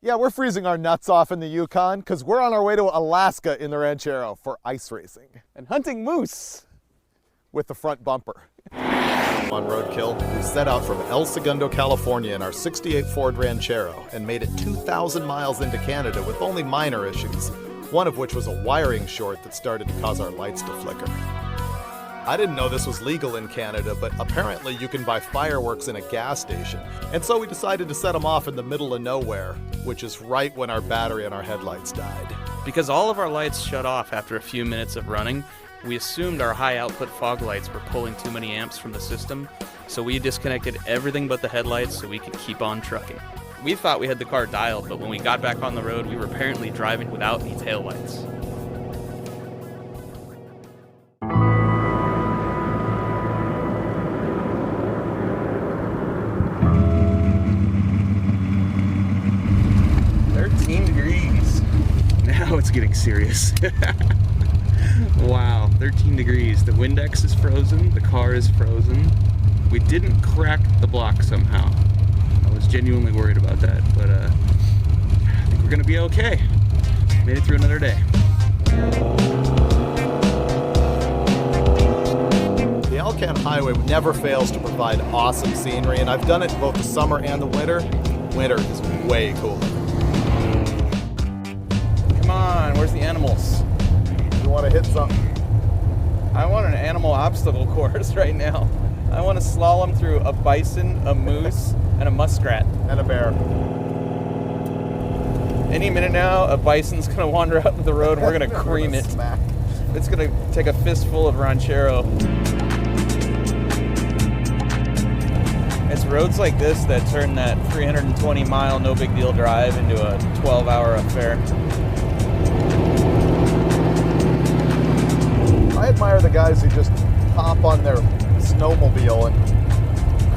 Yeah, we're freezing our nuts off in the Yukon because we're on our way to Alaska in the Ranchero for ice racing. And hunting moose. With the front bumper. On Roadkill, we set out from El Segundo, California in our '68 Ford Ranchero and made it 2,000 miles into Canada with only minor issues, one of which was a wiring short that started to cause our lights to flicker. I didn't know this was legal in Canada, but apparently you can buy fireworks in a gas station, and so we decided to set them off in the middle of nowhere, which is right when our battery and our headlights died. Because all of our lights shut off after a few minutes of running, we assumed our high output fog lights were pulling too many amps from the system, so we disconnected everything but the headlights so we could keep on trucking. We thought we had the car dialed, but when we got back on the road, we were apparently driving without any taillights. Now it's getting serious. Wow, 13 degrees. The Windex is frozen, the car is frozen. We didn't crack the block somehow. I was genuinely worried about that, but I think we're gonna be okay. Made it through another day. The Hellcat Highway never fails to provide awesome scenery, and I've done it both the summer and the winter. Winter is way cooler. Come on, where's the animals? You want to hit something? I want an animal obstacle course right now. I want to slalom through a bison, a moose, and a muskrat. And a bear. Any minute now, a bison's going to wander out to the road and we're going to cream it. Smack. It's going to take a fistful of ranchero. It's roads like this that turn that 320-mile no-big-deal drive into a 12-hour affair. I admire the guys who just hop on their snowmobile and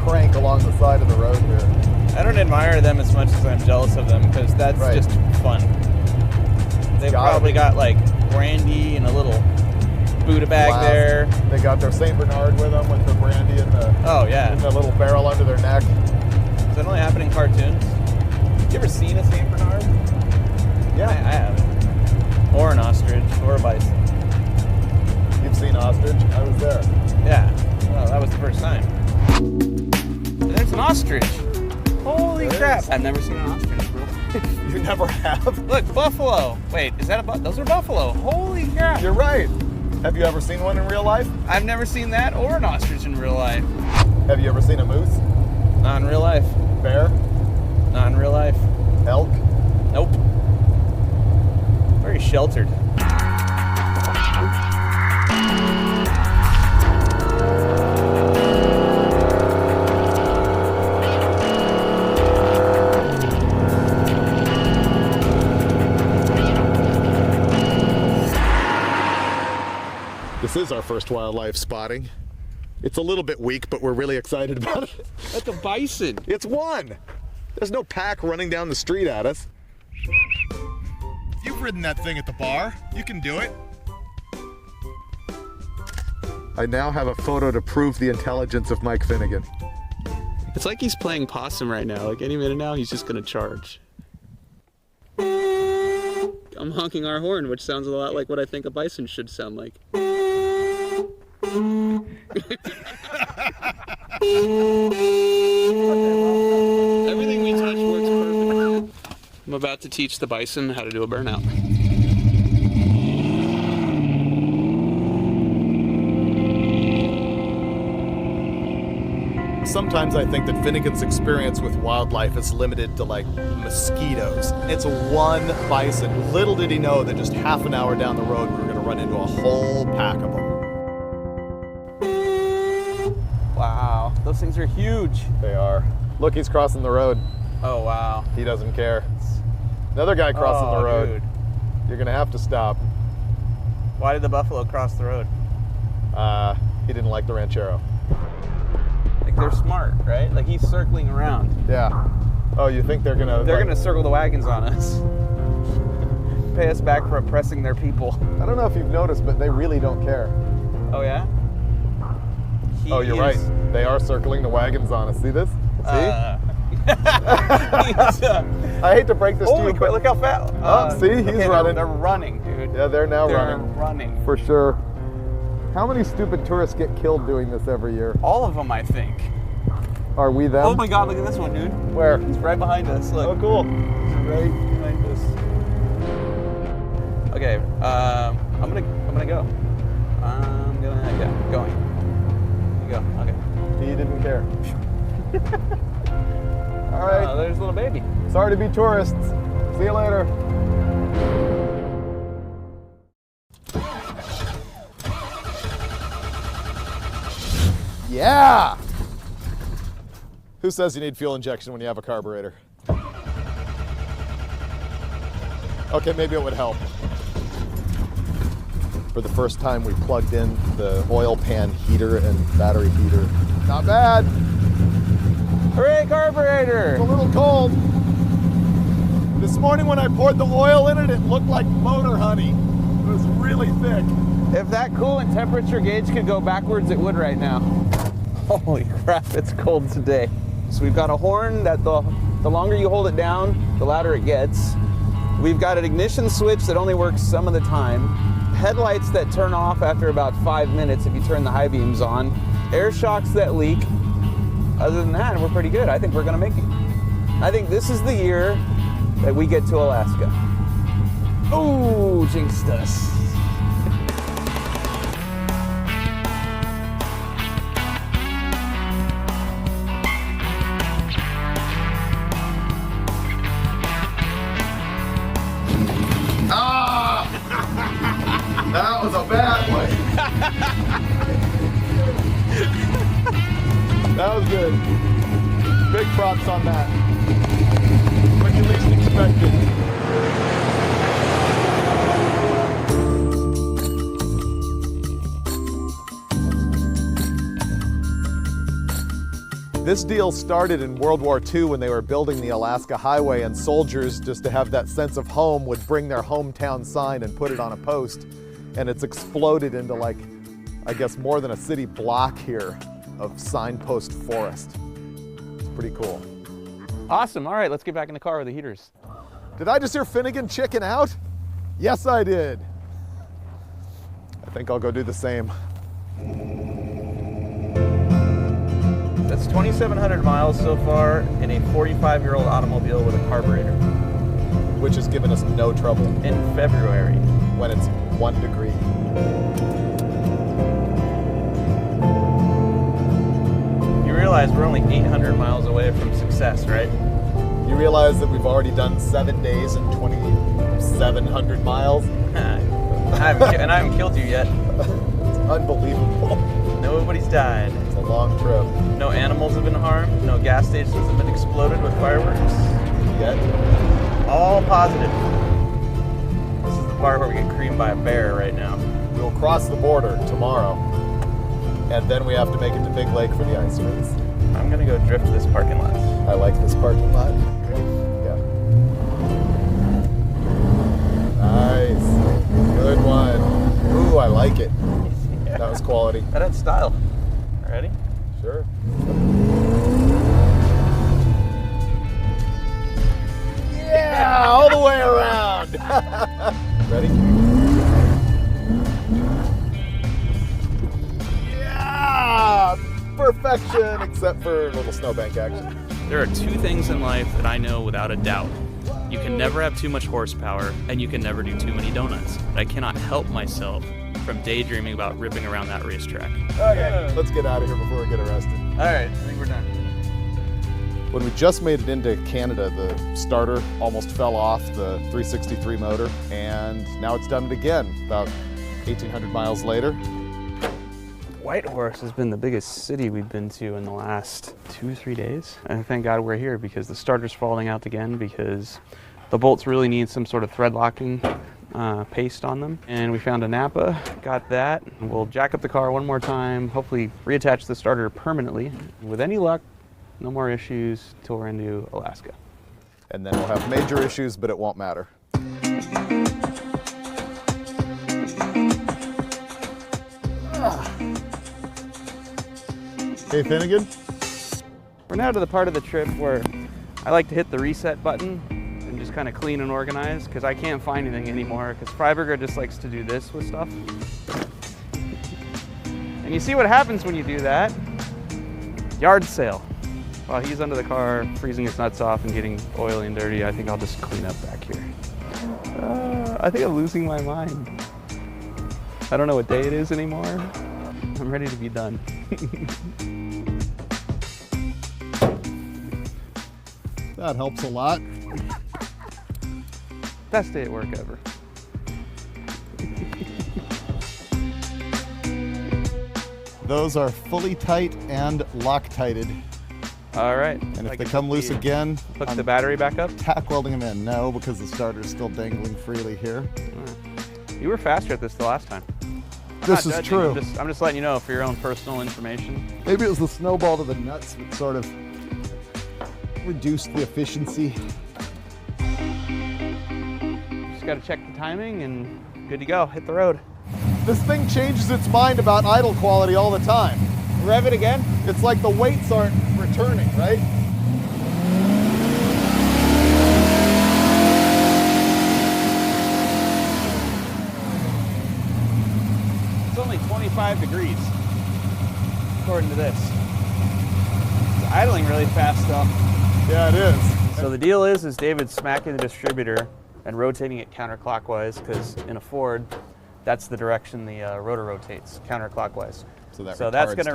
crank along the side of the road here. I don't admire them as much as I'm jealous of them because that's just fun. They've probably got like brandy and a little Buddha bag there. They got their St. Bernard with them with the brandy and the little barrel under their neck. Does that only happen in cartoons? You ever seen a St. Bernard? Yeah. I haven't. Or an ostrich or a bison. You've seen ostrich? I was there. Yeah. Well, that was the first time. There's an ostrich. Holy crap. I've never seen an ostrich, bro. You never have? Look, buffalo. Wait, is that those are buffalo. Holy crap. You're right. Have you ever seen one in real life? I've never seen that or an ostrich in real life. Have you ever seen a moose? Not in real life. Bear? Not in real life. Elk? Nope. Very sheltered. This is our first wildlife spotting. It's a little bit weak, but we're really excited about it. That's a bison. It's one. There's no pack running down the street at us. You've ridden that thing at the bar. You can do it. I now have a photo to prove the intelligence of Mike Finnegan. It's like he's playing possum right now. Like any minute now, he's just gonna charge. I'm honking our horn, which sounds a lot like what I think a bison should sound like. Everything we touch works perfect. I'm about to teach the bison how to do a burnout. Sometimes I think that Finnegan's experience with wildlife is limited to like mosquitoes. It's one bison. Little did he know that just half an hour down the road we were going to run into a whole pack of them. Wow, those things are huge. They are. Look, he's crossing the road. Oh, wow. He doesn't care. Another guy crossing the road. Dude. You're going to have to stop. Why did the buffalo cross the road? He didn't like the ranchero. Like, they're smart, right? Like, he's circling around. Yeah. Oh, you think they're gonna... They're gonna circle the wagons on us. Pay us back for oppressing their people. I don't know if you've noticed, but they really don't care. Oh, yeah? Oh, you're right. They are circling the wagons on us. See this? See? I hate to break this to you, but look how fast. see, he's running. They're running, dude. Yeah, they're now They're running. running. For sure. How many stupid tourists get killed doing this every year? All of them, I think. Are we them? Oh my God, look at this one, dude. Where? It's right behind us. Look. Oh, cool. It's right behind us. Okay, I'm gonna go. Yeah, going. You go. Okay. He didn't care. All right. Oh, there's a little baby. Sorry to be tourists. See you later. Yeah! Who says you need fuel injection when you have a carburetor? Okay, maybe it would help. For the first time, we plugged in the oil pan heater and battery heater. Not bad. Hooray, carburetor! It's a little cold. This morning when I poured the oil in it, it looked like motor honey. It was really thick. If that coolant temperature gauge could go backwards, it would right now. Holy crap, it's cold today. So we've got a horn that the longer you hold it down, the louder it gets. We've got an ignition switch that only works some of the time. Headlights that turn off after about 5 minutes if you turn the high beams on. Air shocks that leak. Other than that, we're pretty good. I think we're gonna make it. I think this is the year that we get to Alaska. Oh, jinxed us. That was a bad one. That was good. Big props on that. When you least expected. This deal started in World War II when they were building the Alaska Highway, and soldiers, just to have that sense of home, would bring their hometown sign and put it on a post. And it's exploded into, like, I guess more than a city block here of signpost forest. It's pretty cool. Awesome. All right, let's get back in the car with the heaters. Did I just hear Finnegan chicken out? Yes, I did. I think I'll go do the same. That's 2,700 miles so far in a 45-year-old automobile with a carburetor. Which has given us no trouble. In February. When it's 1 degree. You realize we're only 800 miles away from success, right? You realize that we've already done 7 days and 2,700 miles? I haven't killed you yet. It's unbelievable. Nobody's died. It's a long trip. No animals have been harmed. No gas stations have been exploded with fireworks. Yet. All positive. This is the part where we get creamed by a bear right now. We'll cross the border tomorrow. And then we have to make it to Big Lake for the ice race. I'm gonna go drift this parking lot. I like this parking lot. Yeah. Nice. Good one. Ooh, I like it. Yeah. That was quality. That had style. Ready? Sure. Yeah, all the way around. Ready? Yeah, perfection, except for a little snowbank action. There are two things in life that I know without a doubt. You can never have too much horsepower, and you can never do too many donuts. But I cannot help myself from daydreaming about ripping around that racetrack. Okay, let's get out of here before we get arrested. All right, I think we're done. When we just made it into Canada, the starter almost fell off the 363 motor, and now it's done it again, about 1,800 miles later. Whitehorse has been the biggest city we've been to in the last 2-3 days. And thank God we're here because the starter's falling out again because the bolts really need some sort of thread locking paste on them. And we found a Napa, got that. We'll jack up the car one more time, hopefully reattach the starter permanently. With any luck, no more issues till we're into Alaska. And then we'll have major issues, but it won't matter. Hey, Finnegan? We're now to the part of the trip where I like to hit the reset button and just kind of clean and organize because I can't find anything anymore because Freiburger just likes to do this with stuff. And you see what happens when you do that. Yard sale. While he's under the car, freezing his nuts off and getting oily and dirty, I think I'll just clean up back here. I think I'm losing my mind. I don't know what day it is anymore. I'm ready to be done. That helps a lot. Best day at work ever. Those are fully tight and Loctited. All right. And if they come loose again, hook the battery back up? tack welding them in. No, because the starter's still dangling freely here. You were faster at this the last time. This is true. I'm just letting you know for your own personal information. Maybe it was the snowball to the nuts that sort of reduced the efficiency. Just got to check the timing and good to go. Hit the road. This thing changes its mind about idle quality all the time. Rev it again. It's like the weights aren't returning, right? It's only 25 degrees, according to this. It's idling really fast though. Yeah, it is. So the deal is David's smacking the distributor and rotating it counterclockwise because in a Ford, that's the direction the rotor rotates, counterclockwise. So that's going to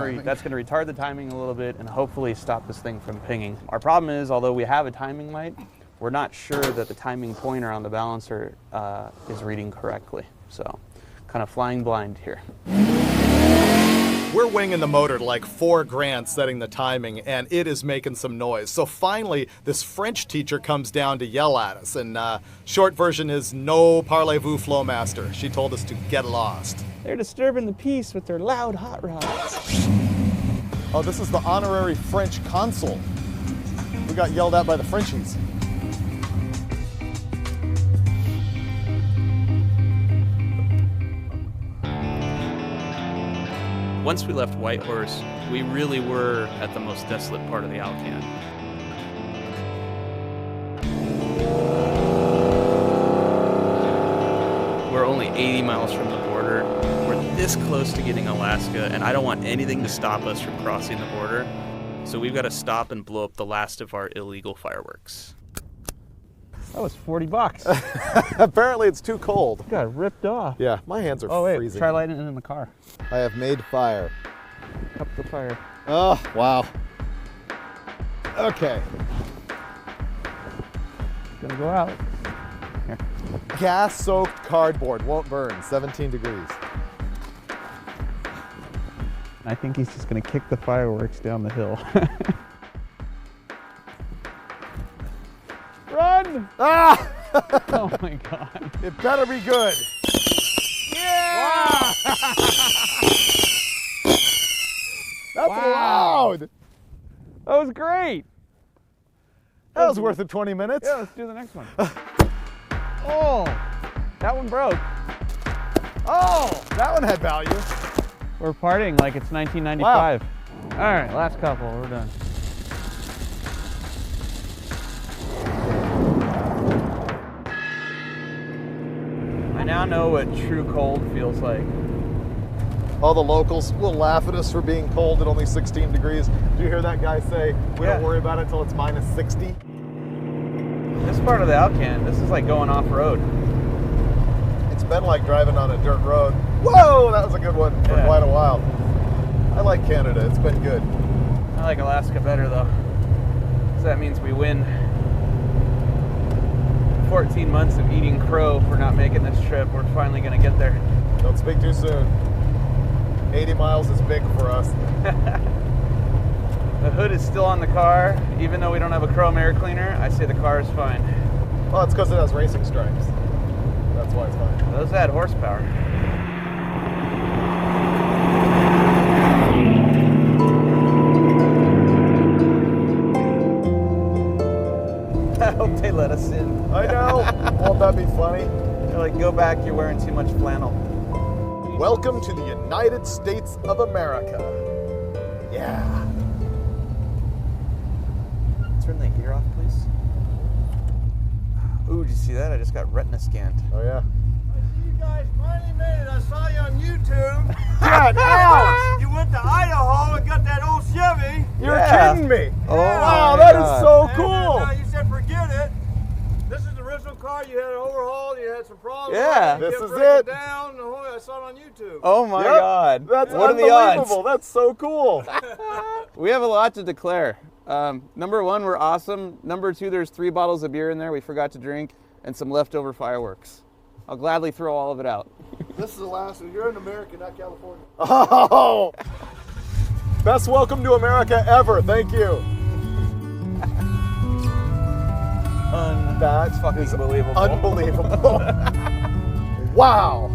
retard the timing a little bit and hopefully stop this thing from pinging. Our problem is, although we have a timing light, we're not sure that the timing pointer on the balancer is reading correctly. So kind of flying blind here. We're winging the motor to like $4,000 setting the timing, and it is making some noise. So finally, this French teacher comes down to yell at us, and short version is no parlez-vous, Flowmaster. She told us to get lost. They're disturbing the peace with their loud hot rods. Oh, this is the honorary French consul. We got yelled at by the Frenchies. Once we left Whitehorse, we really were at the most desolate part of the Alcan. We're only 80 miles from the border. We're this close to getting Alaska, and I don't want anything to stop us from crossing the border. So we've got to stop and blow up the last of our illegal fireworks. That was $40. Apparently it's too cold. Got ripped off. Yeah, my hands are freezing. Try lighting it in the car. I have made fire. Up the fire. Oh, wow. Okay. It's gonna go out. Here. Gas-soaked cardboard won't burn, 17 degrees. I think he's just gonna kick the fireworks down the hill. Run! Ah! Oh my God. It better be good. Yeah! Wow! That's loud. That was great. That was worth it 20 minutes. Yeah, let's do the next one. Oh, that one broke. Oh, that one had value. We're partying like it's 1995. Wow. All right, last couple, we're done. I now know what true cold feels like. All the locals will laugh at us for being cold at only 16 degrees. Did you hear that guy say, we don't worry about it until it's minus 60? This part of the Alcan, this is like going off-road. It's been like driving on a dirt road. Whoa, that was a good one for quite a while. I like Canada, it's been good. I like Alaska better though. So that means we win 14 months of eating crow for not making this trip. We're finally gonna get there. Don't speak too soon. 80 miles is big for us. The hood is still on the car. Even though we don't have a chrome air cleaner, I say the car is fine. Well, it's because it has racing stripes. That's why it's fine. Those add horsepower. I hope they let us in. I know. Won't that be funny? They're like, go back, you're wearing too much flannel. Welcome to the United States of America. Yeah. turn the gear off, please? Ooh, did you see that? I just got retina scanned. Oh, yeah. You guys finally made it. I saw you on YouTube. God, Alex! You went to Idaho and got that old Chevy. You're Yeah. kidding me. Oh, Wow, my that God. is so And, cool. now you said forget it. This is the original car. You had it overhauled. You had some problems. Yeah. You This kept is breaking it. Down. I saw it on YouTube. Oh my Yep. God. That's What are the odds? unbelievable. That's so cool. We have a lot to declare. Number one, we're awesome. Number two, there's 3 bottles of beer in there we forgot to drink and some leftover fireworks. I'll gladly throw all of it out. This is the last one. You're in America, not California. Oh! Best welcome to America ever. Thank you. That's fucking unbelievable. Unbelievable. Wow.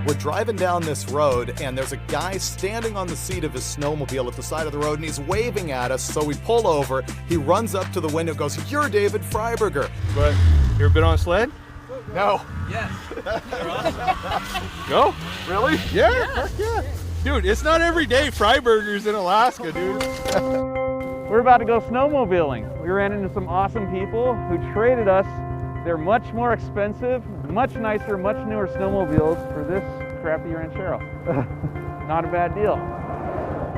We're driving down this road, and there's a guy standing on the seat of his snowmobile at the side of the road, and he's waving at us, so we pull over. He runs up to the window and goes, "You're David Freiburger." But you ever been on a sled? No. Yes. No? Really? Yeah. Heck yeah. Dude, it's not every day Freiburger's in Alaska, dude. We're about to go snowmobiling. We ran into some awesome people who traded us their much more expensive, much nicer, much newer snowmobiles for this crappy Ranchero. Not a bad deal.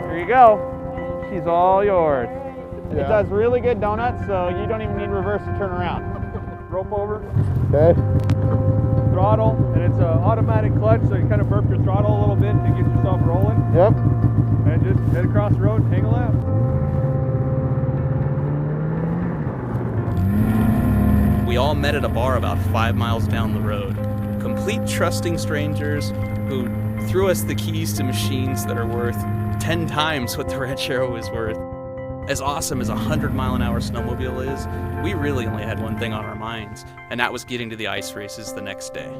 Here you go. She's all yours. Yeah. It does really good donuts, so you don't even need reverse to turn around. Rope over, Okay. throttle, and it's an automatic clutch, so you kind of burp your throttle a little bit to get yourself rolling, Yep. and just head across the road and hang a left. We all met at a bar about 5 miles down the road. Complete trusting strangers who threw us the keys to machines that are worth 10 times what the Ranchero is worth. As awesome as a 100-mile-an-hour snowmobile is, we really only had one thing on our minds, and that was getting to the ice races the next day.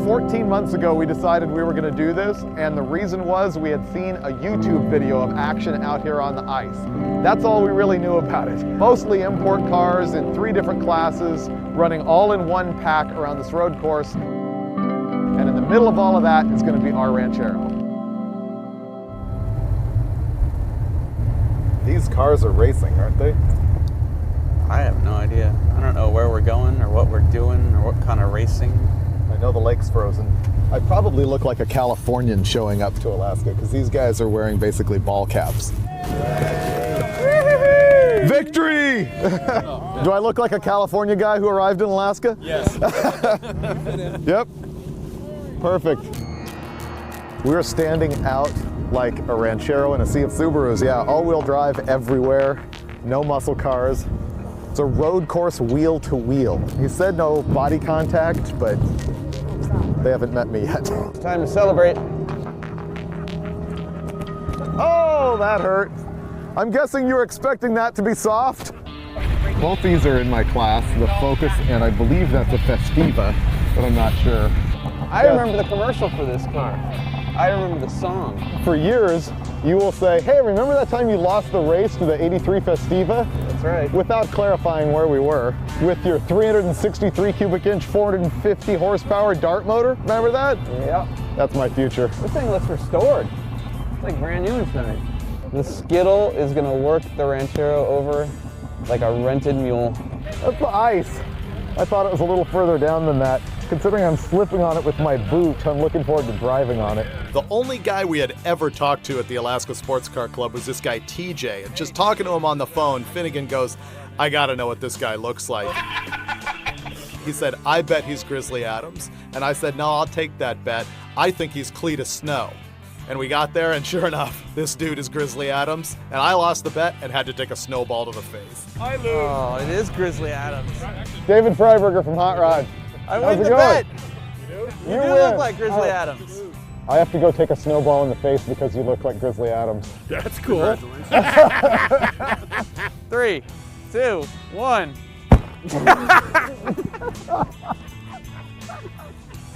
"14 months ago, we decided we were going to do this, and the reason was we had seen a YouTube video of action out here on the ice. That's all we really knew about it. Mostly import cars in 3 different classes, running all in one pack around this road course. And in the middle of all of that is going to be our Ranchero. These cars are racing, aren't they? I have no idea. I don't know where we're going or what we're doing or what kind of racing. I know the lake's frozen. I probably look like a Californian showing up to Alaska because these guys are wearing basically ball caps. Victory! Do I look like a California guy who arrived in Alaska? Yes. Yep. Perfect. We were standing out like a Ranchero in a sea of Subarus. Yeah, all-wheel drive everywhere, no muscle cars. It's a road course wheel to wheel. He said no body contact, but they haven't met me yet. Time to celebrate. Oh, that hurt. I'm guessing you were expecting that to be soft. Both these are in my class, the Focus, and I believe that's a Festiva, but I'm not sure. I remember the commercial for this car. I remember the song. For years, you will say, "Hey, remember that time you lost the race to the '83 Festiva?" That's right. Without clarifying where we were, with your 363 cubic inch, 450 horsepower dart motor. Remember that? Yep. That's my future. This thing looks restored. It's like brand new inside. The Skittle is gonna work the Ranchero over like a rented mule. That's the ice. I thought it was a little further down than that. Considering I'm slipping on it with my boot, I'm looking forward to driving on it. The only guy we had ever talked to at the Alaska Sports Car Club was this guy TJ. And just talking to him on the phone, Finnegan goes, "I gotta know what this guy looks like." He said, "I bet he's Grizzly Adams." And I said, "No, I'll take that bet. I think he's Cletus Snow." And we got there, and sure enough, this dude is Grizzly Adams. And I lost the bet and had to take a snowball to the face. I lose. Oh, it is Grizzly Adams. David Freiburger from Hot Rod. I How's win it the going? bet. You do win. look like Grizzly Oh. Adams. I have to go take a snowball in the face because you look like Grizzly Adams. That's cool. 3, 2, 1.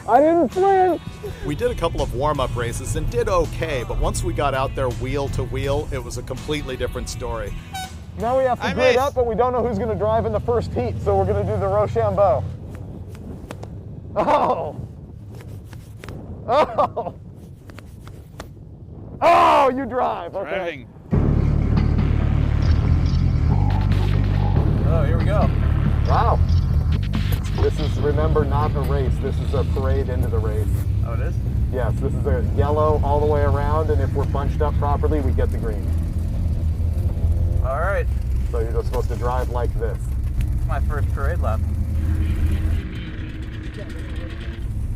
I didn't flinch. We did a couple of warm-up races and did okay, but once we got out there wheel to wheel, it was a completely different story. Now we have to grid up, but we don't know who's going to drive in the first heat, so we're going to do the Rochambeau. Oh! Oh! Oh, you drive. Okay. Driving. Oh, here we go. Wow. This is, remember, not a race. This is a parade into the race. Oh, it is? Yes, this is a yellow all the way around, and if we're bunched up properly, we get the green. All right. So you're just supposed to drive like this. It's my first parade lap.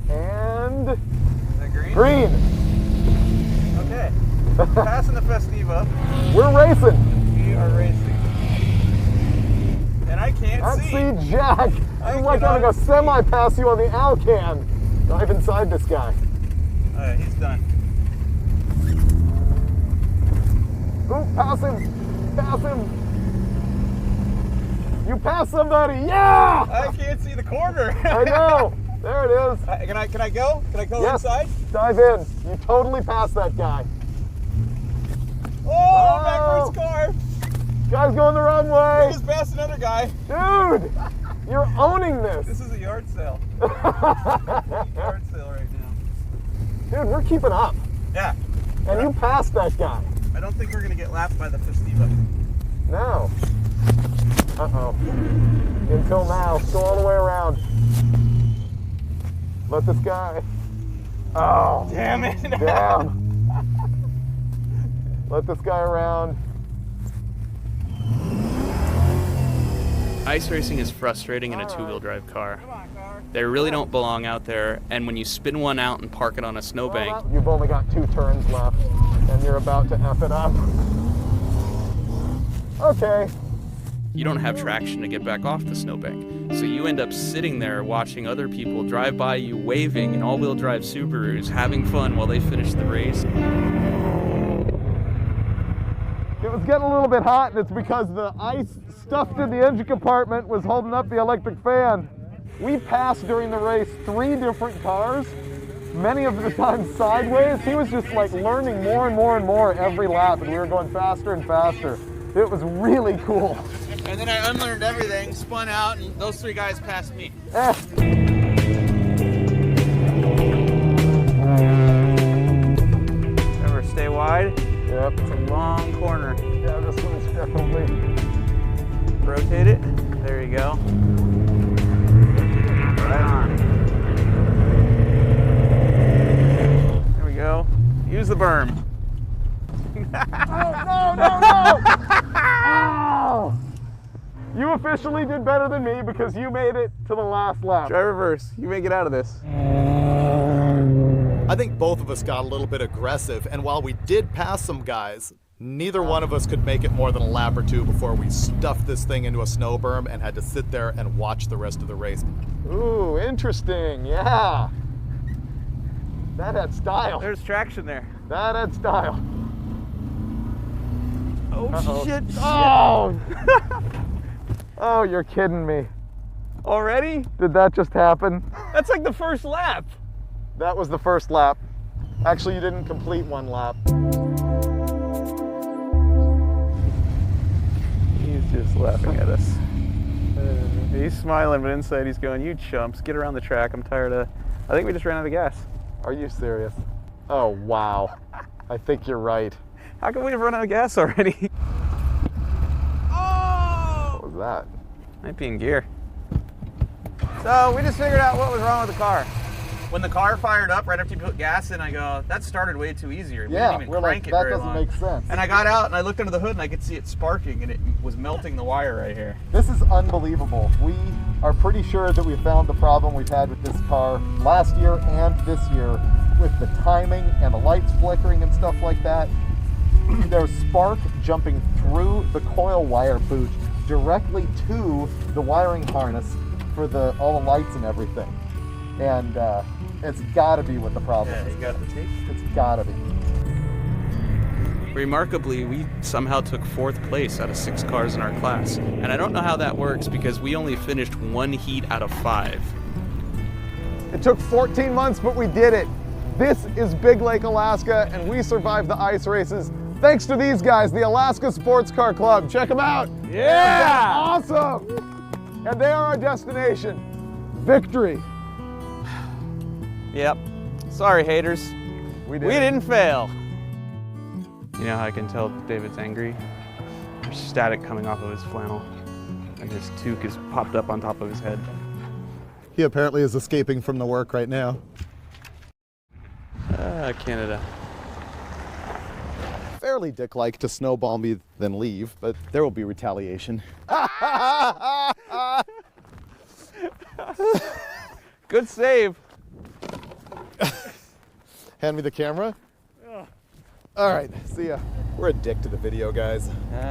And Is that green? green. Okay. Passing the Festiva. We're racing. We are racing. And I can't see Jack. I'm like I'm gonna go semi-pass you on the Alcan. Dive inside this guy. He's done. Ooh, pass him. Pass him. You pass somebody. Yeah! I can't see the corner. I know. There it is. Can I go? Can I go Yes. inside? Dive in. You totally passed that guy. Oh, backwards car. Guy's going the wrong We way. just passed another guy. Dude, you're owning this. This is a yard sale. Yard sale right now. Dude, we're keeping up. Yeah. And you passed that guy. I don't think we're gonna get lapped by the Festiva. No. Uh-oh. Until now. Go all the way around. Let this guy. Oh. Damn it. Damn. Let this guy around. Ice racing is frustrating in a two-wheel drive car. They really don't belong out there, and when you spin one out and park it on a snowbank, You've only got 2 turns left, and you're about to F it up. Okay. you don't have traction to get back off the snowbank. So you end up sitting there watching other people drive by you waving in all-wheel drive Subarus, having fun while they finish the race. It was getting a little bit hot, and it's because the ice stuffed in the engine compartment was holding up the electric fan. We passed during the race 3 different cars, many of the time sideways. He was just like learning more and more and more every lap, and we were going faster and faster. It was really cool. And then I unlearned everything, spun out, and those 3 guys passed me. Remember, stay wide. Yep. It's a long corner. Yeah, this one's definitely. Rotate it. There you go. Right on. There we go. Use the berm. No! Oh! You officially did better than me because you made it to the last lap. Try reverse. You may get out of this. I think both of us got a little bit aggressive, and while we did pass some guys, neither one of us could make it more than a lap or 2 before we stuffed this thing into a snow berm and had to sit there and watch the rest of the race. Ooh, interesting. Yeah. That had style. There's traction there. That had style. Oh, shit. Oh! Oh, you're kidding me. Already? Did that just happen? That's like the first lap. That was the first lap. Actually, you didn't complete 1 lap. He's just laughing at us. He's smiling, but inside he's going, "You chumps, get around the track. I'm tired of..." I think we just ran out of gas. Are you serious? Oh, wow. I think you're right. How come we've run out of gas already? Oh! What was that? Might be in gear. So we just figured out what was wrong with the car. When the car fired up right after you put gas in, I go, that started way too easy. We Yeah, didn't even we're like, crank it that very doesn't long. make sense. And I got out and I looked under the hood and I could see it sparking and it was melting the wire right here. This is unbelievable. We are pretty sure that we found the problem we've had with this car last year and this year with the timing and the lights flickering and stuff like that. There's spark jumping through the coil wire boot directly to the wiring harness for all the lights and everything. And it's gotta be what the problem is. You got the tape? It's gotta be. Remarkably, we somehow took 4th place out of 6 cars in our class. And I don't know how that works because we only finished 1 heat out of 5. It took 14 months, but we did it. This is Big Lake, Alaska, and we survived the ice races thanks to these guys, the Alaska Sports Car Club. Check them out. Yeah! Awesome! And they are our destination. Victory. Yep. Sorry, haters. We We didn't fail. You know how I can tell David's angry? There's static coming off of his flannel, and his toque is popped up on top of his head. He apparently is escaping from the work right now. Canada. Fairly dick-like to snowball me then leave, but there will be retaliation. Good save. Hand me the camera. All right, see ya. We're addicted to the video, guys.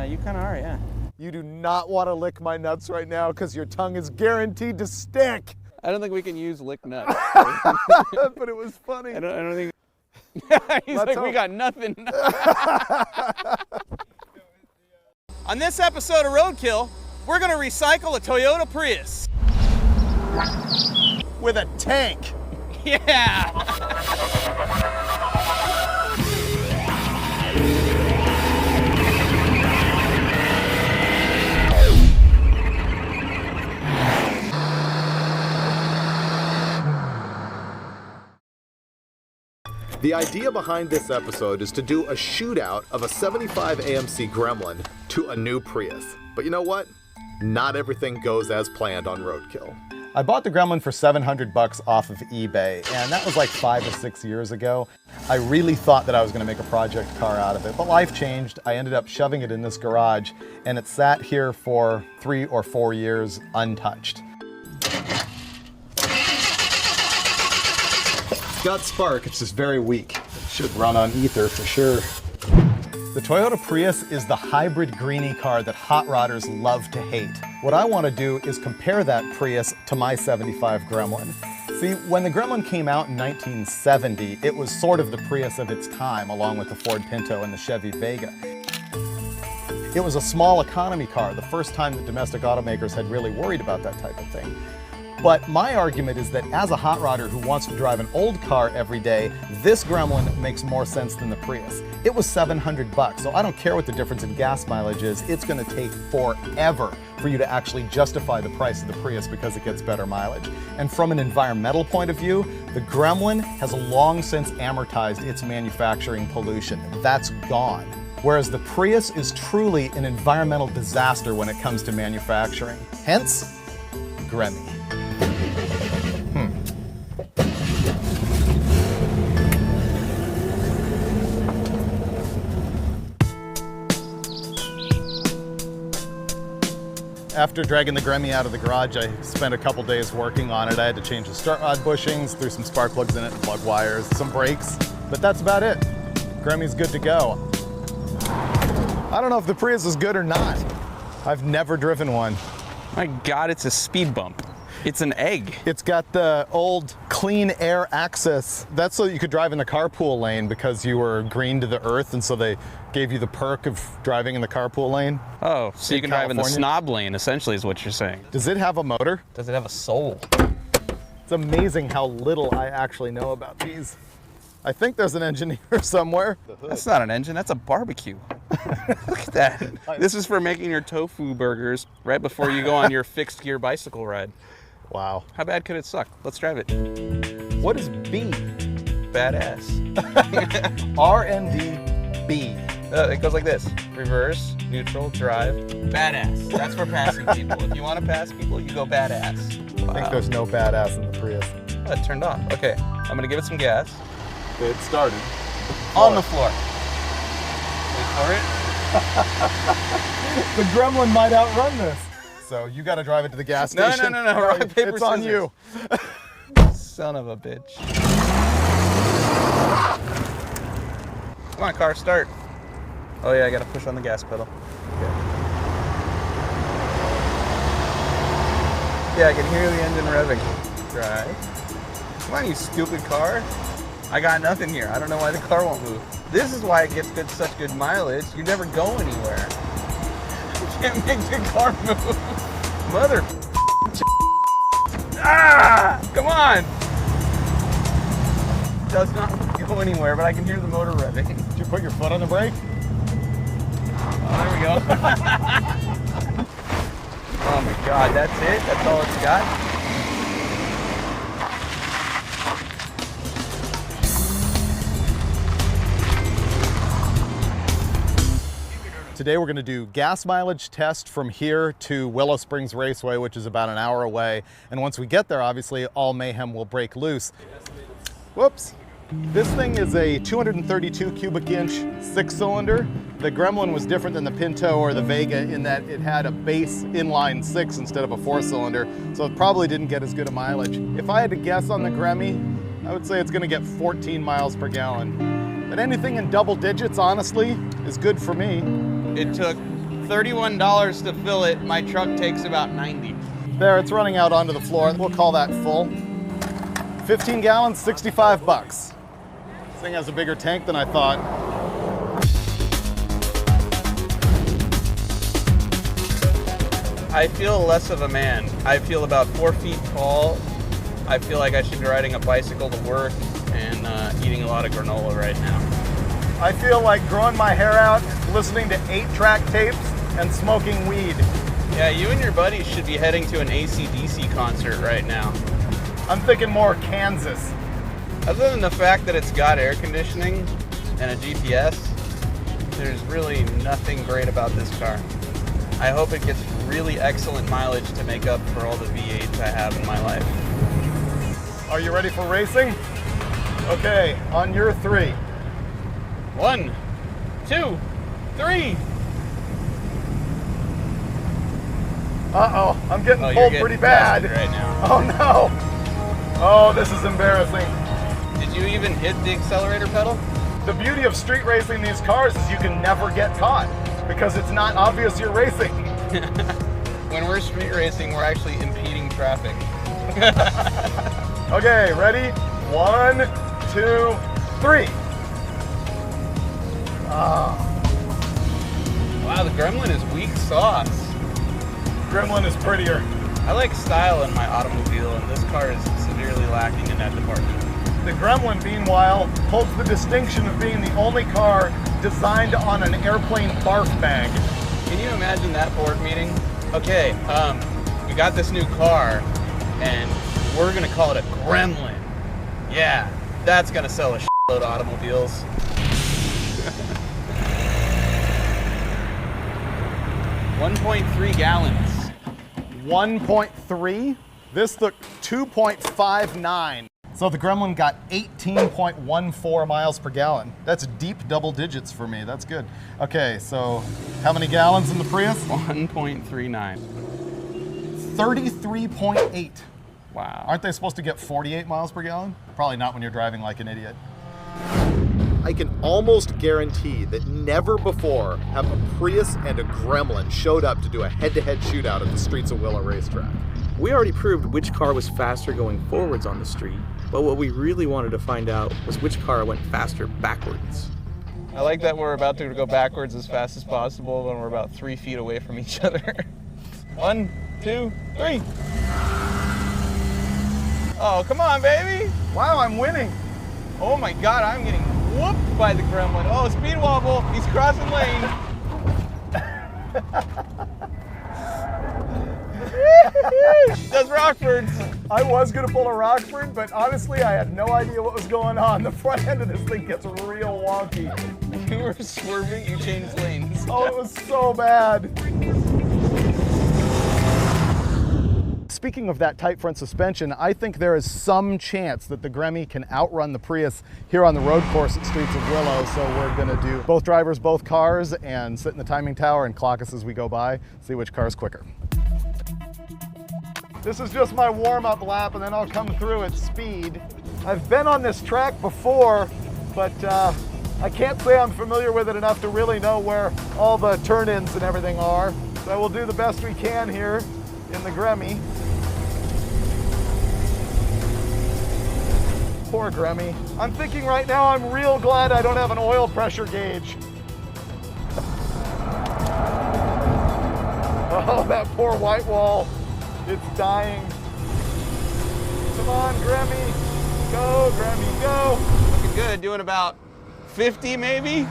You kind of are, yeah. You do not want to lick my nuts right now because your tongue is guaranteed to stink. I don't think we can use lick nuts. But it was funny. I don't think. He's Let's like, we hope. got nothing. On this episode of Roadkill, we're gonna recycle a Toyota Prius. With a tank. Yeah! The idea behind this episode is to do a shootout of a 75 AMC Gremlin to a new Prius. But you know what? Not everything goes as planned on Roadkill. I bought the Gremlin for $700 off of eBay, and that was like 5 or 6 years ago. I really thought that I was going to make a project car out of it, but life changed. I ended up shoving it in this garage, and it sat here for 3 or 4 years untouched. It's got spark, it's just very weak. It should run on ether for sure. The Toyota Prius is the hybrid greenie car that hot rodders love to hate. What I want to do is compare that Prius to my 75 Gremlin. See, when the Gremlin came out in 1970, it was sort of the Prius of its time, along with the Ford Pinto and the Chevy Vega. It was a small economy car, the first time that domestic automakers had really worried about that type of thing. But my argument is that as a hot rodder who wants to drive an old car every day, this Gremlin makes more sense than the Prius. It was $700, so I don't care what the difference in gas mileage is, it's gonna take forever for you to actually justify the price of the Prius because it gets better mileage. And from an environmental point of view, the Gremlin has long since amortized its manufacturing pollution. That's gone. Whereas the Prius is truly an environmental disaster when it comes to manufacturing. Hence, Gremmy. After dragging the Gremmy out of the garage, I spent a couple days working on it. I had to change the start rod bushings, threw some spark plugs in it, and plug wires, some brakes, but that's about it. Gremmy's good to go. I don't know if the Prius is good or not. I've never driven one. My God, it's a speed bump. It's an egg. It's got the old clean air access. That's so you could drive in the carpool lane because you were green to the earth, and so they gave you the perk of driving in the carpool lane. Oh, so you can drive in the California. snob lane, essentially, is what you're saying. Does it have a motor? Does it have a soul? It's amazing how little I actually know about these. I think there's an engineer somewhere. That's not an engine, that's a barbecue. Look at that. This is for making your tofu burgers right before you go on your fixed gear bicycle ride. Wow. How bad could it suck? Let's drive it. What is B? Badass. R&D-B. It goes like this. Reverse, neutral, drive, badass. That's for passing people. If you want to pass people, you go badass. I think there's no badass in the Prius. Oh, it turned off. Okay, I'm going to give it some gas. It started. On the floor. Wait for it. The Gremlin might outrun this. So you got to drive it to the gas station. No. Rock, paper, it's on scissors. you. Son of a bitch. Come on, car, start. Oh yeah, I gotta push on the gas pedal. Okay. Yeah, I can hear the engine revving. Drive. Come on, you stupid car. I got nothing here. I don't know why the car won't move. This is why it gets such good mileage. You never go anywhere. You can't make the car move. Mother. Ah! Come on! Does not go anywhere, but I can hear the motor revving. Did you put your foot on the brake? Oh, there we go. Oh my God, that's it? That's all it's got? Today we're going to do gas mileage test from here to Willow Springs Raceway, which is about an hour away. And once we get there, obviously, all Mayhem will break loose. Whoops. This thing is a 232 cubic inch 6-cylinder. The Gremlin was different than the Pinto or the Vega in that it had a base inline 6 instead of a 4-cylinder, so it probably didn't get as good a mileage. If I had to guess on the Gremmy, I would say it's going to get 14 miles per gallon. But anything in double digits, honestly, is good for me. It took $31 to fill it. My truck takes about 90. There, it's running out onto the floor. We'll call that full. 15 gallons, 65 bucks. This thing has a bigger tank than I thought. I feel less of a man. I feel about 4 feet tall. I feel like I should be riding a bicycle to work and eating a lot of granola right now. I feel like growing my hair out, listening to 8-track tapes, and smoking weed. Yeah, you and your buddies should be heading to an AC/DC concert right now. I'm thinking more Kansas. Other than the fact that it's got air conditioning and a GPS, there's really nothing great about this car. I hope it gets really excellent mileage to make up for all the V8s I have in my life. Are you ready for racing? Okay, on your 3. 1, 2, 3. Uh-oh, I'm getting Oh, pulled you're pretty getting bad. blasted right now. Oh no. Oh, this is embarrassing. Did you even hit the accelerator pedal? The beauty of street racing these cars is you can never get caught because it's not obvious you're racing. When we're street racing, we're actually impeding traffic. Okay, ready? 1, 2, 3. Wow, the Gremlin is weak sauce. Gremlin is prettier. I like style in my automobile, and this car is severely lacking in that department. The Gremlin, meanwhile, holds the distinction of being the only car designed on an airplane barf bag. Can you imagine that board meeting? Okay, we got this new car, and we're gonna call it a Gremlin. Yeah, that's gonna sell a shitload of automobiles. 1.3 gallons. 1.3. This took 2.59. So the Gremlin got 18.14 miles per gallon. That's deep double digits for me. That's good. Okay, so how many gallons in the Prius? 1.39. 33.8. Wow. Aren't they supposed to get 48 miles per gallon? Probably not when you're driving like an idiot. I can almost guarantee that never before have a Prius and a Gremlin showed up to do a head-to-head shootout at the streets of Willow Racetrack. We already proved which car was faster going forwards on the street, but what we really wanted to find out was which car went faster backwards. I like that we're about to go backwards as fast as possible when we're about 3 feet away from each other. 1, 2, 3. Oh, come on, baby. Wow, I'm winning. Oh my God, I'm getting whooped by the Gremlin. Oh, speed wobble. He's crossing lane. Does Rockfords. I was gonna pull a Rockford, but honestly, I had no idea what was going on. The front end of this thing gets real wonky. You were swerving, you changed lanes. Oh, it was so bad. Speaking of that tight front suspension, I think there is some chance that the Gremmy can outrun the Prius here on the road course at Streets of Willow. So we're gonna do both drivers, both cars, and sit in the timing tower and clock us as we go by, see which car is quicker. This is just my warm-up lap, and then I'll come through at speed. I've been on this track before, but I can't say I'm familiar with it enough to really know where all the turn-ins and everything are. So we'll do the best we can here in the Gremmy. Poor Grammy. I'm thinking right now I'm real glad I don't have an oil pressure gauge. Oh, that poor white wall. It's dying. Come on, Grammy. Go, Grammy, go. Looking good, doing about 50 maybe.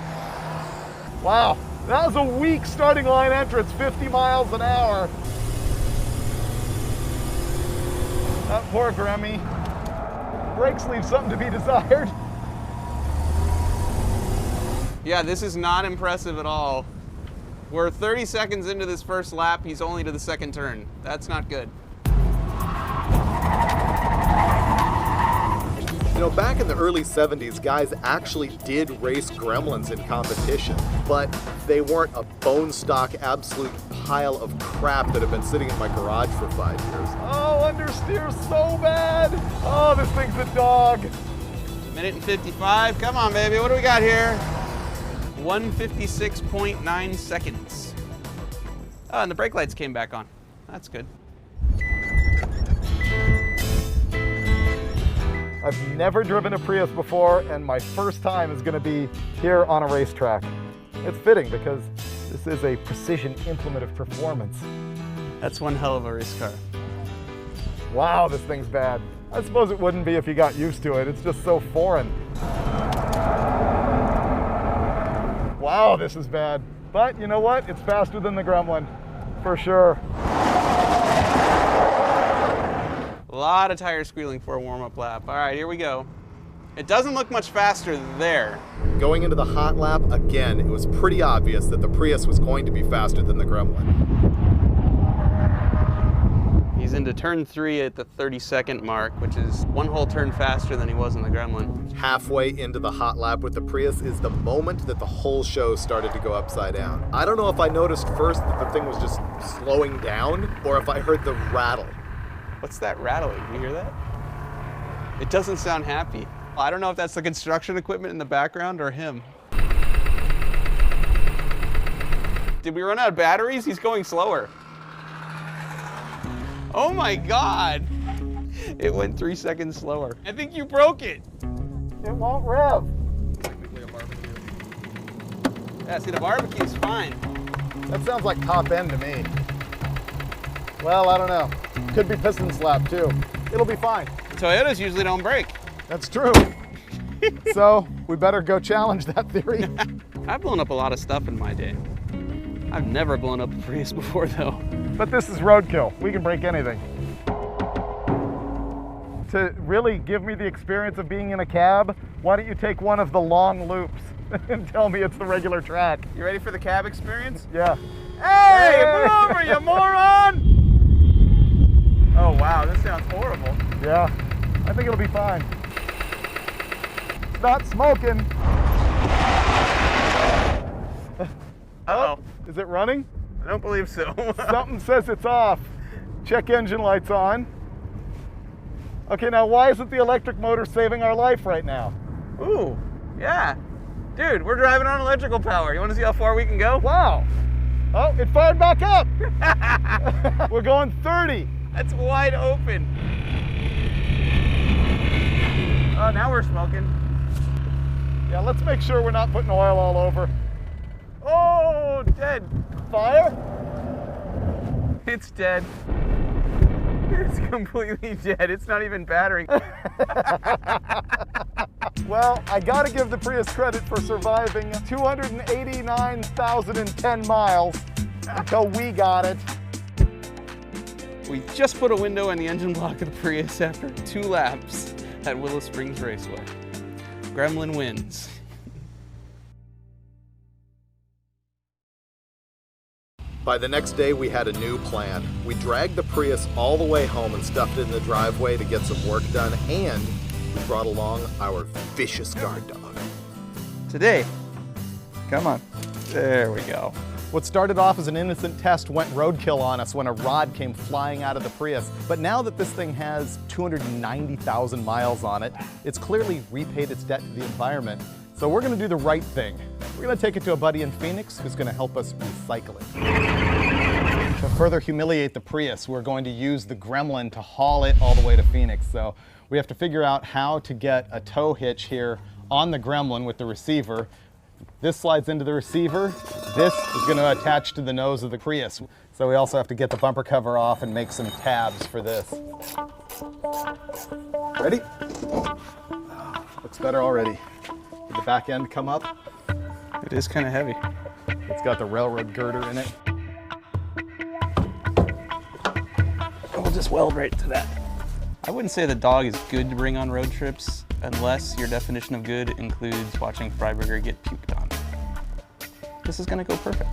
Wow, that was a weak starting line entrance, 50 miles an hour. That poor Grammy. Brakes leave something to be desired. Yeah, this is not impressive at all. We're 30 seconds into this first lap. He's only to the second turn. That's not good. You know, back in the early 70s, guys actually did race gremlins in competition, but they weren't a bone stock absolute pile of crap that have been sitting in my garage for 5 years. Oh, understeer so bad. Oh, this thing's a dog. Minute and 55. Come on, baby. What do we got here? 156.9 seconds. Oh, and the brake lights came back on. That's good. I've never driven a Prius before, and my first time is going to be here on a racetrack. It's fitting because this is a precision implement of performance. That's one hell of a race car. Wow, this thing's bad. I suppose it wouldn't be if you got used to it. It's just so foreign. Wow, this is bad. But you know what? It's faster than the Gremlin, for sure. A lot of tire squealing for a warm-up lap. All right, here we go. It doesn't look much faster there. Going into the hot lap, again, it was pretty obvious that the Prius was going to be faster than the Gremlin. He's into turn 3 at the 30-second mark, which is one whole turn faster than he was in the Gremlin. Halfway into the hot lap with the Prius is the moment that the whole show started to go upside down. I don't know if I noticed first that the thing was just slowing down or if I heard the rattle. What's that rattling? You hear that? It doesn't sound happy. I don't know if that's the construction equipment in the background or him. Did we run out of batteries? He's going slower. Oh my God. It went 3 seconds slower. I think you broke it. It won't rev. Technically a barbecue. Yeah, see, the barbecue's fine. That sounds like top end to me. Well, I don't know. Could be piston slap too. It'll be fine. Toyotas usually don't break. That's true. So we better go challenge that theory. I've blown up a lot of stuff in my day. I've never blown up a Prius before though. But this is Roadkill. We can break anything. To really give me the experience of being in a cab, why don't you take one of the long loops and tell me it's the regular track? You ready for the cab experience? Yeah. Hey, move over, you moron! Oh wow, this sounds horrible. Yeah, I think it'll be fine. It's not smoking. Uh-oh. Is it running? I don't believe so. Something says it's off. Check engine lights on. Okay, now why isn't the electric motor saving our life right now? Ooh, yeah. Dude, we're driving on electrical power. You want to see how far we can go? Wow. Oh, it fired back up. We're going 30. That's wide open. Oh, now we're smoking. Yeah, let's make sure we're not putting oil all over. Oh, dead. Fire? It's dead. It's completely dead. It's not even battering. Well, I gotta give the Prius credit for surviving 289,010 miles until we got it. We just put a window in the engine block of the Prius after 2 laps at Willow Springs Raceway. Gremlin wins. By the next day, we had a new plan. We dragged the Prius all the way home and stuffed it in the driveway to get some work done, and we brought along our vicious guard dog. Today, come on. There we go. What started off as an innocent test went roadkill on us when a rod came flying out of the Prius. But now that this thing has 290,000 miles on it, it's clearly repaid its debt to the environment. So we're gonna do the right thing. We're gonna take it to a buddy in Phoenix who's gonna help us recycle it. To further humiliate the Prius, we're going to use the Gremlin to haul it all the way to Phoenix. So we have to figure out how to get a tow hitch here on the Gremlin with the receiver. This slides into the receiver. This is going to attach to the nose of the Prius. So we also have to get the bumper cover off and make some tabs for this. Ready? Looks better already. Did the back end come up? It is kind of heavy. It's got the railroad girder in it. We'll just weld right to that. I wouldn't say the dog is good to bring on road trips unless your definition of good includes watching Freiburger get puked on. This is gonna go perfect.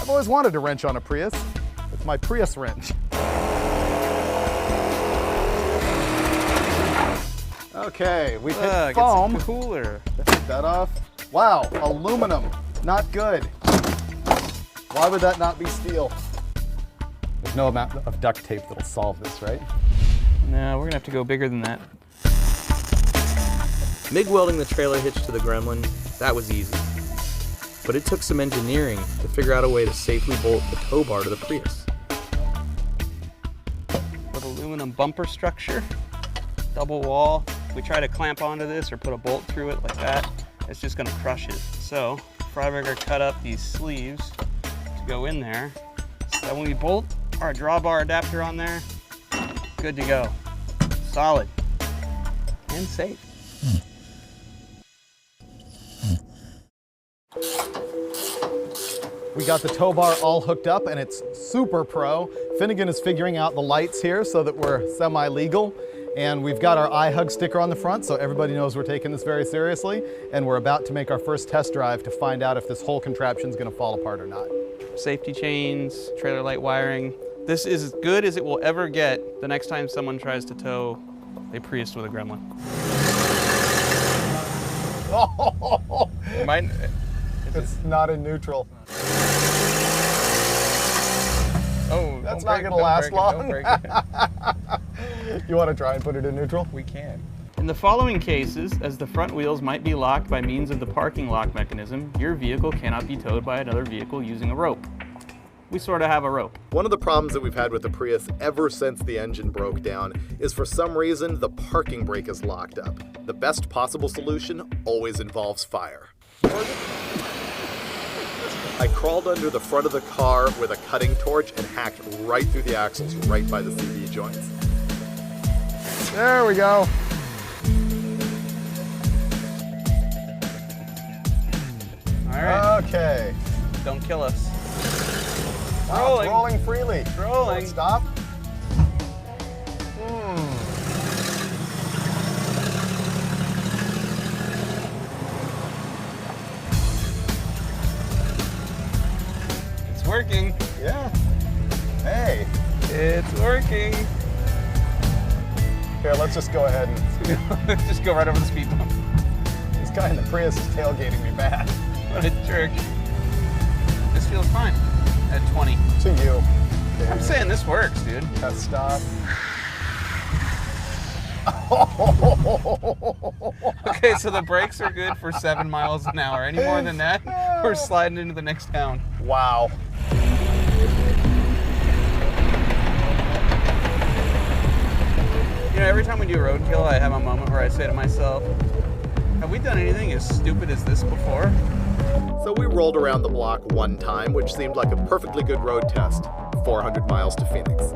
I've always wanted a wrench on a Prius. It's my Prius wrench. Okay, we take foam. It's a cooler. Take that off. Wow, aluminum, not good. Why would that not be steel? There's no amount of duct tape that'll solve this, right? No, we're gonna have to go bigger than that. MIG welding the trailer hitch to the Gremlin, that was easy. But it took some engineering to figure out a way to safely bolt the tow bar to the Prius. With aluminum bumper structure, double wall. If we try to clamp onto this or put a bolt through it like that, it's just gonna crush it. So Freiburger cut up these sleeves to go in there so that when we bolt our drawbar adapter on there, good to go. Solid and safe. We got the tow bar all hooked up and it's super pro. Finnegan is figuring out the lights here so that we're semi-legal. And we've got our iHug sticker on the front so everybody knows we're taking this very seriously. And we're about to make our first test drive to find out if this whole contraption is going to fall apart or not. Safety chains, trailer light wiring. This is as good as it will ever get the next time someone tries to tow a Prius with a Gremlin. Oh, Mine, it's not in neutral. Oh, that's not going to last long. Don't break it. You want to try and put it in neutral? We can. In the following cases, as the front wheels might be locked by means of the parking lock mechanism, your vehicle cannot be towed by another vehicle using a rope. We sort of have a rope. One of the problems that we've had with the Prius ever since the engine broke down is for some reason the parking brake is locked up. The best possible solution always involves fire. I crawled under the front of the car with a cutting torch and hacked right through the axles, right by the CV joints. There we go. All right. Okay. Don't kill us. Wow, it's rolling freely. Rolling. Stop. It's working. Yeah. Hey. It's working. Here, let's just go ahead and Just go right over the speed bump. this guy in the Prius is tailgating me bad. What a jerk. This feels fine at 20. To you. I'm saying this works, dude. Yeah, stop. Okay, so the brakes are good for 7 miles an hour. Any more than that, we're sliding into the next town. Wow. You know, every time we do Roadkill, I have a moment where I say to myself, have we done anything as stupid as this before? So we rolled around the block one time, which seemed like a perfectly good road test. 400 miles to Phoenix.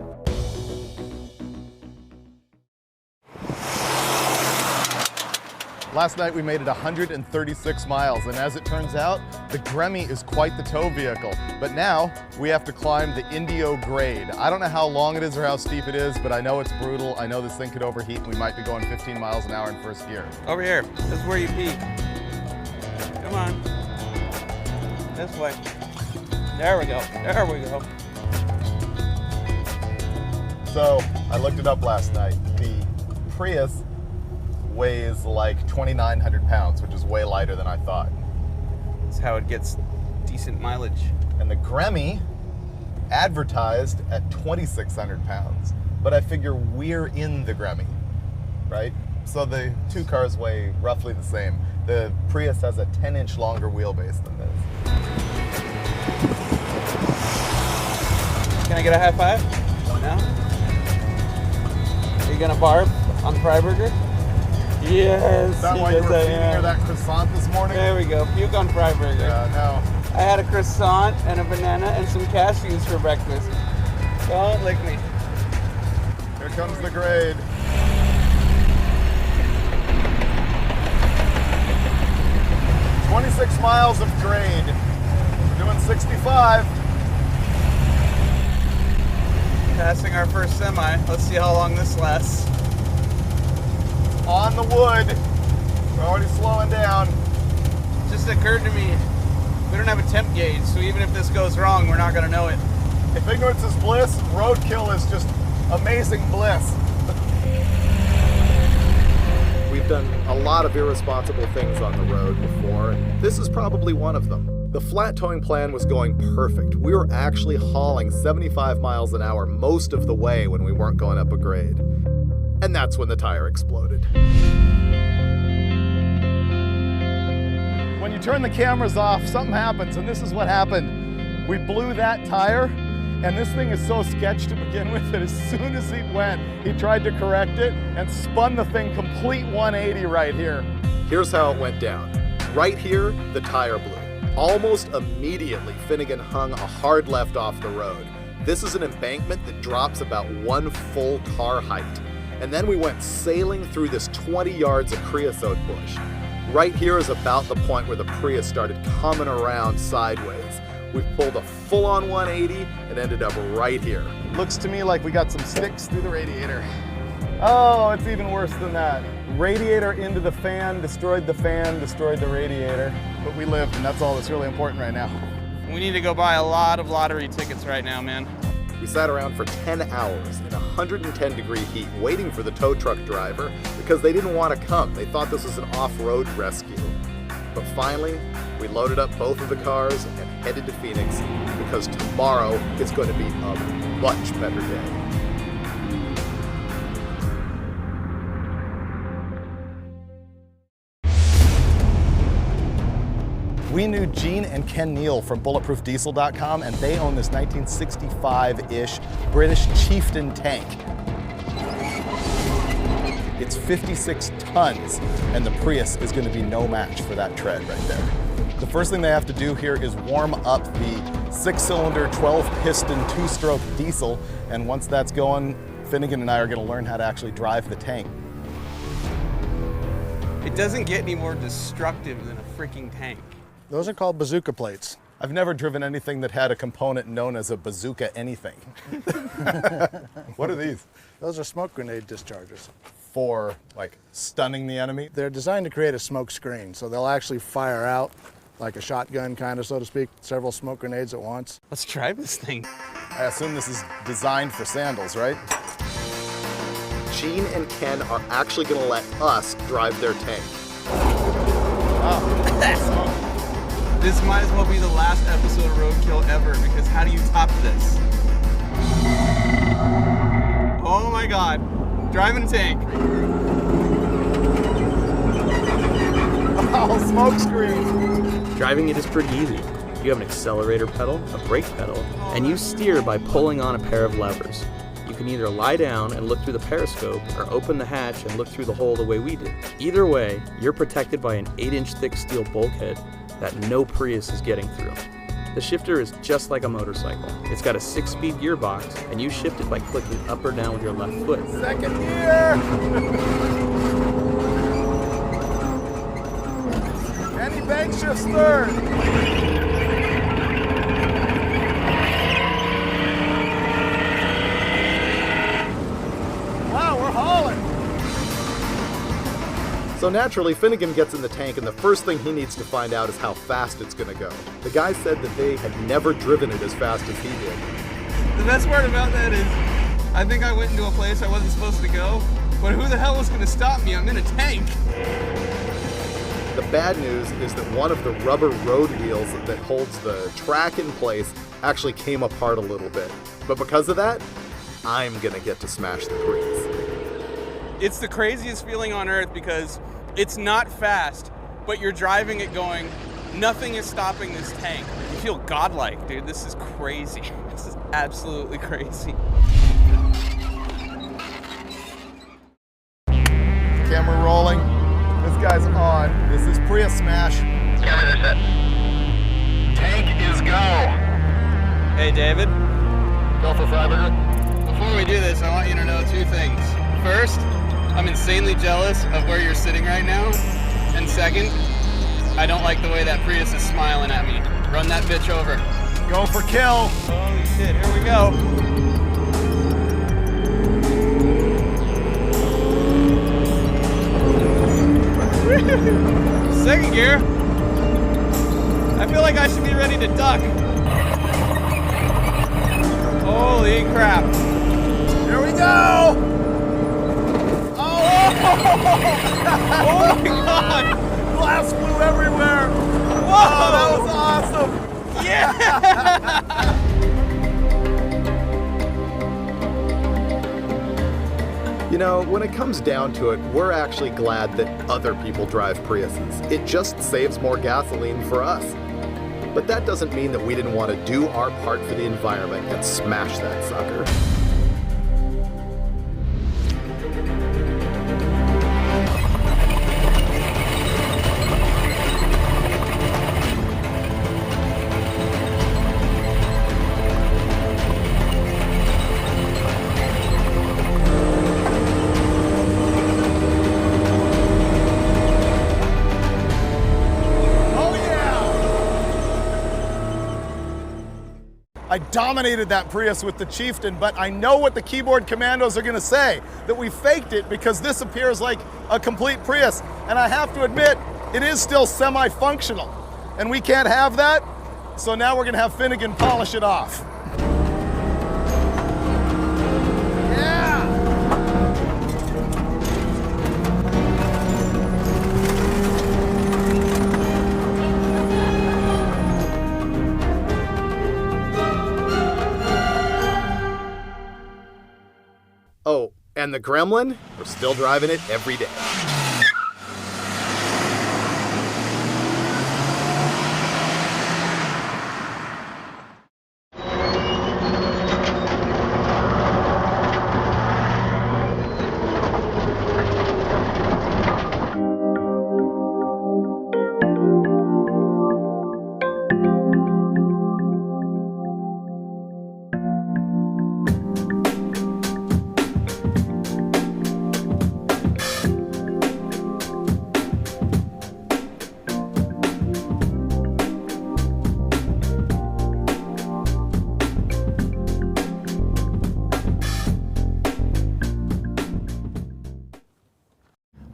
Last night we made it 136 miles, and as it turns out, the Gremmy is quite the tow vehicle. But now we have to climb the Indio grade. I don't know how long it is or how steep it is, but I know it's brutal. I know this thing could overheat, and we might be going 15 miles an hour in first gear. Over here. This is where you pee. Come on. This way. There we go. There we go. So I looked it up last night. The Prius weighs like 2,900 pounds, which is way lighter than I thought. That's how it gets decent mileage. And the Gremmy advertised at 2,600 pounds. But I figure we're in the Gremmy, right? So the two cars weigh roughly the same. The Prius has a 10-inch longer wheelbase than this. Can I get a high five? No? There you gonna barf on Freiburger? Yes. Is that why you were feeding her that croissant this morning? There we go. Puke on Freiburger. Yeah, no. I had a croissant and a banana and some cashews for breakfast. Don't lick me. Here comes the grade. "26 miles of grade. We're doing 65. Passing our first semi. Let's see how long this lasts. On the wood. We're already slowing down. Just occurred to me, we don't have a temp gauge, so even if this goes wrong, we're not gonna know it. If ignorance is bliss, roadkill is just amazing bliss. We've done a lot of irresponsible things on the road before, and this is probably one of them. The flat towing plan was going perfect. We were actually hauling 75 miles an hour most of the way when we weren't going up a grade. And that's when the tire exploded. When you turn the cameras off, something happens, and this is what happened. We blew that tire, and this thing is so sketched to begin with that as soon as he went, he tried to correct it and spun the thing complete 180 right here. Here's how it went down. Right here, the tire blew. Almost immediately, Finnegan hung a hard left off the road. This is an embankment that drops about 1 full car height. And then we went sailing through this 20 yards of creosote bush. Right here is about the point where the Prius started coming around sideways. We pulled a full-on 180 and ended up right here. Looks to me like we got some sticks through the radiator. Oh, it's even worse than that. Radiator into the fan, destroyed the radiator. But we lived, and that's all that's really important right now. We need to go buy a lot of lottery tickets right now, man. We sat around for 10 hours in 110-degree heat waiting for the tow truck driver because they didn't want to come. They thought this was an off-road rescue. But finally, we loaded up both of the cars and headed to Phoenix because tomorrow is going to be a much better day. We knew Gene and Ken Neal from bulletproofdiesel.com, and they own this 1965-ish British Chieftain tank. It's 56 tons, and the Prius is going to be no match for that tread right there. The first thing they have to do here is warm up the 6-cylinder, 12-piston, 2-stroke diesel, and once that's going, Finnegan and I are going to learn how to actually drive the tank. It doesn't get any more destructive than a freaking tank. Those are called bazooka plates. I've never driven anything that had a component known as a bazooka anything. What are these? Those are smoke grenade dischargers. For, like, stunning the enemy? They're designed to create a smoke screen, so they'll actually fire out, like a shotgun kind of, so to speak, several smoke grenades at once. Let's try this thing. I assume this is designed for sandals, right? Gene and Ken are actually going to let us drive their tank. Wow. This might as well be the last episode of Roadkill ever, because how do you top this? Oh my God, driving a tank. Oh, smoke screen. Driving it is pretty easy. You have an accelerator pedal, a brake pedal, and you steer by pulling on a pair of levers. You can either lie down and look through the periscope or open the hatch and look through the hole the way we did. Either way, you're protected by an 8-inch thick steel bulkhead that no Prius is getting through. The shifter is just like a motorcycle. It's got a 6-speed gearbox, and you shift it by clicking up or down with your left foot. Second gear! Any bank shifts third. Wow, we're hauling. So naturally, Finnegan gets in the tank, and the first thing he needs to find out is how fast it's going to go. The guy said that they had never driven it as fast as he did. The best part about that is, I think I went into a place I wasn't supposed to go, but who the hell was going to stop me? I'm in a tank. The bad news is that one of the rubber road wheels that holds the track in place actually came apart a little bit. But because of that, I'm going to get to smash the Prius. It's the craziest feeling on earth because it's not fast, but you're driving it going, nothing is stopping this tank. You feel godlike, dude. This is crazy. This is absolutely crazy. camera rolling. This guy's on. This is Prius Smash. Camera set. Tank is go. Hey, David. Go for Freiburger. Before we do this, I want you to know two things. First, I'm insanely jealous of where you're sitting right now. And second, I don't like the way that Prius is smiling at me. Run that bitch over. Go for kill. Holy shit, here we go. Second gear. I feel like I should be ready to duck. Holy crap. Here we go. Oh, Oh my god. glass flew everywhere. Whoa, Oh, that was awesome. Yeah. You know, when it comes down to it, we're actually glad that other people drive Priuses. It just saves more gasoline for us. But that doesn't mean that we didn't want to do our part for the environment and smash that sucker. I dominated that Prius with the Chieftain, but I know what the keyboard commandos are gonna say, that we faked it because this appears like a complete Prius. And I have to admit, it is still semi-functional. And we can't have that, so now we're gonna have Finnegan polish it off. Yeah! Oh, and the Gremlin, we're still driving it every day.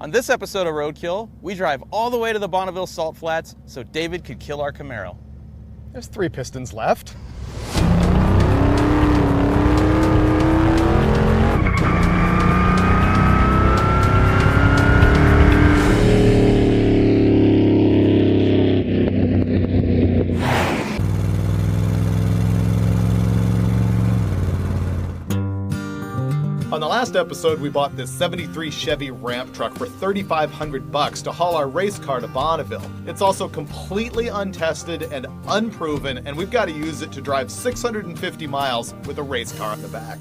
On this episode of Roadkill, we drive all the way to the Bonneville Salt Flats so David could kill our Camaro. There's 3 pistons left. On the last episode, we bought this 73 Chevy Ramp truck for $3,500 to haul our race car to Bonneville. It's also completely untested and unproven, and we've got to use it to drive 650 miles with a race car on the back.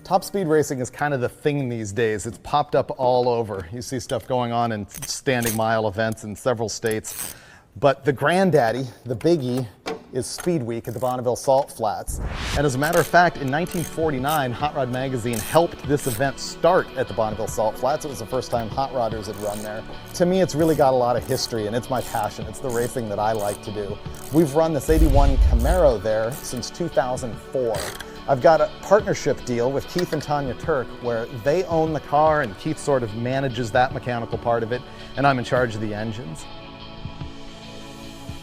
Top speed racing is kind of the thing these days. It's popped up all over. You see stuff going on in standing mile events in several states. But the granddaddy, the biggie, is Speed Week at the Bonneville Salt Flats. And as a matter of fact, in 1949, Hot Rod Magazine helped this event start at the Bonneville Salt Flats. It was the first time hot rodders had run there. To me, it's really got a lot of history, and it's my passion. It's the racing that I like to do. We've run this 81 Camaro there since 2004. I've got a partnership deal with Keith and Tanya Turk where they own the car and Keith sort of manages that mechanical part of it, and I'm in charge of the engines.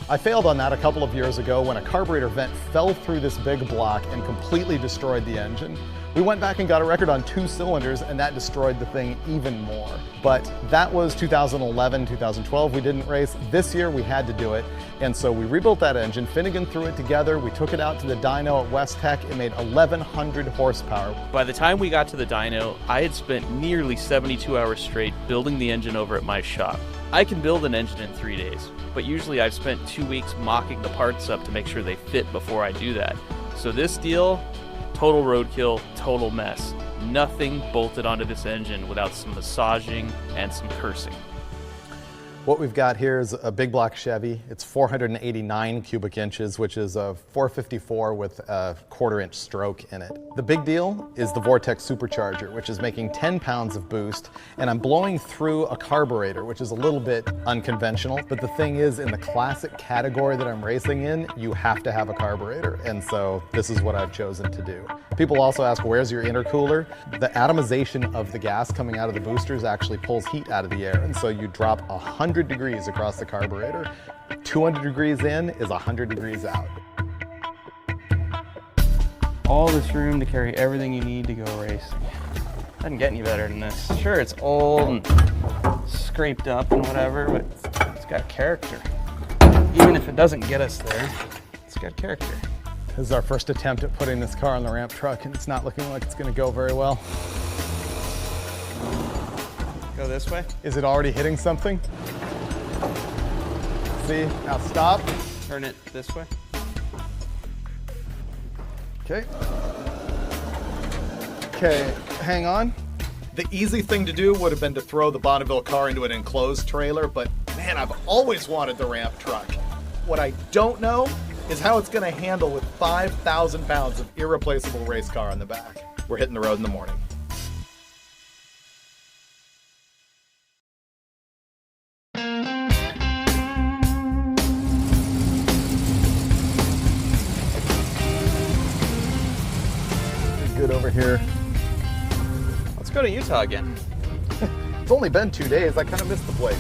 I failed on that a couple of years ago when a carburetor vent fell through this big block and completely destroyed the engine. We went back and got a record on 2 cylinders, and that destroyed the thing even more. But that was 2011, 2012, we didn't race. This year we had to do it, and so we rebuilt that engine. Finnegan threw it together, we took it out to the dyno at West Tech, it made 1,100 horsepower. By the time we got to the dyno, I had spent nearly 72 hours straight building the engine over at my shop. I can build an engine in 3 days, but usually I've spent 2 weeks mocking the parts up to make sure they fit before I do that. So this deal, total roadkill, total mess. Nothing bolted onto this engine without some massaging and some cursing. What we've got here is a big block Chevy. It's 489 cubic inches, which is a 454 with a 1/4 inch stroke in it. The big deal is the Vortex supercharger, which is making 10 pounds of boost, and I'm blowing through a carburetor, which is a little bit unconventional. But the thing is, in the classic category that I'm racing in, you have to have a carburetor, and so this is what I've chosen to do. People also ask, where's your intercooler? The atomization of the gas coming out of the boosters actually pulls heat out of the air, and so you drop 100 degrees across the carburetor. 200 degrees in is 100 degrees out. All this room to carry everything you need to go racing. Doesn't get any better than this. Sure, it's old and scraped up and whatever, but it's got character. Even if it doesn't get us there, it's got character. This is our first attempt at putting this car on the ramp truck, and it's not looking like it's going to go very well. Go this way. Is it already hitting something? See, now stop. Turn it this way. Okay. Okay, hang on. The easy thing to do would have been to throw the Bonneville car into an enclosed trailer, but man, I've always wanted the ramp truck. What I don't know is how it's going to handle with 5,000 pounds of irreplaceable race car on the back. We're hitting the road in the morning. Good over here. Let's go to Utah again. It's only been 2 days. I kind of missed the place.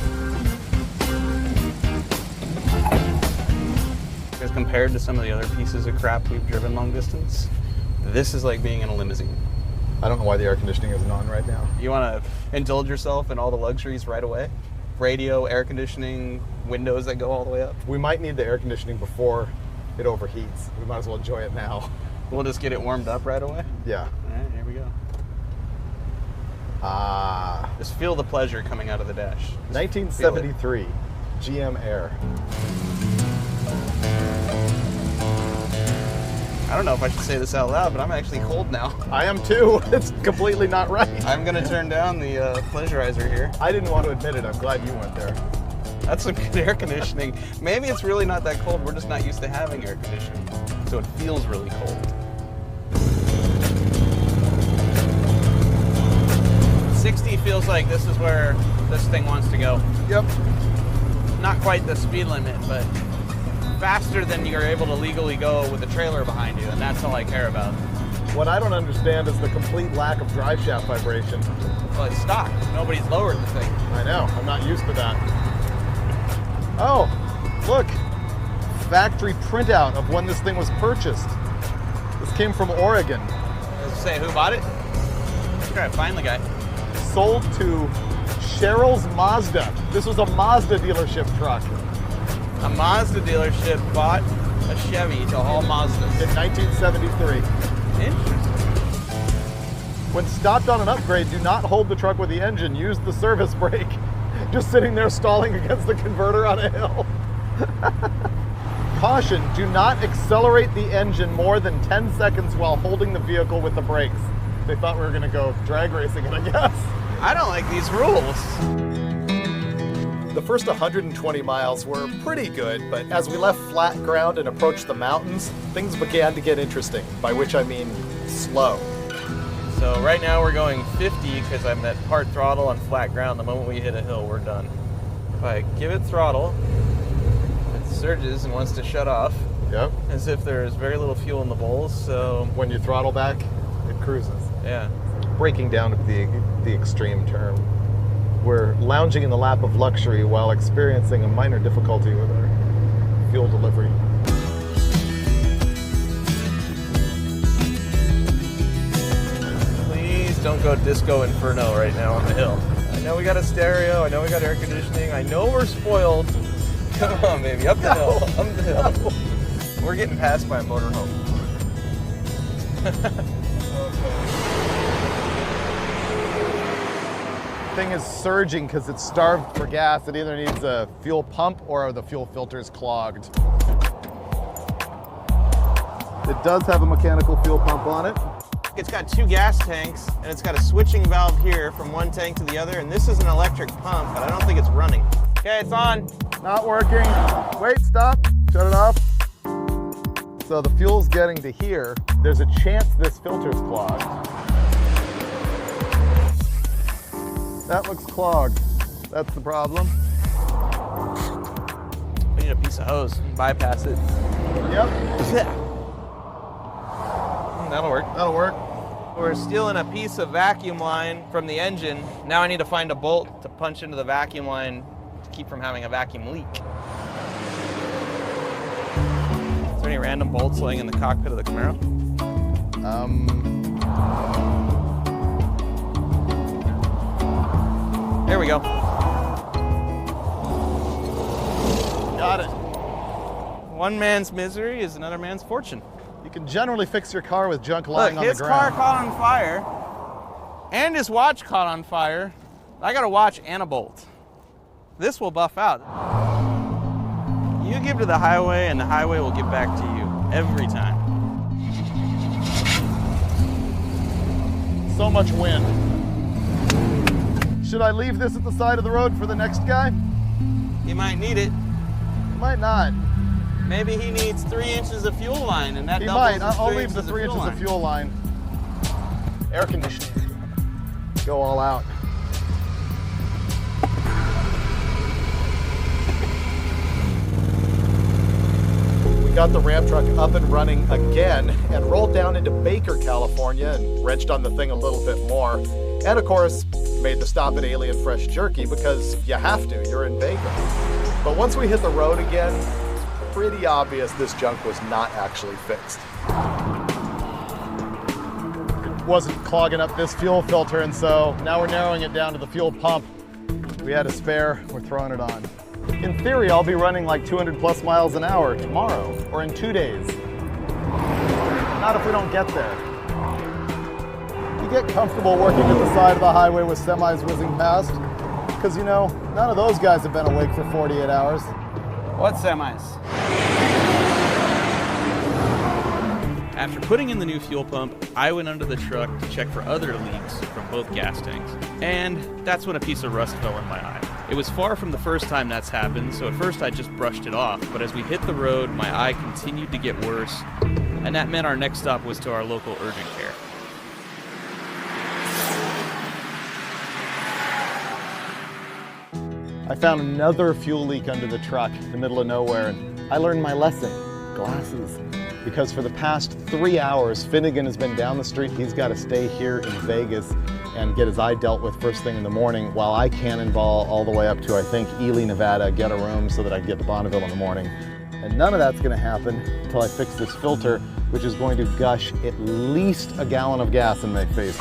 Because compared to some of the other pieces of crap we've driven long distance, this is like being in a limousine. I don't know why the air conditioning isn't on right now. You want to indulge yourself in all the luxuries right away? Radio, air conditioning, windows that go all the way up. We might need the air conditioning before it overheats. We might as well enjoy it now. We'll just get it warmed up right away. Yeah. All right, here we go. Just feel the pleasure coming out of the dash. 1973 GM Air. I don't know if I should say this out loud, but I'm actually cold now. I am too. It's completely not right. I'm gonna turn down the pleasurizer here. I didn't want to admit it. I'm glad you went there. That's some good air conditioning. Maybe it's really not that cold. We're just not used to having air conditioning. So it feels really cold. 60 feels like this is where this thing wants to go. Yep. Not quite the speed limit, but faster than you're able to legally go with a trailer behind you, and that's all I care about. What I don't understand is the complete lack of drive shaft vibration. Well, it's stock. Nobody's lowered the thing. I know. I'm not used to that. Oh, look. Factory printout of when this thing was purchased. This came from Oregon. Does it say who bought it? Try to find the guy. Sold to Cheryl's Mazda. This was a Mazda dealership truck. A Mazda dealership bought a Chevy to haul Mazdas. In 1973. Interesting. When stopped on an upgrade, do not hold the truck with the engine. Use the service brake. Just sitting there stalling against the converter on a hill. Caution, do not accelerate the engine more than 10 seconds while holding the vehicle with the brakes. They thought we were going to go drag racing it, I guess. I don't like these rules. The first 120 miles were pretty good, but as we left flat ground and approached the mountains, things began to get interesting, by which I mean slow. So right now we're going 50 because I'm at part throttle on flat ground. The moment we hit a hill, we're done. If I give it throttle, it surges and wants to shut off. Yep. As if there's very little fuel in the bowls, so... When you throttle back, it cruises. Yeah. Breaking down to the extreme term. We're lounging in the lap of luxury while experiencing a minor difficulty with our fuel delivery. Please don't go Disco Inferno right now on the hill. I know we got a stereo, I know we got air conditioning, I know we're spoiled. Come on, baby, up the hill, up the hill. We're getting passed by a motorhome. Thing is surging because it's starved for gas. It either needs a fuel pump or the fuel filter's clogged. It does have a mechanical fuel pump on it. It's got 2 gas tanks, and it's got a switching valve here from one tank to the other, and this is an electric pump, but I don't think it's running. Okay, it's on. Not working. Wait, stop. Shut it off. So the fuel's getting to here. There's a chance this filter's clogged. That looks clogged. That's the problem. We need a piece of hose. Bypass it. Yep. That'll work. That'll work. We're stealing a piece of vacuum line from the engine. Now I need to find a bolt to punch into the vacuum line to keep from having a vacuum leak. Is there any random bolts laying in the cockpit of the Camaro? There we go. Got it. One man's misery is another man's fortune. You can generally fix your car with junk lying on the Look, his car ground. caught on fire, and his watch caught on fire. I got a watch and a bolt. This will buff out. You give to the highway, and the highway will give back to you every time. So much wind. Should I leave this at the side of the road for the next guy? You might need it. Might not. Maybe he needs 3 inches of fuel line, and that He doubles might. his I'll 3 leave the 3 inches line. of fuel line. Air conditioning. Go all out. We got the ramp truck up and running again and rolled down into Baker, California and wrenched on the thing a little bit more. And of course, made the stop at Alien Fresh Jerky because you have to, you're in Baker. But once we hit the road again, pretty obvious this junk was not actually fixed. It wasn't clogging up this fuel filter, and so now we're narrowing it down to the fuel pump. We had a spare, we're throwing it on. In theory, I'll be running like 200 plus miles an hour tomorrow or in 2 days. Not if we don't get there. You get comfortable working at the side of the highway with semis whizzing past, because you know, none of those guys have been awake for 48 hours. What semis? After putting in the new fuel pump, I went under the truck to check for other leaks from both gas tanks. And that's when a piece of rust fell in my eye. It was far from the first time that's happened, so at first I just brushed it off, but as we hit the road, my eye continued to get worse, and that meant our next stop was to our local urgent care. I found another fuel leak under the truck in the middle of nowhere, and I learned my lesson, glasses. Because for the past 3 hours, Finnegan has been down the street. He's got to stay here in Vegas and get his eye dealt with first thing in the morning while I cannonball all the way up to, I think, Ely, Nevada, get a room so that I can get to Bonneville in the morning. And none of that's going to happen until I fix this filter, which is going to gush at least a gallon of gas in my face.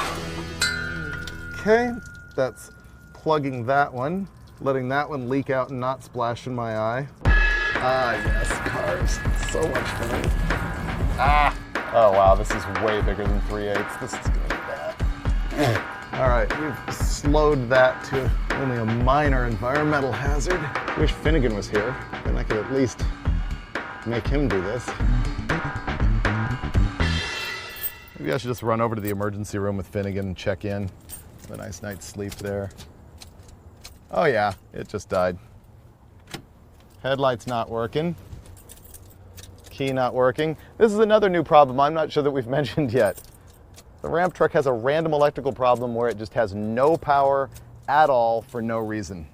Okay, that's plugging that one. Letting that one leak out and not splash in my eye. Ah, yes, cars. So much fun. Ah! Oh, wow, this is way bigger than 3/8. This is gonna be bad. All right, we've slowed that to only a minor environmental hazard. Wish Finnegan was here, then I could at least make him do this. Maybe I should just run over to the emergency room with Finnegan and check in. Have a nice night's sleep there. Oh yeah, it just died. Headlight's not working. Key not working. This is another new problem I'm not sure that we've mentioned yet. The ramp truck has a random electrical problem where it just has no power at all for no reason.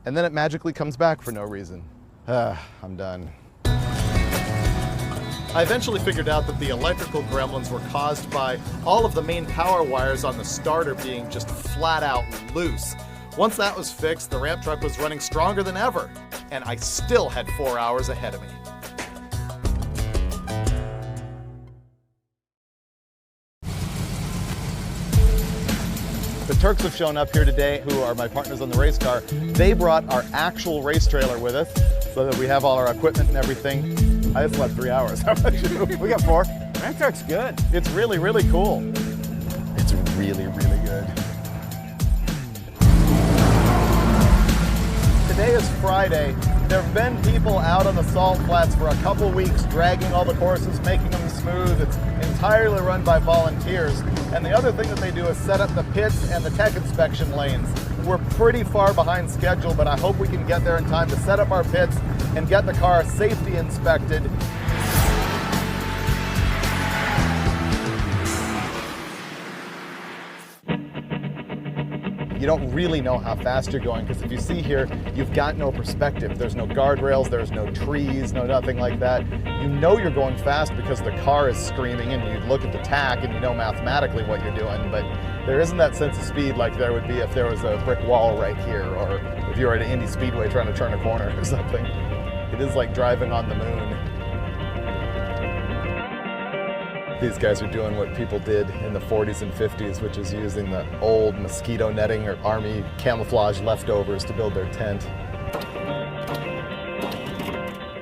And then it magically comes back for no reason. I'm done. I eventually figured out that the electrical gremlins were caused by all of the main power wires on the starter being just flat out loose. Once that was fixed, the ramp truck was running stronger than ever, and I still had 4 hours ahead of me. The Turks have shown up here today, who are my partners on the race car. They brought our actual race trailer with us so that we have all our equipment and everything. I just slept 3 hours. How about you? We got 4. Ramp truck's good. It's really, really cool. It's really, really good. Today is Friday. There have been people out on the salt flats for a couple weeks dragging all the courses, making them smooth. It's entirely run by volunteers. And the other thing that they do is set up the pits and the tech inspection lanes. We're pretty far behind schedule, but I hope we can get there in time to set up our pits and get the car safety inspected. You don't really know how fast you're going, because if you see here, you've got no perspective. There's no guardrails, there's no trees, no nothing like that. You know you're going fast because the car is screaming, and you look at the tach and you know mathematically what you're doing, but there isn't that sense of speed like there would be if there was a brick wall right here, or if you were at an Indy Speedway trying to turn a corner or something. It is like driving on the moon. These guys are doing what people did in the 40s and 50s, which is using the old mosquito netting or army camouflage leftovers to build their tent.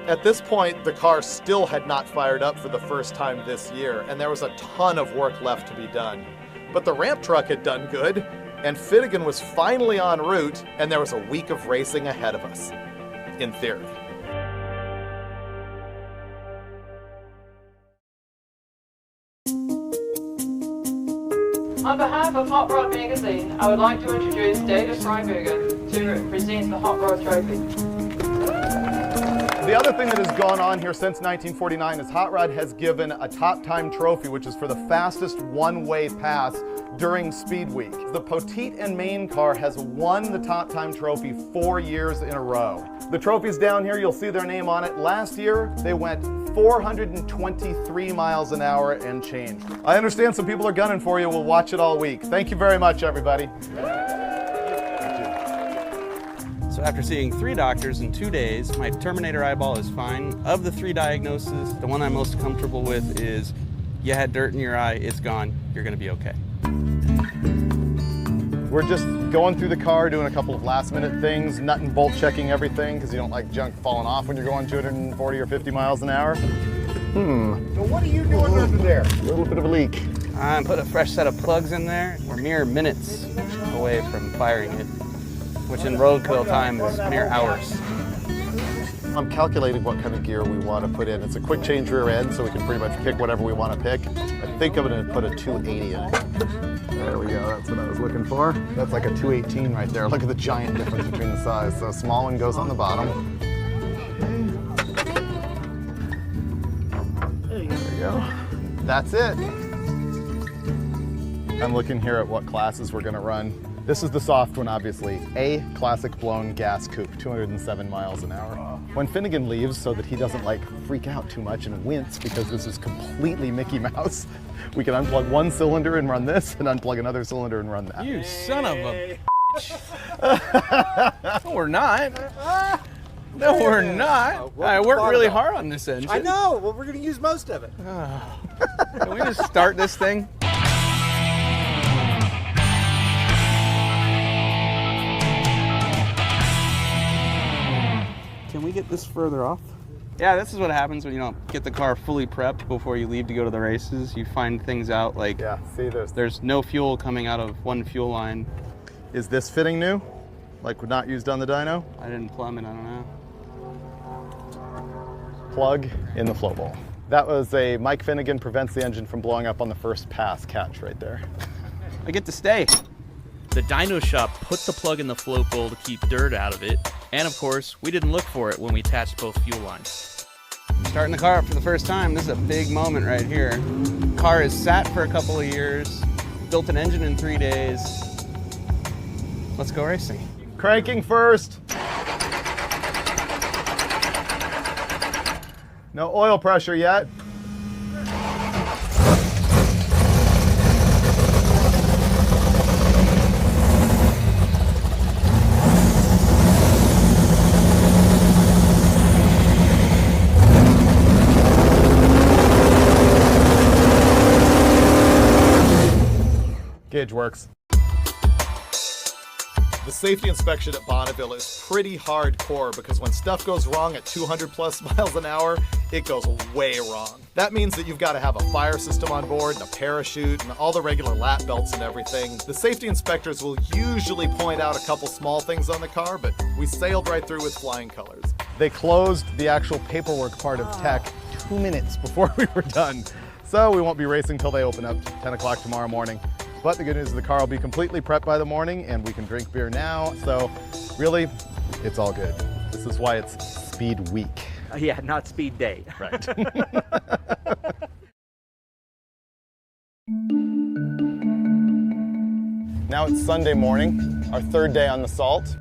At this point, the car still had not fired up for the first time this year, and there was a ton of work left to be done. But the ramp truck had done good, and Finnegan was finally en route, and there was a week of racing ahead of us, in theory. On behalf of Hot Rod Magazine, I would like to introduce David Freiburger to present the Hot Rod Trophy. The other thing that has gone on here since 1949 is Hot Rod has given a top time trophy, which is for the fastest one-way pass during Speed Week. The Petite and Main car has won the top time trophy 4 years in a row. The trophy's down here, you'll see their name on it. Last year, they went 423 miles an hour and changed. I understand some people are gunning for you. We'll watch it all week. Thank you very much, everybody. So after seeing 3 doctors in 2 days, my Terminator eyeball is fine. Of the 3 diagnoses, the one I'm most comfortable with is you had dirt in your eye, it's gone, you're gonna be okay. We're just going through the car, doing a couple of last minute things, nut and bolt checking everything, because you don't like junk falling off when you're going 240 or 50 miles an hour. So what are you doing under there? A little bit of a leak. I put a fresh set of plugs in there. We're mere minutes away from firing it, which in roadkill time is mere hours. I'm calculating what kind of gear we want to put in. It's a quick change rear end, so we can pretty much pick whatever we want to pick. I think I'm going to put a 280 in it. There we go, that's what I was looking for. That's like a 218 right there. Look at the giant difference between the size. So small one goes on the bottom. There we go. That's it. I'm looking here at what classes we're going to run. This is the soft one, obviously. A classic blown gas coupe, 207 miles an hour. When Finnegan leaves, so that he doesn't like freak out too much and wince because this is completely Mickey Mouse, we can unplug one cylinder and run this, and unplug another cylinder and run that. You son of a bitch. No, we're not. No, we're not. I worked really hard on this engine. I know. Well, we're going to use most of it. Can we just start this thing? Can we get this further off? Yeah, this is what happens when you don't get the car fully prepped before you leave to go to the races. You find things out like, yeah, see, there's no fuel coming out of one fuel line. Is this fitting new? Like not used on the dyno? I didn't plumb it, I don't know. Plug in the flow bowl. That was a Mike Finnegan prevents the engine from blowing up on the first pass catch right there. I get to stay. The dyno shop put the plug in the float bowl to keep dirt out of it, and of course, we didn't look for it when we attached both fuel lines. Starting the car up for the first time, this is a big moment right here. Car is sat for a couple of years, built an engine in 3 days. Let's go racing. Cranking first. No oil pressure yet. Gauge works. The safety inspection at Bonneville is pretty hardcore because when stuff goes wrong at 200 plus miles an hour, it goes way wrong. That means that you've got to have a fire system on board and a parachute and all the regular lap belts and everything. The safety inspectors will usually point out a couple small things on the car, but we sailed right through with flying colors. They closed the actual paperwork part of tech 2 minutes before we were done. So we won't be racing till they open up 10 o'clock tomorrow morning. But the good news is the car will be completely prepped by the morning and we can drink beer now. So really, it's all good. This is why it's Speed Week. Yeah, not Speed Day. Right. Now it's Sunday morning, our third day on the Salt.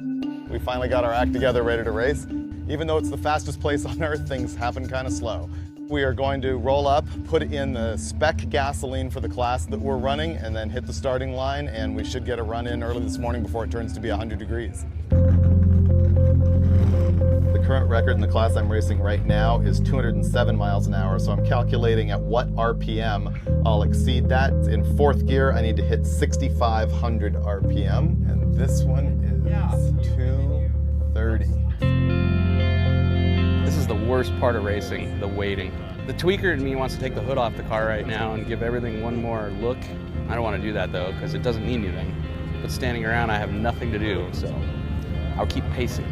We finally got our act together, ready to race. Even though it's the fastest place on earth, things happen kind of slow. We are going to roll up, put in the spec gasoline for the class that we're running, and then hit the starting line, and we should get a run in early this morning before it turns to be 100 degrees. The current record in the class I'm racing right now is 207 miles an hour, so I'm calculating at what RPM I'll exceed that. In fourth gear, I need to hit 6,500 RPM, and this one is 230. This is the worst part of racing, the waiting. The tweaker in me wants to take the hood off the car right now and give everything one more look. I don't want to do that though, because it doesn't mean anything. But standing around, I have nothing to do, so I'll keep pacing.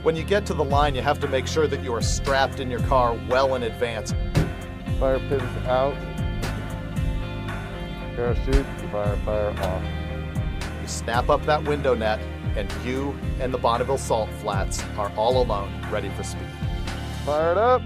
When you get to the line, you have to make sure that you are strapped in your car well in advance. Fire pins out. Parachute, fire off. You snap up that window net, and you and the Bonneville Salt Flats are all alone, ready for speed. Fire it up.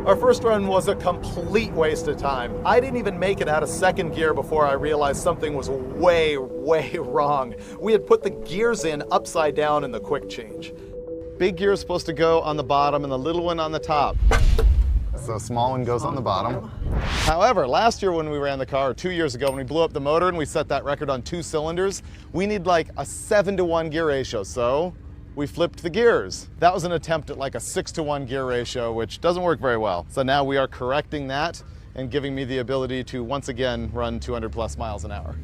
Our first run was a complete waste of time. I didn't even make it out of second gear before I realized something was way wrong. We had put the gears in upside down in the quick change. Big gear is supposed to go on the bottom and the little one on the top. So small one goes on the bottom. However, last year when we ran the car, or 2 years ago when we blew up the motor and we set that record on 2 cylinders, we need like a 7-to-1 gear ratio, so we flipped the gears. That was an attempt at like a 6-to-1 gear ratio, which doesn't work very well. So now we are correcting that and giving me the ability to once again run 200 plus miles an hour.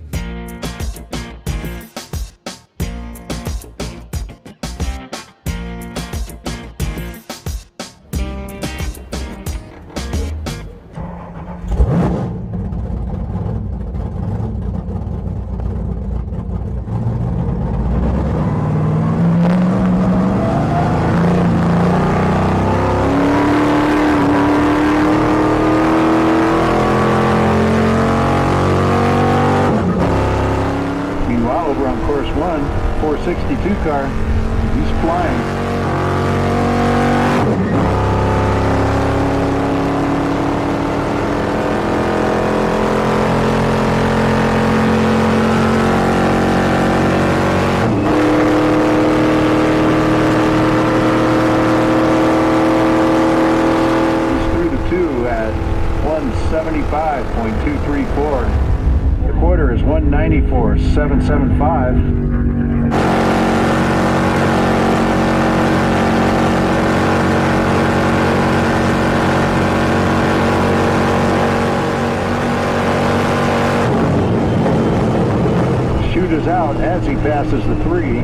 Over on course 1, 462 car, he's flying. He's through the 2 at 175.234. The quarter is 194.775. Chute is out as he passes the 3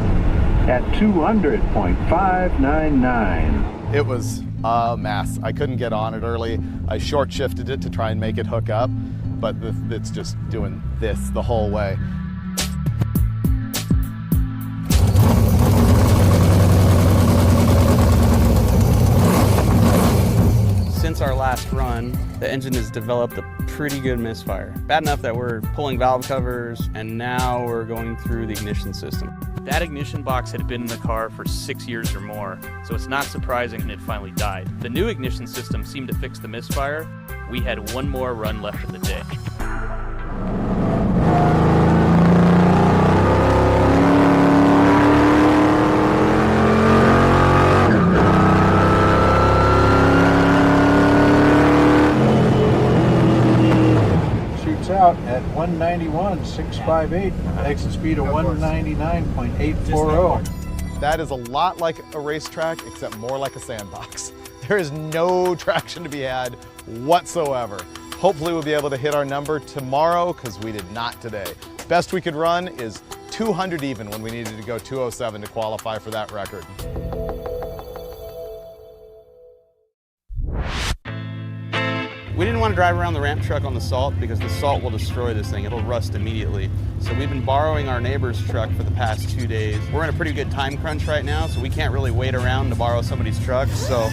at 200.599. It was a mess. I couldn't get on it early. I short shifted it to try and make it hook up, but it's just doing this the whole way. Since our last run, the engine has developed a pretty good misfire. Bad enough that we're pulling valve covers, and now we're going through the ignition system. That ignition box had been in the car for 6 years or more, so it's not surprising it finally died. The new ignition system seemed to fix the misfire. We had one more run left of the day. Out at 191.658, exit speed of 199.840. That is a lot like a racetrack, except more like a sandbox. There is no traction to be had whatsoever. Hopefully we'll be able to hit our number tomorrow, because we did not today. Best we could run is 200 even when we needed to go 207 to qualify for that record. We didn't want to drive around the ramp truck on the salt because the salt will destroy this thing. It'll rust immediately. So we've been borrowing our neighbor's truck for the past 2 days. We're in a pretty good time crunch right now, so we can't really wait around to borrow somebody's truck. So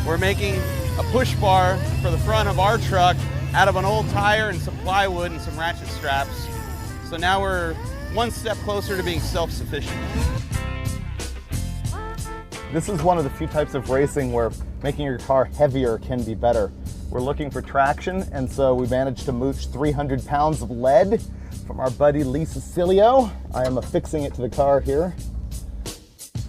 we're making a push bar for the front of our truck out of an old tire and some plywood and some ratchet straps. So now we're one step closer to being self-sufficient. This is one of the few types of racing where making your car heavier can be better. We're looking for traction, and so we managed to mooch 300 pounds of lead from our buddy Lee Cecilio. I am affixing it to the car here.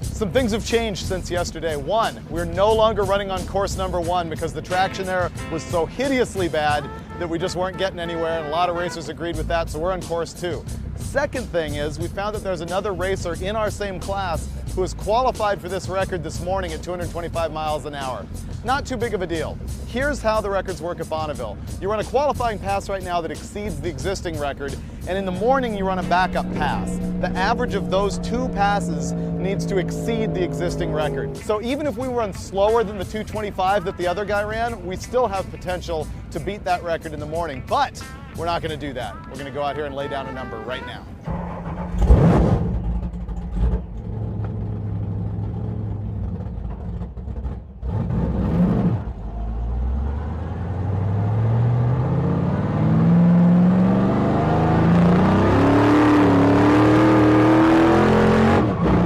Some things have changed since yesterday. One, we're no longer running on course number 1 because the traction there was so hideously bad that we just weren't getting anywhere, and a lot of racers agreed with that, so we're on course 2. Second thing is we found that there's another racer in our same class who has qualified for this record this morning at 225 miles an hour. Not too big of a deal. Here's how the records work at Bonneville. You run a qualifying pass right now that exceeds the existing record, and in the morning you run a backup pass. The average of those 2 passes needs to exceed the existing record. So even if we run slower than the 225 that the other guy ran, we still have potential to beat that record in the morning. But we're not going to do that. We're going to go out here and lay down a number right now.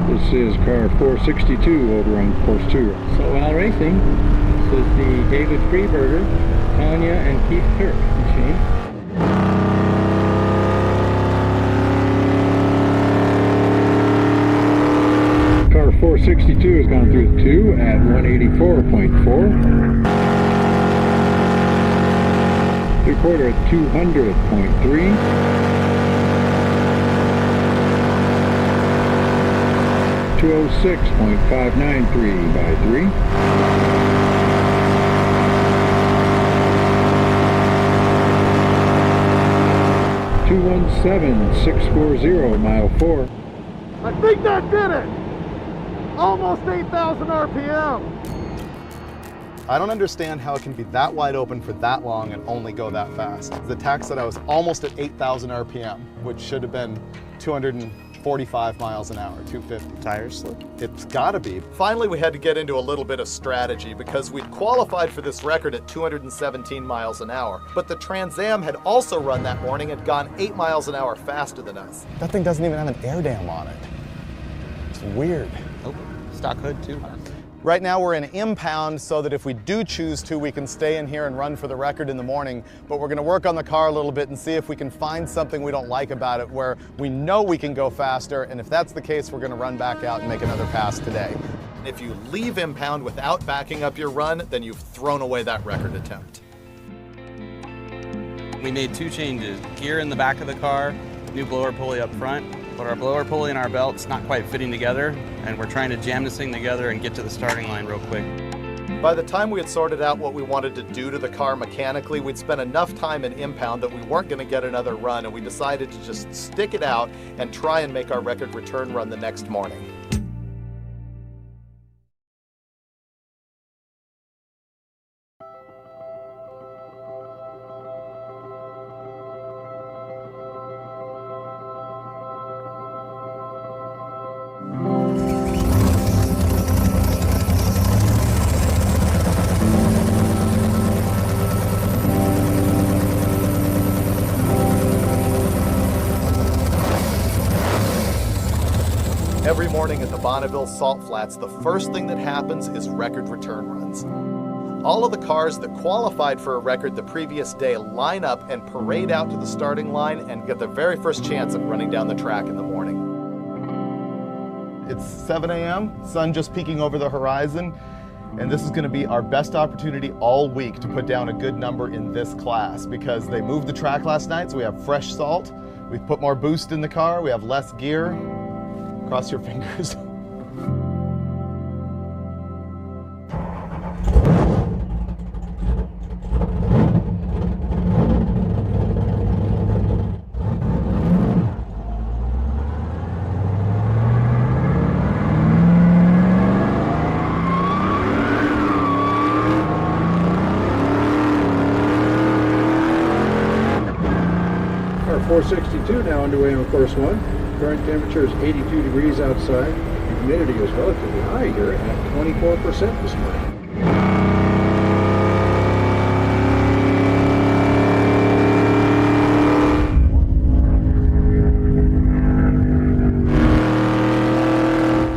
This is car 462 over on course 2. So while racing, this is the David Freiburger, Tanya, and Keith Kirk machine. Car 462 has gone through 2 at 184.4. 3/4 at 200.3. 206.593 by 3. $217,640 mile 4. I think that did it! Almost 8,000 RPM! I don't understand how it can be that wide open for that long and only go that fast. The tach said I was almost at 8,000 RPM, which should have been 245 miles an hour, 250. Tires slip? It's gotta be. Finally, we had to get into a little bit of strategy because we'd qualified for this record at 217 miles an hour, but the Trans Am had also run that morning and gone 8 miles an hour faster than us. That thing doesn't even have an air dam on it. It's weird. Nope. Stock hood too. Right now we're in impound so that if we do choose to, we can stay in here and run for the record in the morning, but we're gonna work on the car a little bit and see if we can find something we don't like about it where we know we can go faster, and if that's the case, we're gonna run back out and make another pass today. If you leave impound without backing up your run, then you've thrown away that record attempt. We made 2 changes. Gear in the back of the car, new blower pulley up front, but our blower pulley and our belt's not quite fitting together, and we're trying to jam this thing together and get to the starting line real quick. By the time we had sorted out what we wanted to do to the car mechanically, we'd spent enough time in impound that we weren't going to get another run, and we decided to just stick it out and try and make our record return run the next morning. Every morning at the Bonneville Salt Flats, the first thing that happens is record return runs. All of the cars that qualified for a record the previous day line up and parade out to the starting line and get their very first chance at running down the track in the morning. It's 7 a.m., sun just peeking over the horizon, and this is going to be our best opportunity all week to put down a good number in this class because they moved the track last night, so we have fresh salt, we've put more boost in the car, we have less gear. Cross your fingers. 2 now underway on course 1. Current temperature is 82 degrees outside. Humidity is relatively high here at 24% this morning.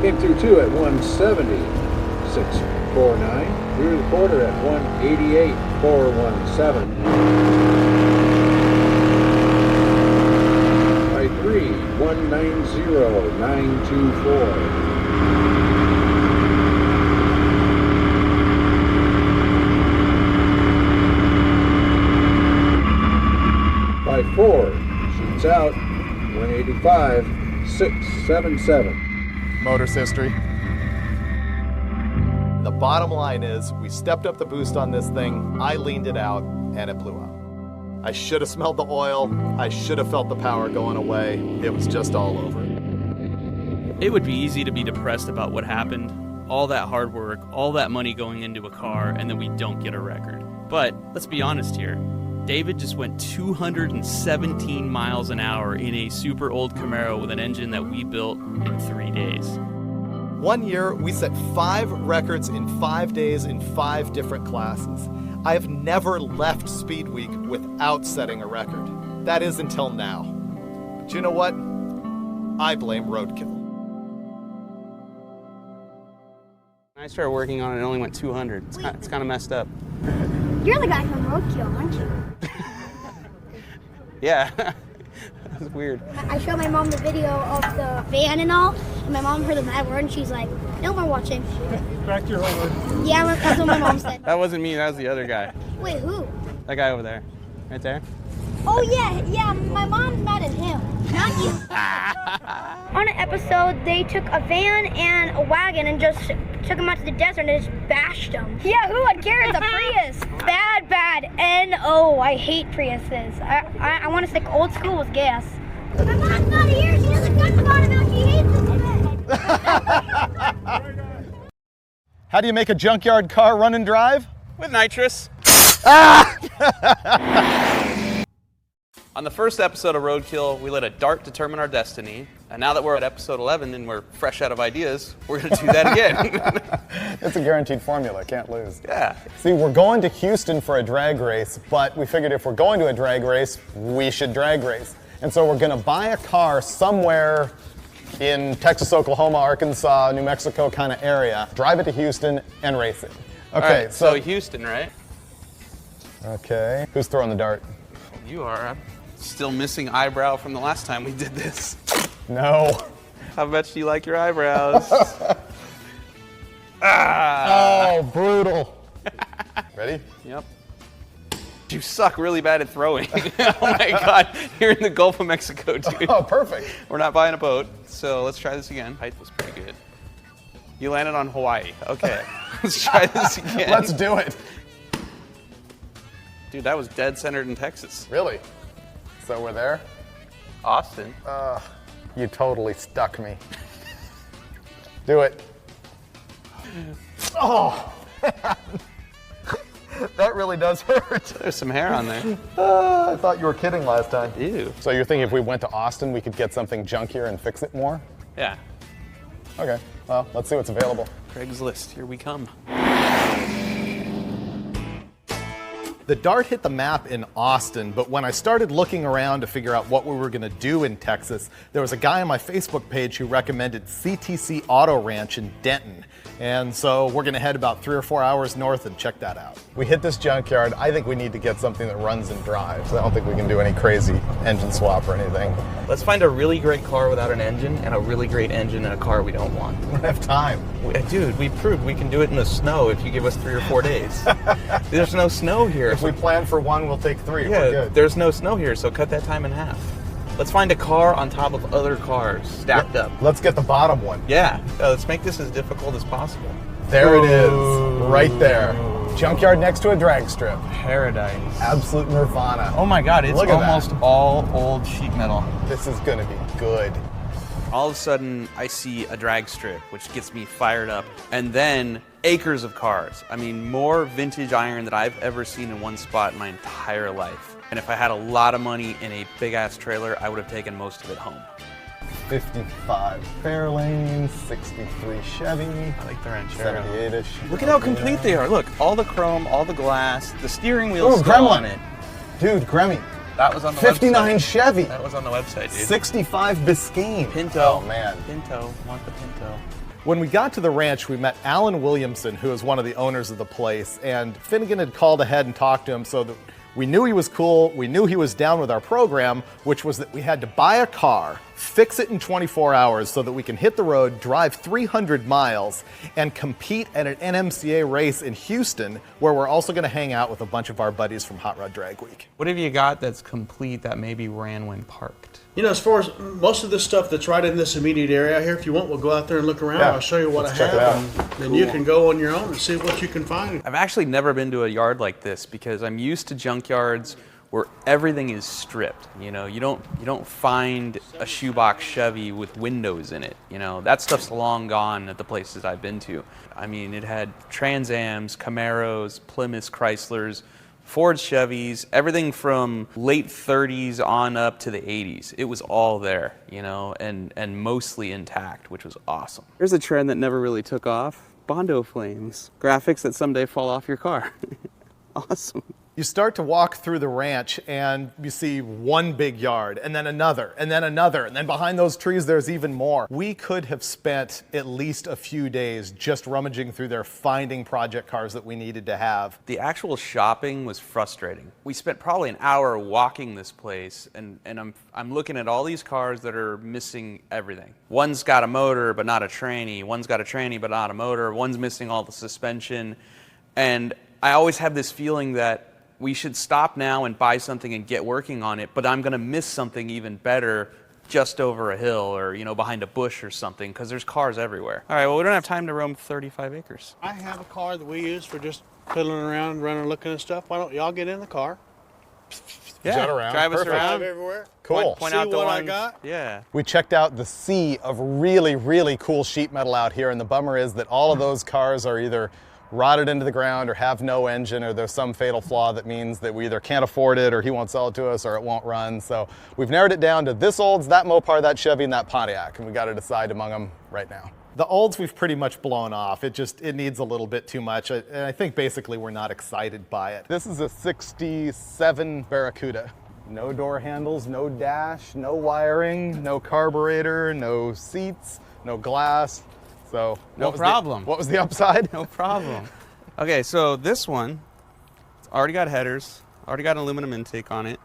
Came through 2 at 170, 649. Through the quarter at 188, 417. By 3, 190, 924. By 4, shoots out, 185, 677. Motor's history. The bottom line is, we stepped up the boost on this thing, I leaned it out, and it blew up. I should have smelled the oil, I should have felt the power going away, it was just all over. It would be easy to be depressed about what happened. All that hard work, all that money going into a car, and then we don't get a record. But let's be honest here. David just went 217 miles an hour in a super old Camaro with an engine that we built in 3 days. One year, we set 5 records in 5 days in 5 different classes. I have never left Speed Week without setting a record. That is until now. But you know what? I blame Roadkill. When I started working on it, it only went 200. It's kind of messed up. You're the guy from Roadkill, aren't you? Yeah. That's weird. I showed my mom the video of the van and all, and my mom heard the bad word, and she's like, no more watching. Back to your homework. Yeah, that's what my mom said. That wasn't me, that was the other guy. Wait, who? That guy over there. Right there. Oh, yeah, my mom's mad at him, not you. On an episode, they took a van and a wagon and just took them out to the desert and just bashed them. Yeah, who would care? It's a Prius. Bad. N-O. I hate Priuses. I want to stick old school with gas. My mom's not here. She doesn't talk about it now. She hates it. How do you make a junkyard car run and drive? With nitrous. On the first episode of Roadkill, we let a dart determine our destiny. And now that we're at episode 11 and we're fresh out of ideas, we're going to do that again. It's a guaranteed formula, can't lose. Yeah. See, we're going to Houston for a drag race, but we figured if we're going to a drag race, we should drag race. And so we're going to buy a car somewhere in Texas, Oklahoma, Arkansas, New Mexico kind of area, drive it to Houston, and race it. Okay, right, so Houston, right? Okay. Who's throwing the dart? You are. I'm still missing eyebrow from the last time we did this. No. How much do you like your eyebrows? Oh, brutal. Ready? Yep. You suck really bad at throwing. Oh my God, you're in the Gulf of Mexico, dude. Oh, perfect. We're not buying a boat, so let's try this again. Height was pretty good. You landed on Hawaii. Okay, let's try this again. Let's do it. Dude, that was dead centered in Texas. Really? So we're there? Austin. You totally stuck me. Do it. Oh, that really does hurt. There's some hair on there. I thought you were kidding last time. Ew. So you're thinking if we went to Austin, we could get something junkier and fix it more? Yeah. Okay, well, let's see what's available. Craigslist, here we come. The dart hit the map in Austin, but when I started looking around to figure out what we were going to do in Texas, there was a guy on my Facebook page who recommended CTC Auto Ranch in Denton. And so we're going to head about 3 or 4 hours north and check that out. We hit this junkyard. I think we need to get something that runs and drives. I don't think we can do any crazy engine swap or anything. Let's find a really great car without an engine and a really great engine in a car we don't want. We don't have time. Dude, we proved we can do it in the snow if you give us 3 or 4 days. There's no snow here. If we plan for 1, we'll take 3. Yeah, We're good. There's no snow here, so cut that time in half. Let's find a car on top of other cars stacked up. Let's get the bottom one. Yeah, let's make this as difficult as possible. There it is, right there. Junkyard next to a drag strip. Paradise. Absolute nirvana. Oh my God, it's Look at almost that. all old sheet metal. This is gonna be good. All of a sudden, I see a drag strip, which gets me fired up. And then acres of cars. I mean, more vintage iron than I've ever seen in one spot in my entire life. And if I had a lot of money in a big-ass trailer, I would have taken most of it home. 55 Fairlane, 63 Chevy. I like the Ranchero. 78-ish. Look at how complete they are. Look, all the chrome, all the glass, the steering wheel still Gremlin on it. Dude, Gremmy. That was on the 59 website. Chevy. That was on the website, dude. 65 Biscayne. Pinto. Oh, man. Pinto. Want the Pinto. When we got to the ranch, we met Alan Williamson, who is one of the owners of the place, and Finnegan had called ahead and talked to him so that we knew he was cool, we knew he was down with our program, which was that we had to buy a car, fix it in 24 hours so that we can hit the road, drive 300 miles, and compete at an NMCA race in Houston, where we're also going to hang out with a bunch of our buddies from Hot Rod Drag Week. What have you got that's complete that maybe ran when parked? You know, as far as most of the stuff that's right in this immediate area here, if you want, we'll go out there and look around. Yeah, I'll show you what I let's check it have, out. and then you can go on your own and see what you can find. I've actually never been to a yard like this because I'm used to junkyards where everything is stripped. You know, you don't find a shoebox Chevy with windows in it. You know, that stuff's long gone at the places I've been to. I mean, it had Trans Ams, Camaros, Plymouths, Chryslers, Ford Chevys, everything from late 30s on up to the 80s. It was all there, you know, and mostly intact, which was awesome. Here's a trend that never really took off. Bondo flames. Graphics that someday fall off your car. Awesome. You start to walk through the ranch and you see one big yard and then another and then another, and then behind those trees there's even more. We could have spent at least a few days just rummaging through there finding project cars that we needed to have. The actual shopping was frustrating. We spent probably an hour walking this place, and I'm looking at all these cars that are missing everything. One's got a motor but not a tranny, one's got a tranny but not a motor, one's missing all the suspension, and I always have this feeling that we should stop now and buy something and get working on it, but I'm gonna miss something even better just over a hill or, you know, behind a bush or something, because there's cars everywhere. All right, well, we don't have time to roam 35 acres. I have a car that we use for just fiddling around, running, looking and stuff. Why don't y'all get in the car? Yeah, Jet around. drive us Perfect. around. Drive everywhere. Cool. Point See out the what I ones. got? Yeah. We checked out the sea of really, really cool sheet metal out here, and the bummer is that all of those cars are either rotted into the ground or have no engine, or there's some fatal flaw that means that we either can't afford it or he won't sell it to us or it won't run. So we've narrowed it down to this Olds, that Mopar, that Chevy, and that Pontiac, and we got to decide among them right now. The Olds we've pretty much blown off. It needs a little bit too much, and I think basically we're not excited by it. This is a 67 Barracuda. No door handles, no dash, no wiring, no carburetor, no seats, no glass. So No problem. What was the upside? No problem. Okay, so this one, it's already got headers, already got an aluminum intake on it.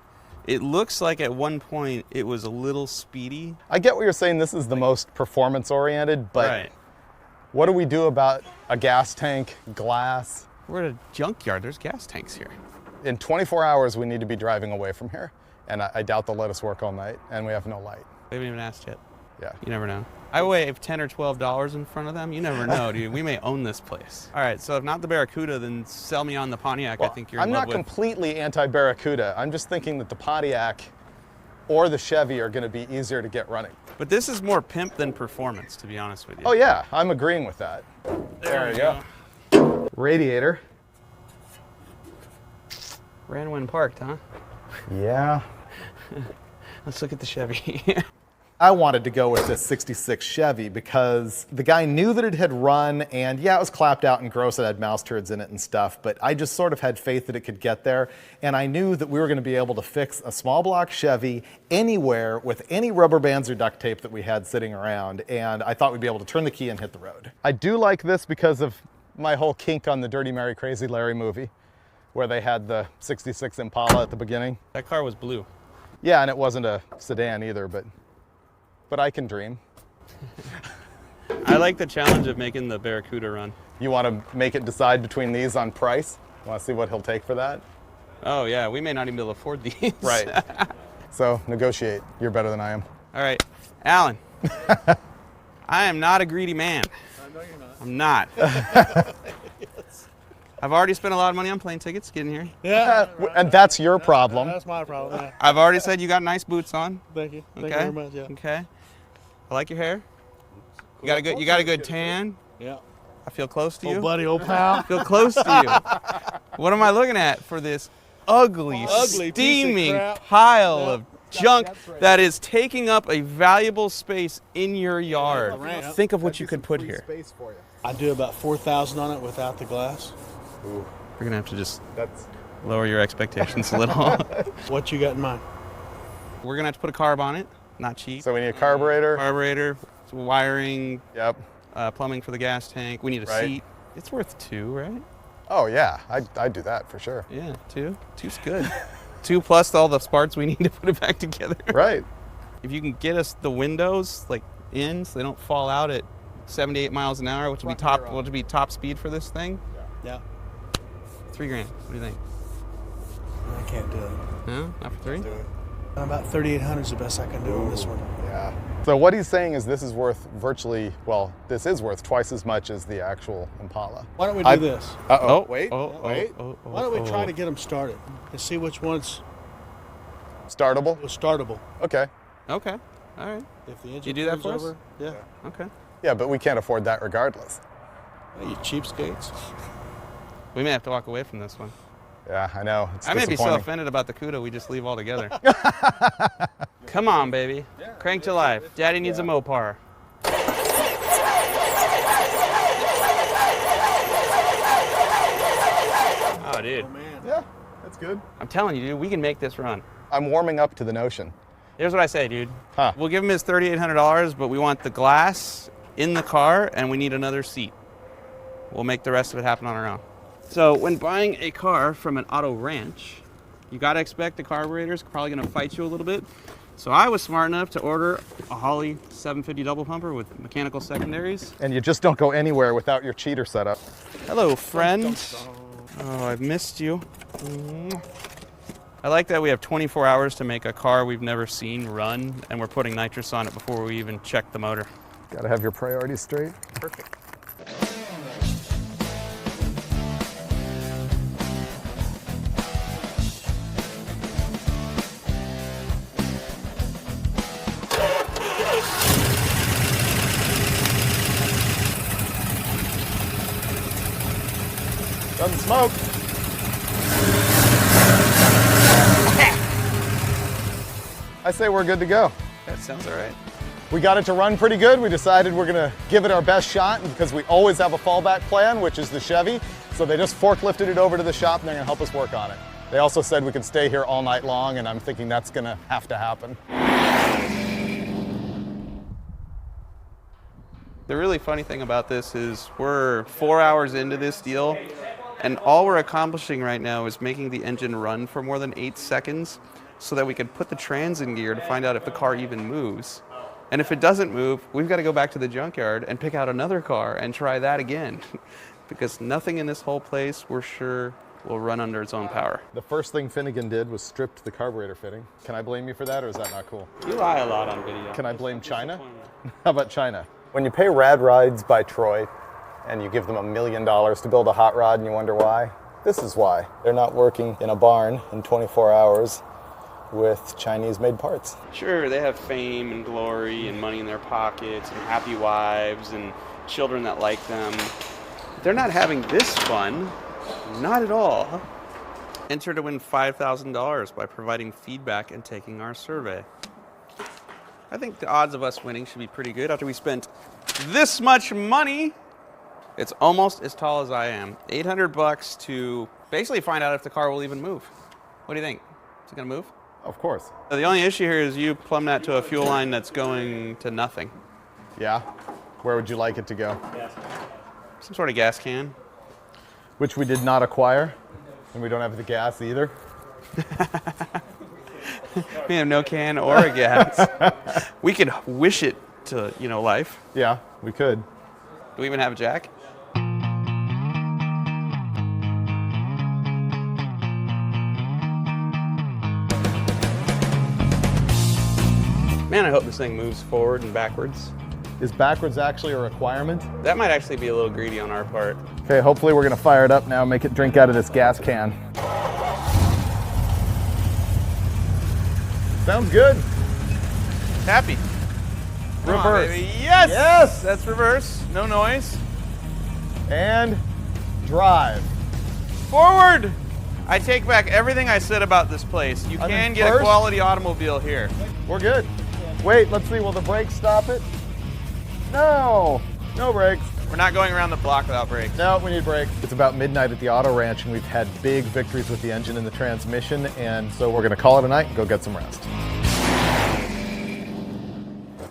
It looks like at one point it was a little speedy. I get what you're saying. This is the most performance oriented, but Right. what do we do about a gas tank, glass? We're at a junkyard, there's gas tanks here. In 24 hours, we need to be driving away from here. And I doubt they'll let us work all night, and we have no light. We haven't even asked yet. Yeah. You never know. I wave $10 or $12 in front of them. You never know, dude. We may own this place. All right, so if not the Barracuda, then sell me on the Pontiac. Well, I think you're I'm in love not with. completely anti-Barracuda. I'm just thinking that the Pontiac or the Chevy are going to be easier to get running. But this is more pimp than performance, to be honest with you. Oh yeah, I'm agreeing with that. There we go. Radiator. Ran when parked, huh? Yeah. Let's look at the Chevy. I wanted to go with this 66 Chevy because the guy knew that it had run, and yeah, it was clapped out and gross. It had mouse turds in it and stuff, but I just sort of had faith that it could get there, and I knew that we were going to be able to fix a small block Chevy anywhere with any rubber bands or duct tape that we had sitting around, and I thought we'd be able to turn the key and hit the road. I do like this because of my whole kink on the Dirty Mary Crazy Larry movie, where they had the 66 Impala at the beginning. That car was blue. Yeah, and it wasn't a sedan either, but I can dream. I like the challenge of making the Barracuda run. You want to make it decide between these on price? Want to see what he'll take for that? Oh yeah, we may not even be able to afford these. Right. So negotiate. You're better than I am. All right, Alan. I am not a greedy man. No, you're not. I'm not. I've already spent a lot of money on plane tickets getting here. Yeah. And that's your problem. That's my problem. Yeah. I've already said you got nice boots on. Thank you. Thank Okay. you very much. Yeah. Okay. I like your hair. You got a good tan. Yeah. I feel close to you. Old buddy, old pal. I feel close to you. What am I looking at for this ugly piece of steaming crap. pile Yeah. of junk That's right. that is taking up a valuable space in your yard. Yeah. Think of what That'd you be could some put free here. Space for you. I do about 4,000 on it without the glass. Ooh, We're gonna have to just that's lower your expectations a little. What you got in mind? We're gonna have to put a carb on it. Not cheap. so we need a carburetor. Carburetor, wiring, Yep. plumbing for the gas tank. We need a Right. seat. It's worth $2, right? Oh yeah, I'd do that for sure. Yeah, 2. 2's good. 2 plus all the parts we need to put it back together. Right. If you can get us the windows like in, so they don't fall out at 78 miles an hour, which would be top speed for this thing. Yeah. $3 grand. What do you think? I can't do it. No, not for 3. About 3,800 is the best I can do on this one. Yeah. So what he's saying is this is worth this is worth twice as much as the actual Impala. Why don't we do this? Uh-oh. Wait. Why don't we try to get them started and see which one's Startable? startable? Okay. Okay. All right. If the engine You do that turns for us? over, yeah. Okay. Yeah, but we can't afford that regardless. Hey, you cheapskates. We may have to walk away from this one. Yeah, I know. It's I may be so disappointing. offended about the CUDA we just leave altogether. Come on, baby. Crank to life. Daddy needs a Mopar. Oh, dude. Yeah, that's good. I'm telling you, dude, we can make this run. I'm warming up to the notion. Here's what I say, dude. Huh. We'll give him his $3,800, but we want the glass in the car, and we need another seat. We'll make the rest of it happen on our own. So when buying a car from an auto ranch, you gotta expect the carburetor's probably gonna fight you a little bit. So I was smart enough to order a Holley 750 double pumper with mechanical secondaries. And you just don't go anywhere without your cheater setup. Hello, friend. Oh, I've missed you. I like that we have 24 hours to make a car we've never seen run, and we're putting nitrous on it before we even check the motor. Gotta have your priorities straight. Perfect. Doesn't smoke. I say we're good to go. That sounds all right. We got it to run pretty good. We decided we're gonna give it our best shot because we always have a fallback plan, which is the Chevy. So they just forklifted it over to the shop and they're gonna help us work on it. They also said we could stay here all night long, and I'm thinking that's gonna have to happen. The really funny thing about this is we're 4 hours into this deal, and all we're accomplishing right now is making the engine run for more than 8 seconds so that we can put the trans in gear to find out if the car even moves. And if it doesn't move, we've got to go back to the junkyard and pick out another car and try that again. Because nothing in this whole place, we're sure, will run under its own power. The first thing Finnegan did was stripped the carburetor fitting. Can I blame you for that, or is that not cool? You lie a lot on video. Can I blame China? How about China? When you pay Rad Rides by Troy and you give them $1 million to build a hot rod and you wonder why, this is why. They're not working in a barn in 24 hours with Chinese-made parts. Sure, they have fame and glory and money in their pockets and happy wives and children that like them. They're not having this fun. Not at all. Enter to win $5,000 by providing feedback and taking our survey. I think the odds of us winning should be pretty good after we spent this much money. It's almost as tall as I am. $800 to basically find out if the car will even move. What do you think? Is it gonna move? Of course. The only issue here is you plumb that to a fuel line that's going to nothing. Yeah? Where would you like it to go? Some sort of gas can. Which we did not acquire, and we don't have the gas either. We have no can or a gas. We could wish it to, life. Yeah, we could. Do we even have a jack? Man, I hope this thing moves forward and backwards. Is backwards actually a requirement? That might actually be a little greedy on our part. Okay, hopefully we're gonna fire it up now and make it drink out of this gas can. Sounds good. Happy. Come on, Reverse. baby. Yes! Yes! That's reverse. No noise. And drive. Forward! I take back everything I said about this place. You can get a quality automobile here. We're good. Wait, let's see, will the brakes stop it? No, no brakes. We're not going around the block without brakes. No, we need brakes. It's about midnight at the auto ranch and we've had big victories with the engine and the transmission, and so we're gonna call it a night and go get some rest.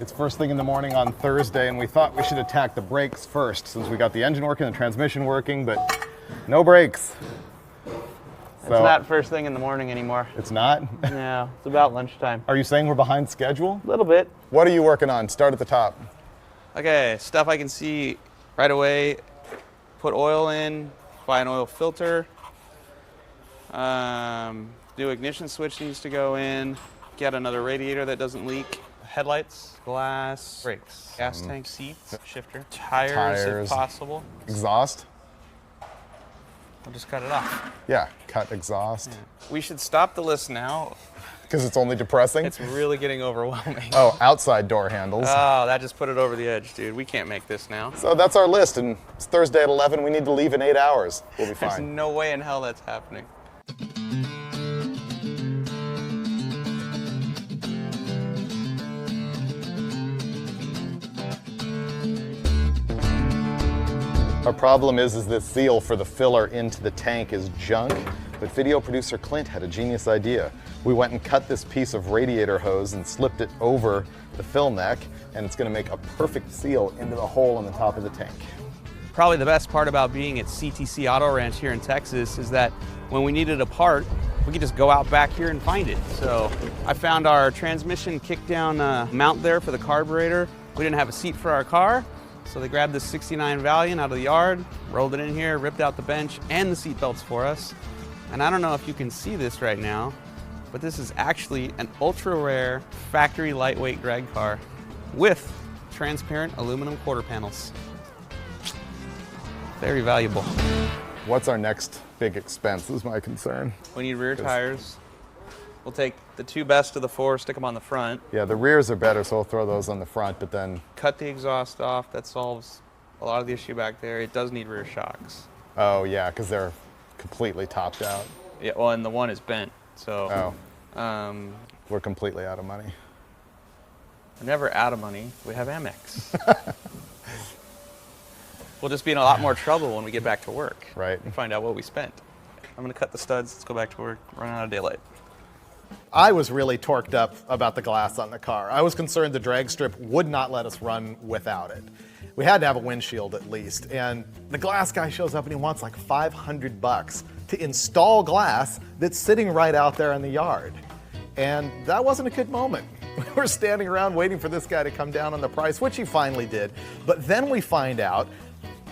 It's first thing in the morning on Thursday and we thought we should attack the brakes first since we got the engine working, the transmission working, but no brakes. It's not first thing in the morning anymore. It's not? No, it's about lunchtime. Are you saying we're behind schedule? A little bit. What are you working on? Start at the top. Okay, stuff I can see right away. Put oil in, buy an oil filter. Do ignition switch needs to go in. Get another radiator that doesn't leak. Headlights, glass, brakes, gas tank, seats, shifter, tires if possible. Exhaust? I'll just cut it off. Yeah, cut exhaust. Yeah. We should stop the list now. Because it's only depressing? It's really getting overwhelming. Oh, outside door handles. Oh, that just put it over the edge, dude. We can't make this now. So that's our list, and it's Thursday at 11. We need to leave in 8 hours. We'll be fine. There's no way in hell that's happening. Our problem is this seal for the filler into the tank is junk, but video producer Clint had a genius idea. We went and cut this piece of radiator hose and slipped it over the fill neck, and it's gonna make a perfect seal into the hole in the top of the tank. Probably the best part about being at CTC Auto Ranch here in Texas is that when we needed a part, we could just go out back here and find it. So I found our transmission kickdown mount there for the carburetor. We didn't have a seat for our car, so they grabbed this 69 Valiant out of the yard, rolled it in here, ripped out the bench and the seat belts for us. And I don't know if you can see this right now, but this is actually an ultra rare factory lightweight drag car with transparent aluminum quarter panels. Very valuable. What's our next big expense is my concern. We need rear tires. We'll take the 2 best of the 4, stick them on the front. Yeah, the rears are better, so we'll throw those on the front, but then... Cut the exhaust off. That solves a lot of the issue back there. It does need rear shocks. Oh, yeah, because they're completely topped out. Yeah, well, and the one is bent, so... Oh. We're completely out of money. We're never out of money. We have Amex. We'll just be in a lot more trouble when we get back to work. Right. And find out what we spent. I'm going to cut the studs. Let's go back to work. Run out of daylight. I was really torqued up about the glass on the car. I was concerned the drag strip would not let us run without it. We had to have a windshield at least, and the glass guy shows up and he wants like $500 to install glass that's sitting right out there in the yard. And that wasn't a good moment. We were standing around waiting for this guy to come down on the price, which he finally did. But then we find out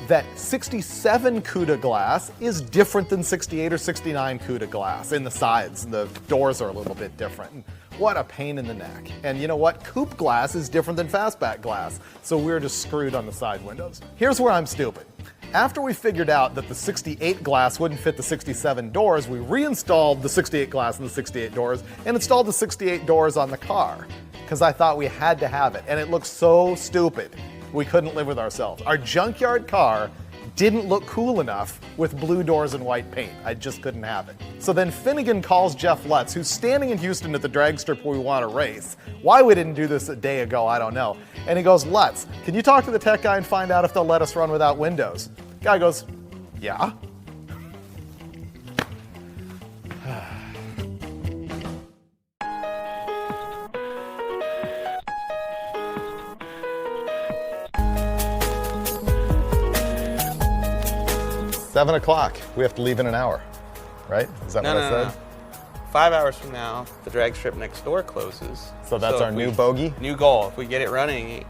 that 67 CUDA glass is different than 68 or 69 CUDA glass in the sides. The doors are a little bit different. What a pain in the neck. And you know what? Coupe glass is different than fastback glass, so we're just screwed on the side windows. Here's where I'm stupid. After we figured out that the 68 glass wouldn't fit the 67 doors, we reinstalled the 68 glass in the 68 doors and installed the 68 doors on the car, because I thought we had to have it, and it looked so stupid. We couldn't live with ourselves. Our junkyard car didn't look cool enough with blue doors and white paint. I just couldn't have it. So then Finnegan calls Jeff Lutz, who's standing in Houston at the drag strip where we want to race. Why we didn't do this a day ago, I don't know. And he goes, Lutz, can you talk to the tech guy and find out if they'll let us run without windows? Guy goes, yeah. 7 o'clock. We have to leave in an hour, right? Is that what I said? No. 5 hours from now, the drag strip next door closes. So that's our new bogey? New goal. If we get it running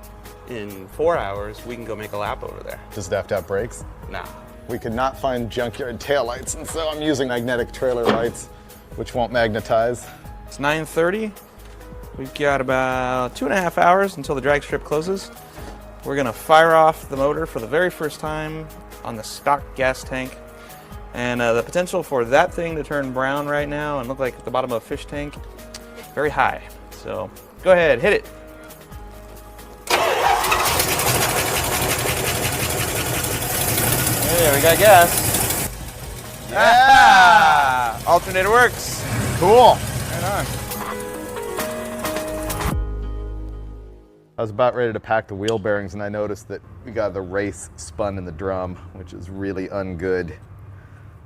in 4 hours, we can go make a lap over there. Does it have to have brakes? No. We could not find junkyard taillights, and so I'm using magnetic trailer lights, which won't magnetize. It's 9:30. We've got about 2.5 hours until the drag strip closes. We're gonna fire off the motor for the very first time on the stock gas tank. And the potential for that thing to turn brown right now and look like the bottom of a fish tank, very high. So go ahead, hit it. There, we got gas. Yeah! Alternator works. Cool. Right on. I was about ready to pack the wheel bearings and I noticed that we got the race spun in the drum, which is really ungood.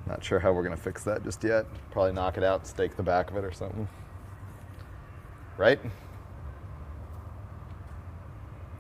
Not sure how we're gonna fix that just yet. Probably knock it out, stake the back of it or something. Right?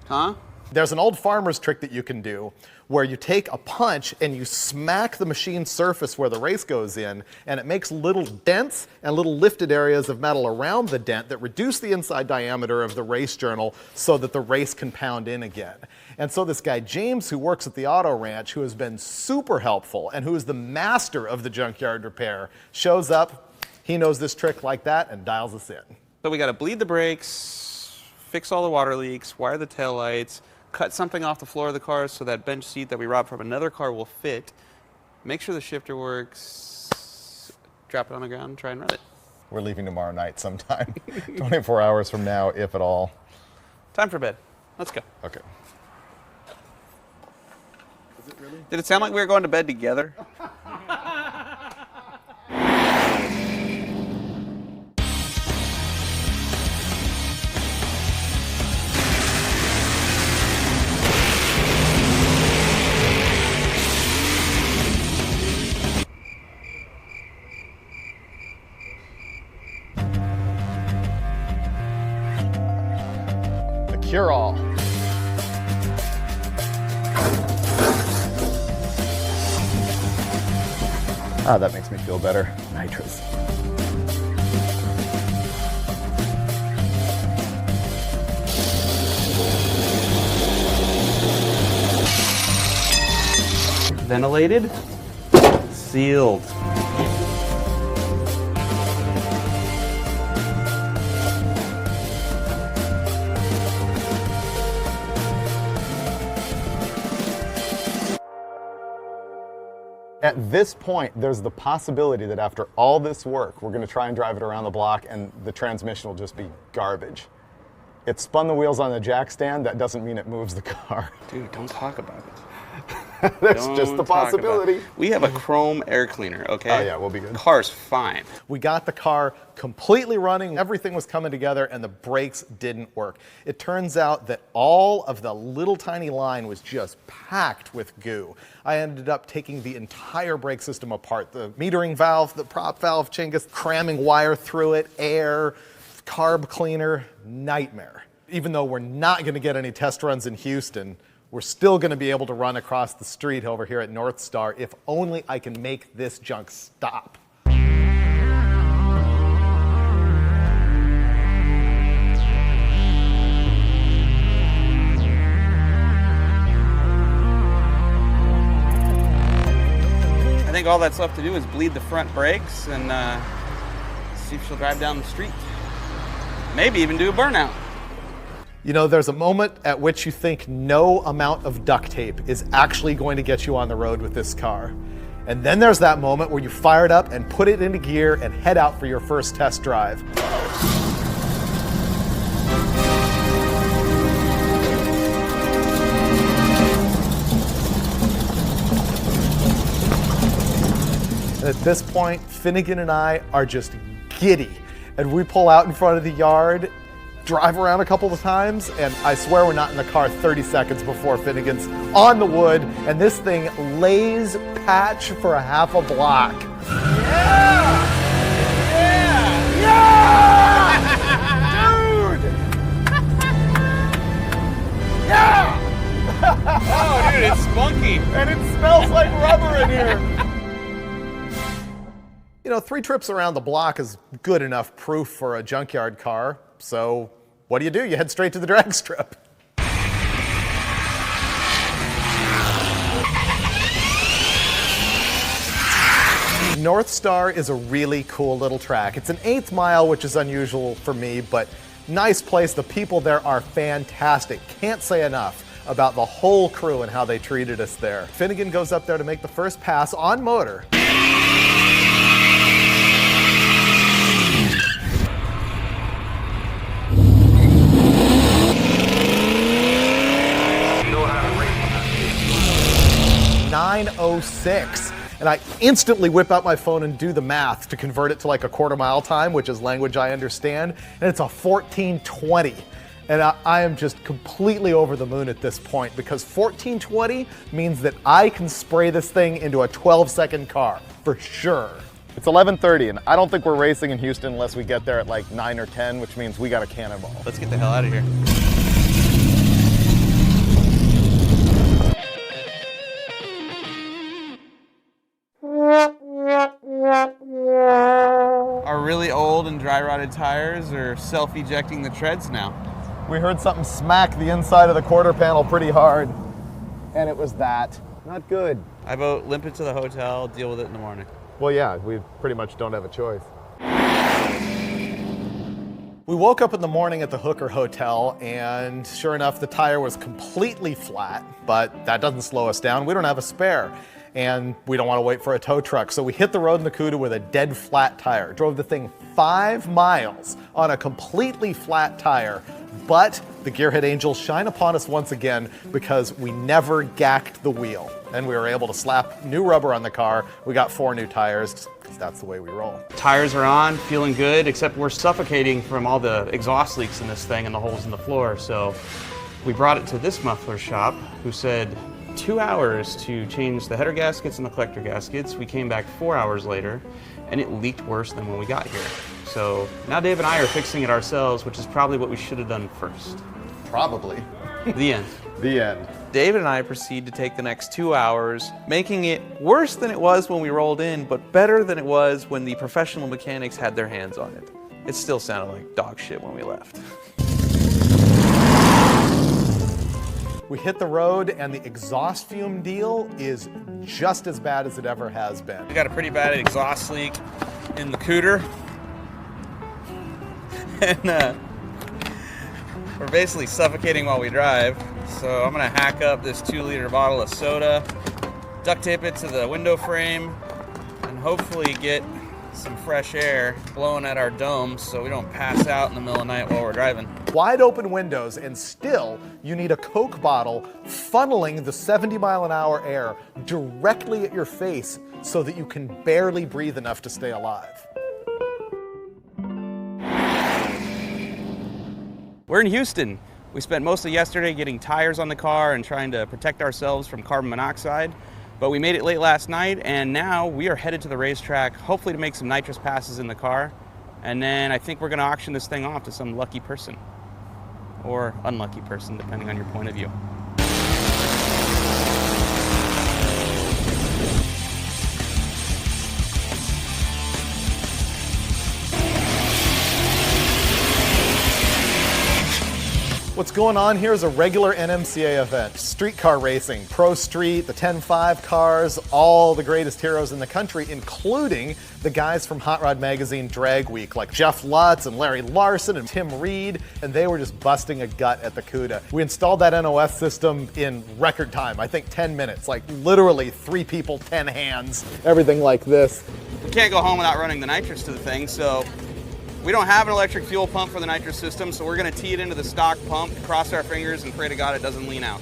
Huh? There's an old farmer's trick that you can do where you take a punch and you smack the machine surface where the race goes in, and it makes little dents and little lifted areas of metal around the dent that reduce the inside diameter of the race journal so that the race can pound in again. And so this guy James, who works at the auto ranch, who has been super helpful and who is the master of the junkyard repair, shows up, he knows this trick like that, and dials us in. So we got to bleed the brakes, fix all the water leaks, wire the taillights, cut something off the floor of the car so that bench seat that we robbed from another car will fit, make sure the shifter works, drop it on the ground, and try and run it. We're leaving tomorrow night sometime, 24 hours from now, if at all. Time for bed. Let's go. Okay. Is it really? Did it sound like we were going to bed together? Cure-all. Ah, that makes me feel better. Nitrous. Ventilated, sealed. At this point, there's the possibility that after all this work, we're going to try and drive it around the block and the transmission will just be garbage. It spun the wheels on the jack stand. That doesn't mean it moves the car. Dude, don't talk about it. That's just the possibility. We have a chrome air cleaner, okay? Oh yeah, we'll be good. Car's fine. We got the car completely running, everything was coming together, and the brakes didn't work. It turns out that all of the little tiny line was just packed with goo. I ended up taking the entire brake system apart. The metering valve, the prop valve chingus, cramming wire through it, air, carb cleaner, nightmare. Even though we're not gonna get any test runs in Houston, we're still going to be able to run across the street over here at North Star if only I can make this junk stop. I think all that's left to do is bleed the front brakes and see if she'll drive down the street. Maybe even do a burnout. You know, there's a moment at which you think no amount of duct tape is actually going to get you on the road with this car. And then there's that moment where you fire it up and put it into gear and head out for your first test drive. And at this point, Finnegan and I are just giddy. And we pull out in front of the yard, drive around a couple of times, and I swear we're not in the car 30 seconds before Finnegan's on the wood, and this thing lays patch for a half a block. Yeah! Yeah! Yeah! Dude! Yeah! Oh, dude, it's spunky. And it smells like rubber in here. You know, 3 trips around the block is good enough proof for a junkyard car, so what do? You head straight to the drag strip. North Star is a really cool little track. It's an 1/8 mile, which is unusual for me, but nice place. The people there are fantastic. Can't say enough about the whole crew and how they treated us there. Finnegan goes up there to make the first pass on motor. .906. And I instantly whip out my phone and do the math to convert it to like a quarter-mile time, which is language I understand, and it's a 14:20. And I am just completely over the moon at this point, because 14:20 means that I can spray this thing into a 12-second car, for sure. It's 11:30, and I don't think we're racing in Houston unless we get there at like 9 or 10, which means we got a cannonball. Let's get the hell out of here. Our really old and dry-rotted tires are self-ejecting the treads now. We heard something smack the inside of the quarter panel pretty hard, and it was that. Not good. I vote limp it to the hotel, deal with it in the morning. Well, yeah, we pretty much don't have a choice. We woke up in the morning at the Hooker Hotel, and sure enough, the tire was completely flat, but that doesn't slow us down. We don't have a spare, and we don't want to wait for a tow truck, so we hit the road in the Cuda with a dead flat tire. Drove the thing 5 miles on a completely flat tire, but the Gearhead Angels shine upon us once again because we never gacked the wheel, and we were able to slap new rubber on the car. We got 4 new tires, because that's the way we roll. Tires are on, feeling good, except we're suffocating from all the exhaust leaks in this thing and the holes in the floor. So we brought it to this muffler shop, who said 2 hours to change the header gaskets and the collector gaskets. We came back 4 hours later, and it leaked worse than when we got here. So now Dave and I are fixing it ourselves, which is probably what we should have done first. Probably. The end. The end. David and I proceed to take the next 2 hours, making it worse than it was when we rolled in, but better than it was when the professional mechanics had their hands on it. It still sounded like dog shit when we left. We hit the road, and the exhaust fume deal is just as bad as it ever has been. We got a pretty bad exhaust leak in the cooter. And we're basically suffocating while we drive. So I'm gonna hack up this 2-liter bottle of soda, duct tape it to the window frame, and hopefully get some fresh air blowing at our domes so we don't pass out in the middle of the night while we're driving. Wide open windows, and still you need a Coke bottle funneling the 70-mile-an-hour air directly at your face so that you can barely breathe enough to stay alive. We're in Houston. We spent most of yesterday getting tires on the car and trying to protect ourselves from carbon monoxide, but we made it late last night, and now we are headed to the racetrack, hopefully to make some nitrous passes in the car, and then I think we're gonna auction this thing off to some lucky person, or unlucky person, depending on your point of view. What's going on here is a regular NMCA event. Street car racing, Pro Street, the 10.5 cars, all the greatest heroes in the country, including the guys from Hot Rod Magazine Drag Week, like Jeff Lutz and Larry Larson and Tim Reed, and they were just busting a gut at the CUDA. We installed that NOS system in record time, I think 10 minutes, like literally 3 people, 10 hands, everything like this. We can't go home without running the nitrous to the thing, so we don't have an electric fuel pump for the nitrous system, so we're gonna tee it into the stock pump, cross our fingers, and pray to God it doesn't lean out.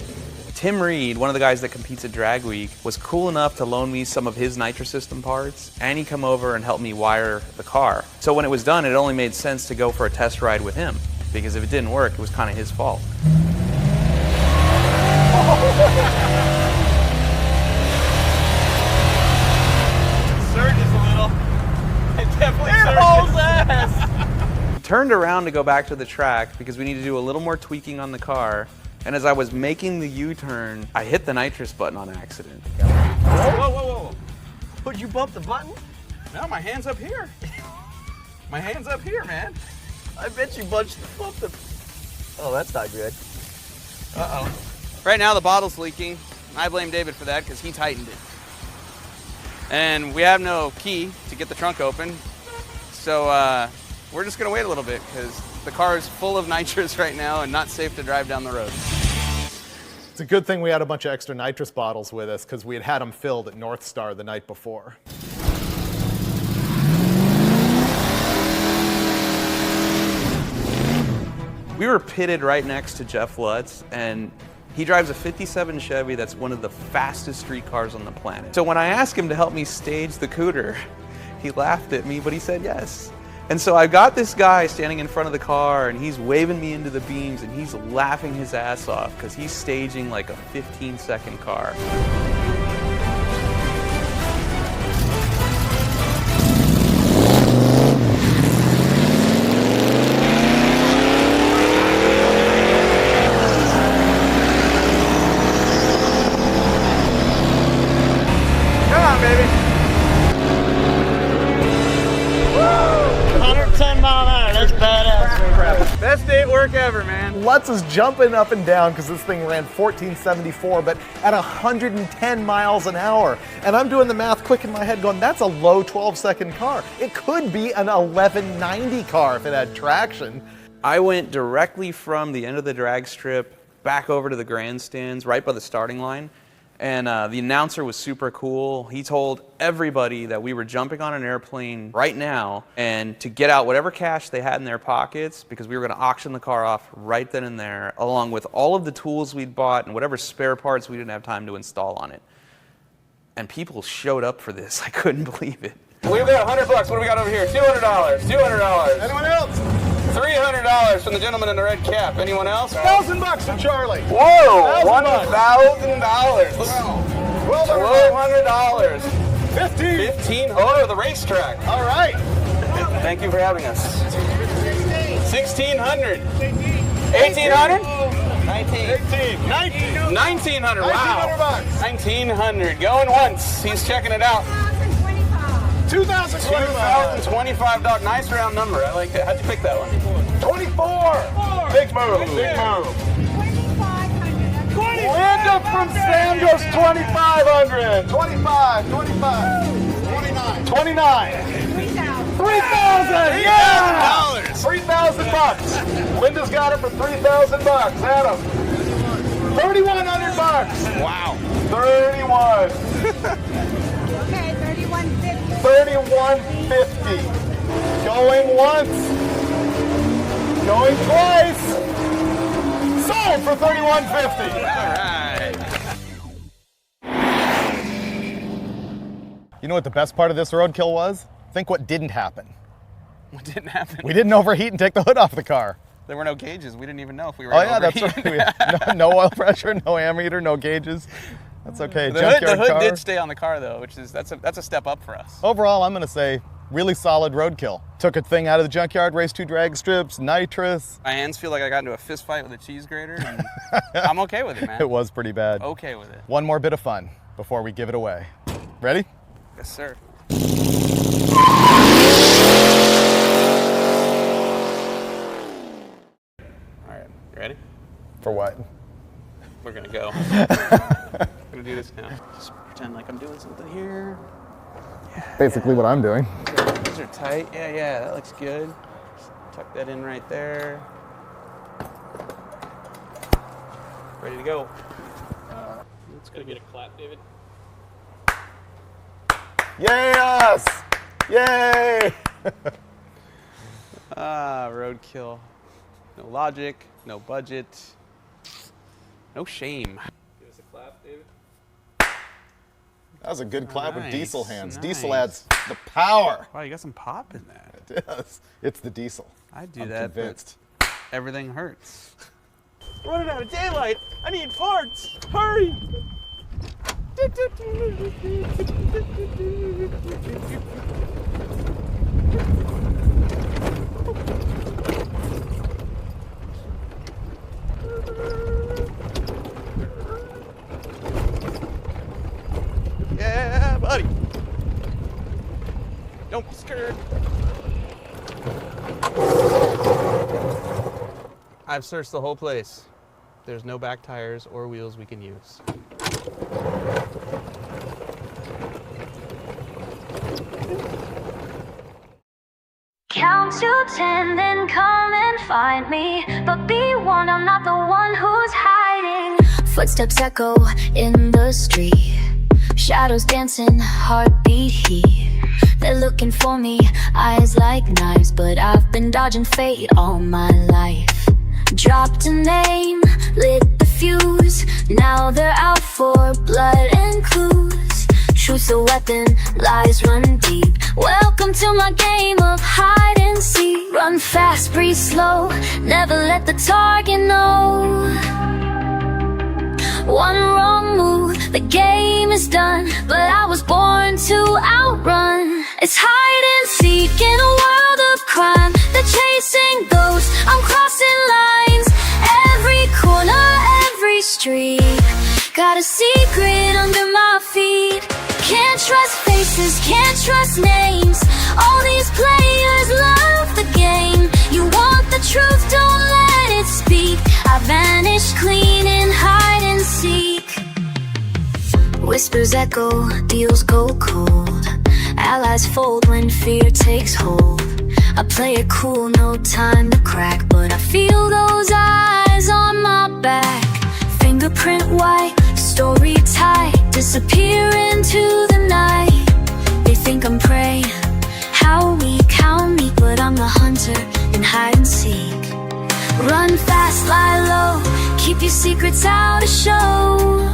Tim Reed, one of the guys that competes at Drag Week, was cool enough to loan me some of his nitrous system parts, and he come over and helped me wire the car. So when it was done, it only made sense to go for a test ride with him, because if it didn't work, it was kind of his fault. Surges a little. It definitely surges. Turned around to go back to the track because we need to do a little more tweaking on the car. And as I was making the U-turn, I hit the nitrous button on accident. Whoa, whoa, whoa. Would you bump the button? No, my hand's up here. My hand's up here, man. I bet you bumped the... Oh, that's not good. Uh-oh. Right now the bottle's leaking. I blame David for that because he tightened it. And we have no key to get the trunk open. So we're just gonna wait a little bit because the car is full of nitrous right now and not safe to drive down the road. It's a good thing we had a bunch of extra nitrous bottles with us because we had them filled at North Star the night before. We were pitted right next to Jeff Lutz, and He drives a 57 Chevy that's one of the fastest street cars on the planet. So when I asked him to help me stage the Cooter, he laughed at me, but he said yes. And so I got this guy standing in front of the car and he's waving me into the beams and he's laughing his ass off because he's staging like a 15-second car. Come on, baby. 110 mile an hour, that's badass. Best day at work ever, man. Lutz is jumping up and down because this thing ran 1474, but at 110 miles an hour. And I'm doing the math quick in my head going, that's a low 12-second car. It could be an 1190 car if it had traction. I went directly from the end of the drag strip back over to the grandstands right by the starting line. And the announcer was super cool. He told everybody that we were jumping on an airplane right now and to get out whatever cash they had in their pockets because we were going to auction the car off right then and there, along with all of the tools we'd bought and whatever spare parts we didn't have time to install on it. And people showed up for this. I couldn't believe it. We've got $100. What do we got over here? $200. $200. Anyone else? $300 from the gentleman in the red cap. Anyone else? $1,000 from Charlie. Whoa! $1,000. $1,200. 15. Oh, the racetrack. All right. Thank you for having us. 1,600. 1,800. 1,900. Wow. 1,900. Going once. He's checking it out. $2,025. Nice round number. I like that. How'd you pick that one? 24. Big move. Big move. Linda from Sam goes 2,500. 25. 29. 3,000. Yeah. $3,000. Linda's got it for $3,000. Adam. $3,100. Wow. 31. Okay, 3150. 3150. Going once. Going twice. Sold for 3150. All right. You know what the best part of this roadkill was? Think what didn't happen. What didn't happen? We didn't overheat and take the hood off the car. There were no gauges. We didn't even know if we were that's right. No oil pressure, no ammeter, no gauges. That's okay. The hood did stay on the car though, which is that's a step up for us. Overall, I'm gonna say really solid roadkill. Took a thing out of the junkyard, raced 2 drag strips, nitrous. My hands feel like I got into a fist fight with a cheese grater. And I'm okay with it, man. It was pretty bad. Okay with it. One more bit of fun before we give it away. Ready? Yes, sir. All right, you ready? For what? We're gonna go. Gonna do this now. Just pretend like I'm doing something here. Basically what I'm doing. These are tight. Yeah, that looks good. Just tuck that in right there. Ready to go. Let's go get a clap, David. Yes! Yay! Roadkill. No logic, no budget, no shame. Give us a clap, David. That was a good clap with Nice, diesel hands. nice. Diesel adds the power. Wow, you got some pop in that. It does. It's the diesel. I do I'm that, convinced. but everything hurts. We're running out of daylight. I need parts. Hurry. Yeah, buddy. Don't be scared. I've searched the whole place. There's no back tires or wheels we can use. Count to 10, then come and find me. But be warned, I'm not the one who's hiding. Footsteps echo in the street. Shadows dancing, heartbeat heat. They're looking for me, eyes like knives. But I've been dodging fate all my life. Dropped a name, lit the fuse. Now they're out for blood and clues. Truth's a weapon, lies run deep. Welcome to my game of hide and seek. Run fast, breathe slow, never let the target know. One wrong move, the game is done. But I was born to outrun. It's hide and seek in a world of crime. They're chasing ghosts, I'm crossing lines. Every corner, every street, got a secret under my feet. Can't trust faces, can't trust names. All these players love the game. You want the truth, don't let it speak. I vanish clean in hide and seek. Whispers echo, deals go cold. Allies fold when fear takes hold. I play it cool, no time to crack. But I feel those eyes on my back. Fingerprint white, story tight. Disappear into the night. They think I'm prey, how weak, how meek. But I'm the hunter in hide and seek. Run fast, lie low, keep your secrets out of show.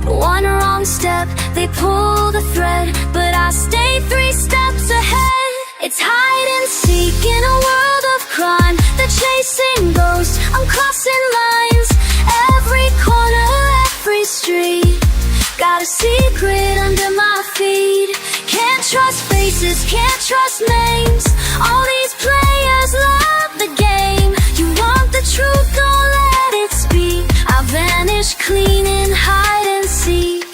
One wrong step, they pull the thread. But I stay 3 steps ahead. It's hide and seek in a world of crime. They're chasing ghosts, I'm crossing lines. Every corner, every street, got a secret under my feet. Can't trust faces, can't trust names. All these players love the game. You want the truth, don't let it speak. I vanish clean in hide and seek.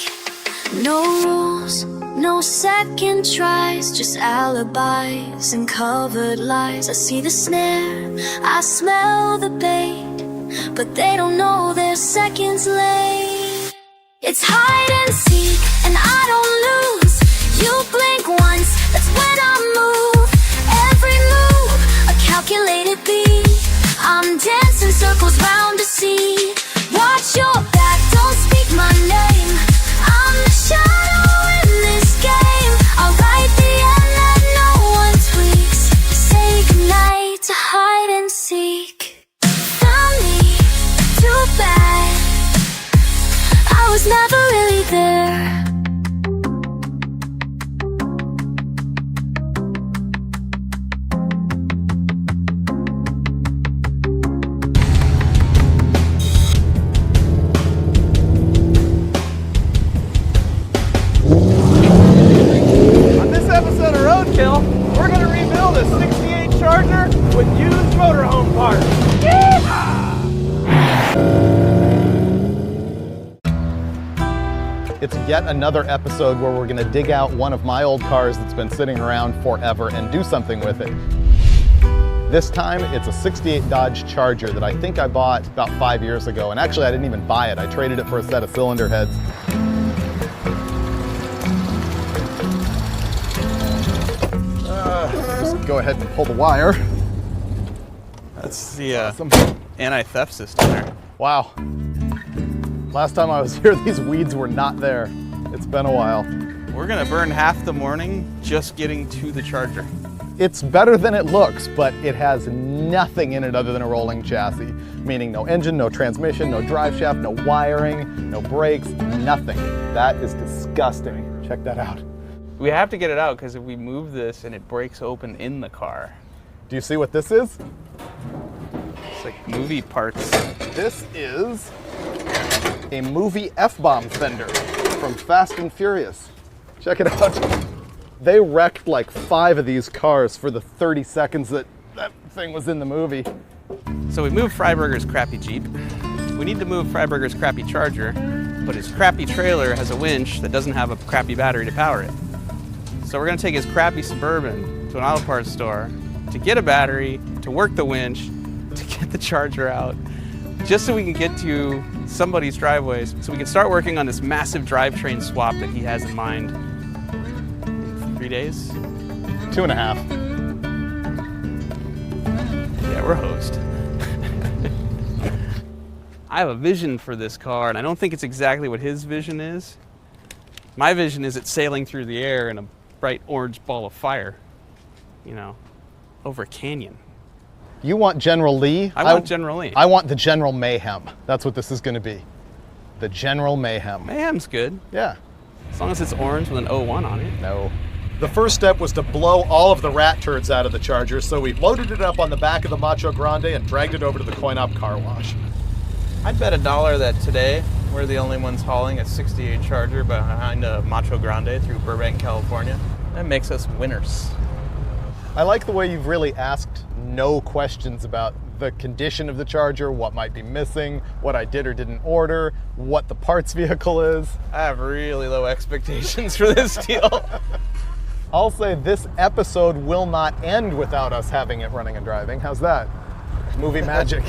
No rules, no second tries, just alibis and covered lies. I see the snare, I smell the bait, but they don't know they're seconds late. It's hide and seek, and I don't lose. You blink once, that's when I move. Every move, a calculated beat. I'm dancing circles round to see. Watch your back, don't speak my name. I'm the shadow in this game. I'll write the end that no one tweaks. Say goodnight to hide and seek. Found me, too bad I was never really there. On this episode of Roadkill, we're going to rebuild a 68 Charger with used motorhome parts. It's yet another episode where we're going to dig out one of my old cars that's been sitting around forever and do something with it. This time, it's a 68 Dodge Charger that I think I bought about 5 years ago. And actually, I didn't even buy it. I traded it for a set of cylinder heads. Just go ahead and pull the wire. That's the awesome. Anti-theft system there. Wow. Last time I was here, these weeds were not there. It's been a while. We're gonna burn half the morning just getting to the Charger. It's better than it looks, but it has nothing in it other than a rolling chassis, meaning no engine, no transmission, no drive shaft, no wiring, no brakes, nothing. That is disgusting. Check that out. We have to get it out because if we move this and it breaks open in the car. Do you see what this is? It's like movie parts. This is a movie F-bomb fender from Fast and Furious. Check it out. They wrecked like 5 of these cars for the 30 seconds that thing was in the movie. So we moved Freiburger's crappy Jeep. We need to move Freiburger's crappy Charger, but his crappy trailer has a winch that doesn't have a crappy battery to power it. So we're gonna take his crappy Suburban to an auto parts store to get a battery, to work the winch, to get the Charger out, just so we can get to somebody's driveways, so we can start working on this massive drivetrain swap that he has in mind. 3 days? 2.5. Yeah, we're hosed. I have a vision for this car, and I don't think it's exactly what his vision is. My vision is it's sailing through the air in a bright orange ball of fire, you know, over a canyon. You want General Lee? I want General Lee. I want the General Mayhem. That's what this is going to be. The General Mayhem. Mayhem's good. Yeah. As long as it's orange with an 01 on it. No. The first step was to blow all of the rat turds out of the Charger, so we loaded it up on the back of the Macho Grande and dragged it over to the coin-op car wash. I'd bet $1 that today we're the only ones hauling a 68 Charger behind a Macho Grande through Burbank, California. That makes us winners. I like the way you've really asked no questions about the condition of the Charger, what might be missing, what I did or didn't order, what the parts vehicle is. I have really low expectations for this deal. I'll say this episode will not end without us having it running and driving. How's that? Movie magic.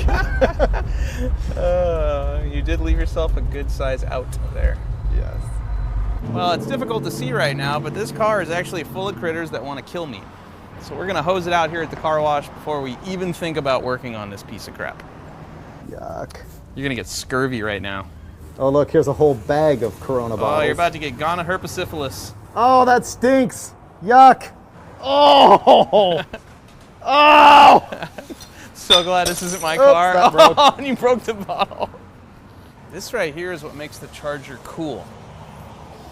You did leave yourself a good size out there. Yes. Well, it's difficult to see right now, but this car is actually full of critters that want to kill me. So we're gonna hose it out here at the car wash before we even think about working on this piece of crap. Yuck. You're gonna get scurvy right now. Oh look, here's a whole bag of Corona bottles. Oh, you're about to get gonorrhoesyphilis. Oh, that stinks. Yuck. Oh. Oh. So glad this isn't my Oops, car. that broke. Oh, and you broke the bottle. This right here is what makes the Charger cool.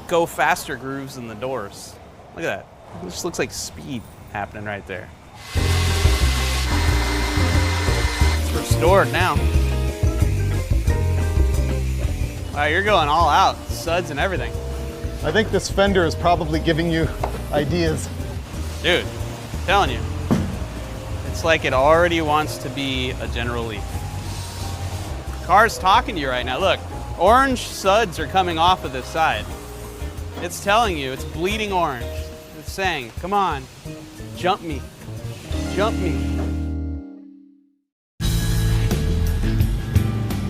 Go faster grooves in the doors. Look at that. It just looks like speed happening right there. It's restored now. Wow, you're going all out. Suds and everything. I think this fender is probably giving you ideas. Dude, I'm telling you. It's like it already wants to be a General Lee. The car's talking to you right now. Look, orange suds are coming off of this side. It's telling you, it's bleeding orange. It's saying, come on, jump me, jump me.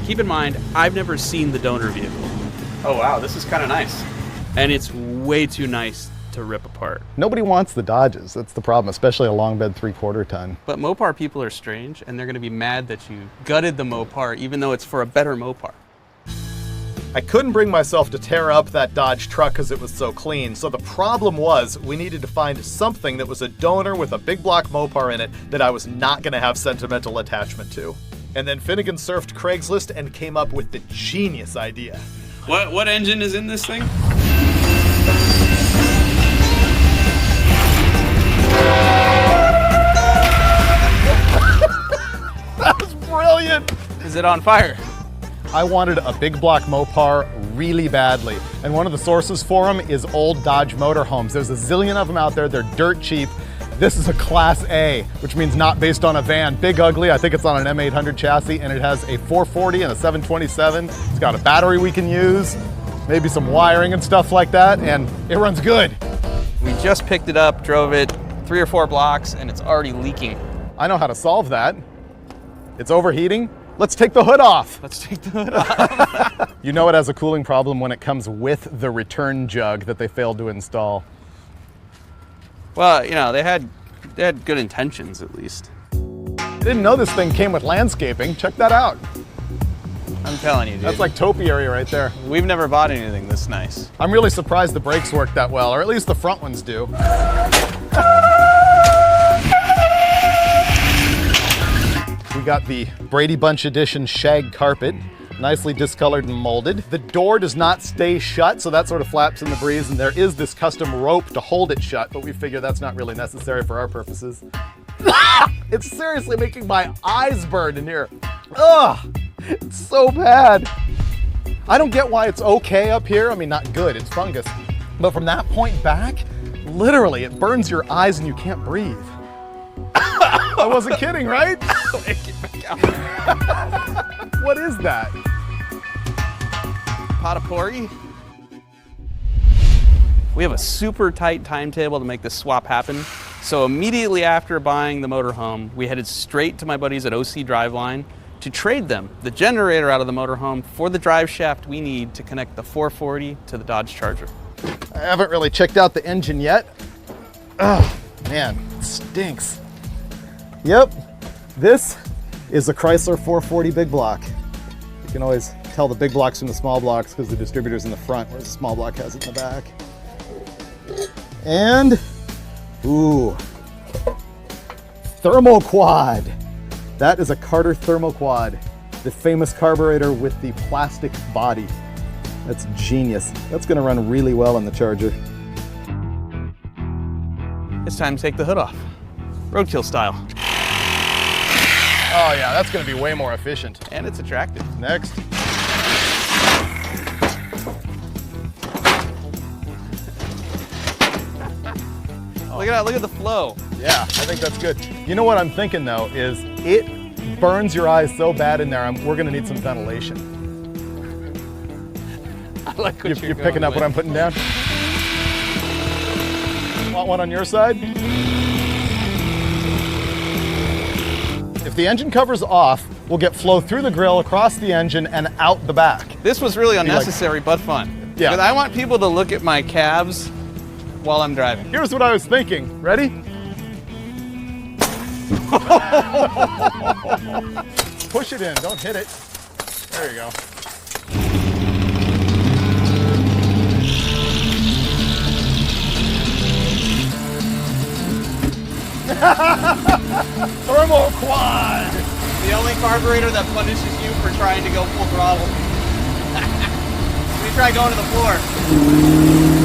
Keep in mind, I've never seen the donor vehicle. Oh wow, this is kind of nice. And it's way too nice to rip apart. Nobody wants the Dodges. That's the problem, especially a long bed 3/4 ton. But Mopar people are strange, and they're gonna be mad that you gutted the Mopar, even though it's for a better Mopar. I couldn't bring myself to tear up that Dodge truck because it was so clean, so the problem was we needed to find something that was a donor with a big block Mopar in it that I was not going to have sentimental attachment to. And then Finnegan surfed Craigslist and came up with the genius idea. What engine is in this thing? That was brilliant! Is it on fire? I wanted a big block Mopar really badly, and one of the sources for them is old Dodge motorhomes. There's a zillion of them out there, they're dirt cheap. This is a Class A, which means not based on a van. Big ugly, I think it's on an M800 chassis, and it has a 440 and a 727. It's got a battery we can use, maybe some wiring and stuff like that, and it runs good. We just picked it up, drove it 3 or 4 blocks, and it's already leaking. I know how to solve that. It's overheating. Let's take the hood off. Let's take the hood off. You know it has a cooling problem when it comes with the return jug that they failed to install. Well, you know, they had good intentions at least. I didn't know this thing came with landscaping. Check that out. I'm telling you, dude. That's like topiary right there. We've never bought anything this nice. I'm really surprised the brakes work that well, or at least the front ones do. We got the Brady Bunch Edition shag carpet, nicely discolored and molded. The door does not stay shut, so that sort of flaps in the breeze, and there is this custom rope to hold it shut, but we figure that's not really necessary for our purposes. It's seriously making my eyes burn in here. Ugh, it's so bad. I don't get why it's okay up here. I mean, not good, it's fungus. But from that point back, literally, it burns your eyes and you can't breathe. I wasn't kidding, right? What is that? Pot of porgy? We have a super tight timetable to make this swap happen. So immediately after buying the motorhome, we headed straight to my buddies at OC Driveline to trade them the generator out of the motorhome for the drive shaft we need to connect the 440 to the Dodge Charger. I haven't really checked out the engine yet. Oh, man, it stinks. Yep, this is a Chrysler 440 big block. You can always tell the big blocks from the small blocks because the distributor's in the front, whereas the small block has it in the back. And, ooh, thermal quad. That is a Carter Thermal Quad, the famous carburetor with the plastic body. That's genius. That's gonna run really well on the Charger. It's time to take the hood off. Roadkill style. Oh yeah, that's gonna be way more efficient. And it's attractive. Next. Look at that, look at the flow. Yeah, I think that's good. You know what I'm thinking though, is it burns your eyes so bad in there, we're gonna need some ventilation. I like what you're picking up what I'm putting down? Want one on your side? If the engine cover's off, we'll get flow through the grill, across the engine, and out the back. This was really unnecessary, but fun. Yeah. Because I want people to look at my calves while I'm driving. Here's what I was thinking. Ready? Push it in, don't hit it. There you go. Thermal Quad! The only carburetor that punishes you for trying to go full throttle. Let me try going to the floor.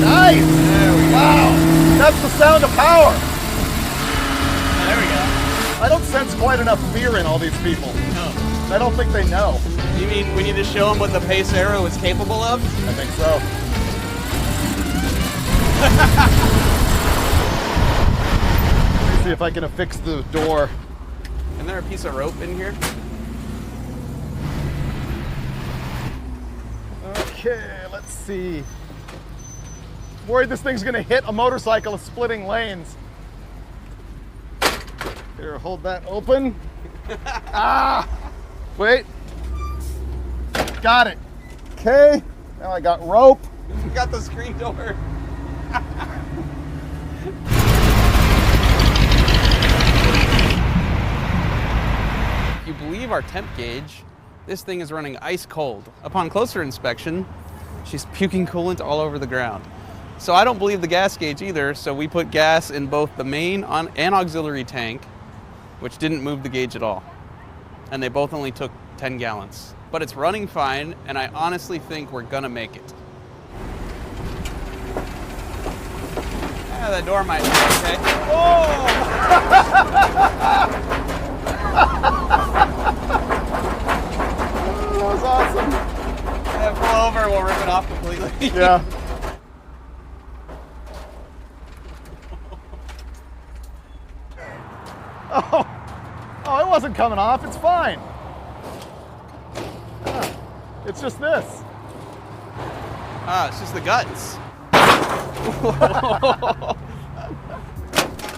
Nice! There we go. Wow! That's the sound of power! There we go. I don't sense quite enough fear in all these people. No. I don't think they know. You mean we need to show them what the Pace Aero is capable of? I think so. Let me see if I can affix the door. Isn't there a piece of rope in here? Okay, let's see. Worried this thing's gonna hit a motorcycle splitting lanes. Here, hold that open. Ah! Wait. Got it. Okay, now I got rope. You got the screen door. If you believe our temp gauge, this thing is running ice cold. Upon closer inspection, she's puking coolant all over the ground. So I don't believe the gas gauge either, so we put gas in both the main and auxiliary tank, which didn't move the gauge at all. And they both only took 10 gallons. But it's running fine, and I honestly think we're gonna make it. Yeah, that door might be okay. Oh! That was awesome. Yeah, pull over, we'll rip it off completely. Yeah. Oh, it wasn't coming off. It's fine. It's just this. Ah, it's just the guts.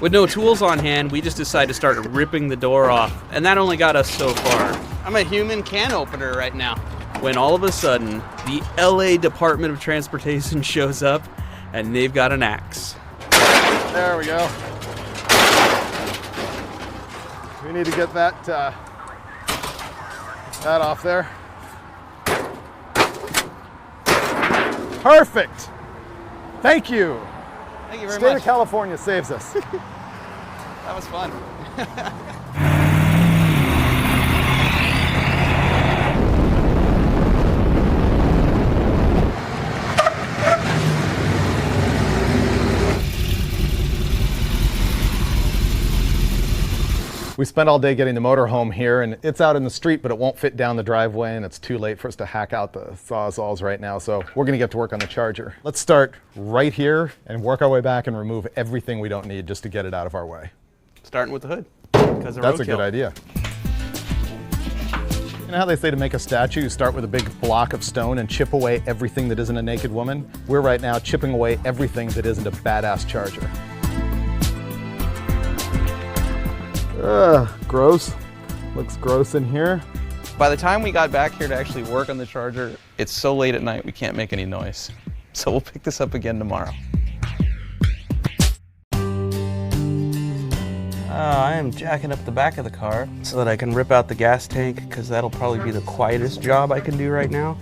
With no tools on hand, we just decided to start ripping the door off, and that only got us so far. I'm a human can opener right now. When all of a sudden, the LA Department of Transportation shows up, and they've got an axe. There we go. We need to get that off there. Perfect. Thank you. Thank you very State much. of California saves us. That was fun. We spent all day getting the motor home here, and it's out in the street, but it won't fit down the driveway, and it's too late for us to hack out the sawzalls right now, so we're gonna get to work on the Charger. Let's start right here and work our way back and remove everything we don't need just to get it out of our way. Starting with the hood. Because That's a good idea. You know how they say to make a statue, you start with a big block of stone and chip away everything that isn't a naked woman? We're right now chipping away everything that isn't a badass Charger. Gross. Looks gross in here. By the time we got back here to actually work on the Charger, it's so late at night we can't make any noise. So we'll pick this up again tomorrow. I am jacking up the back of the car so that I can rip out the gas tank, because that'll probably be the quietest job I can do right now.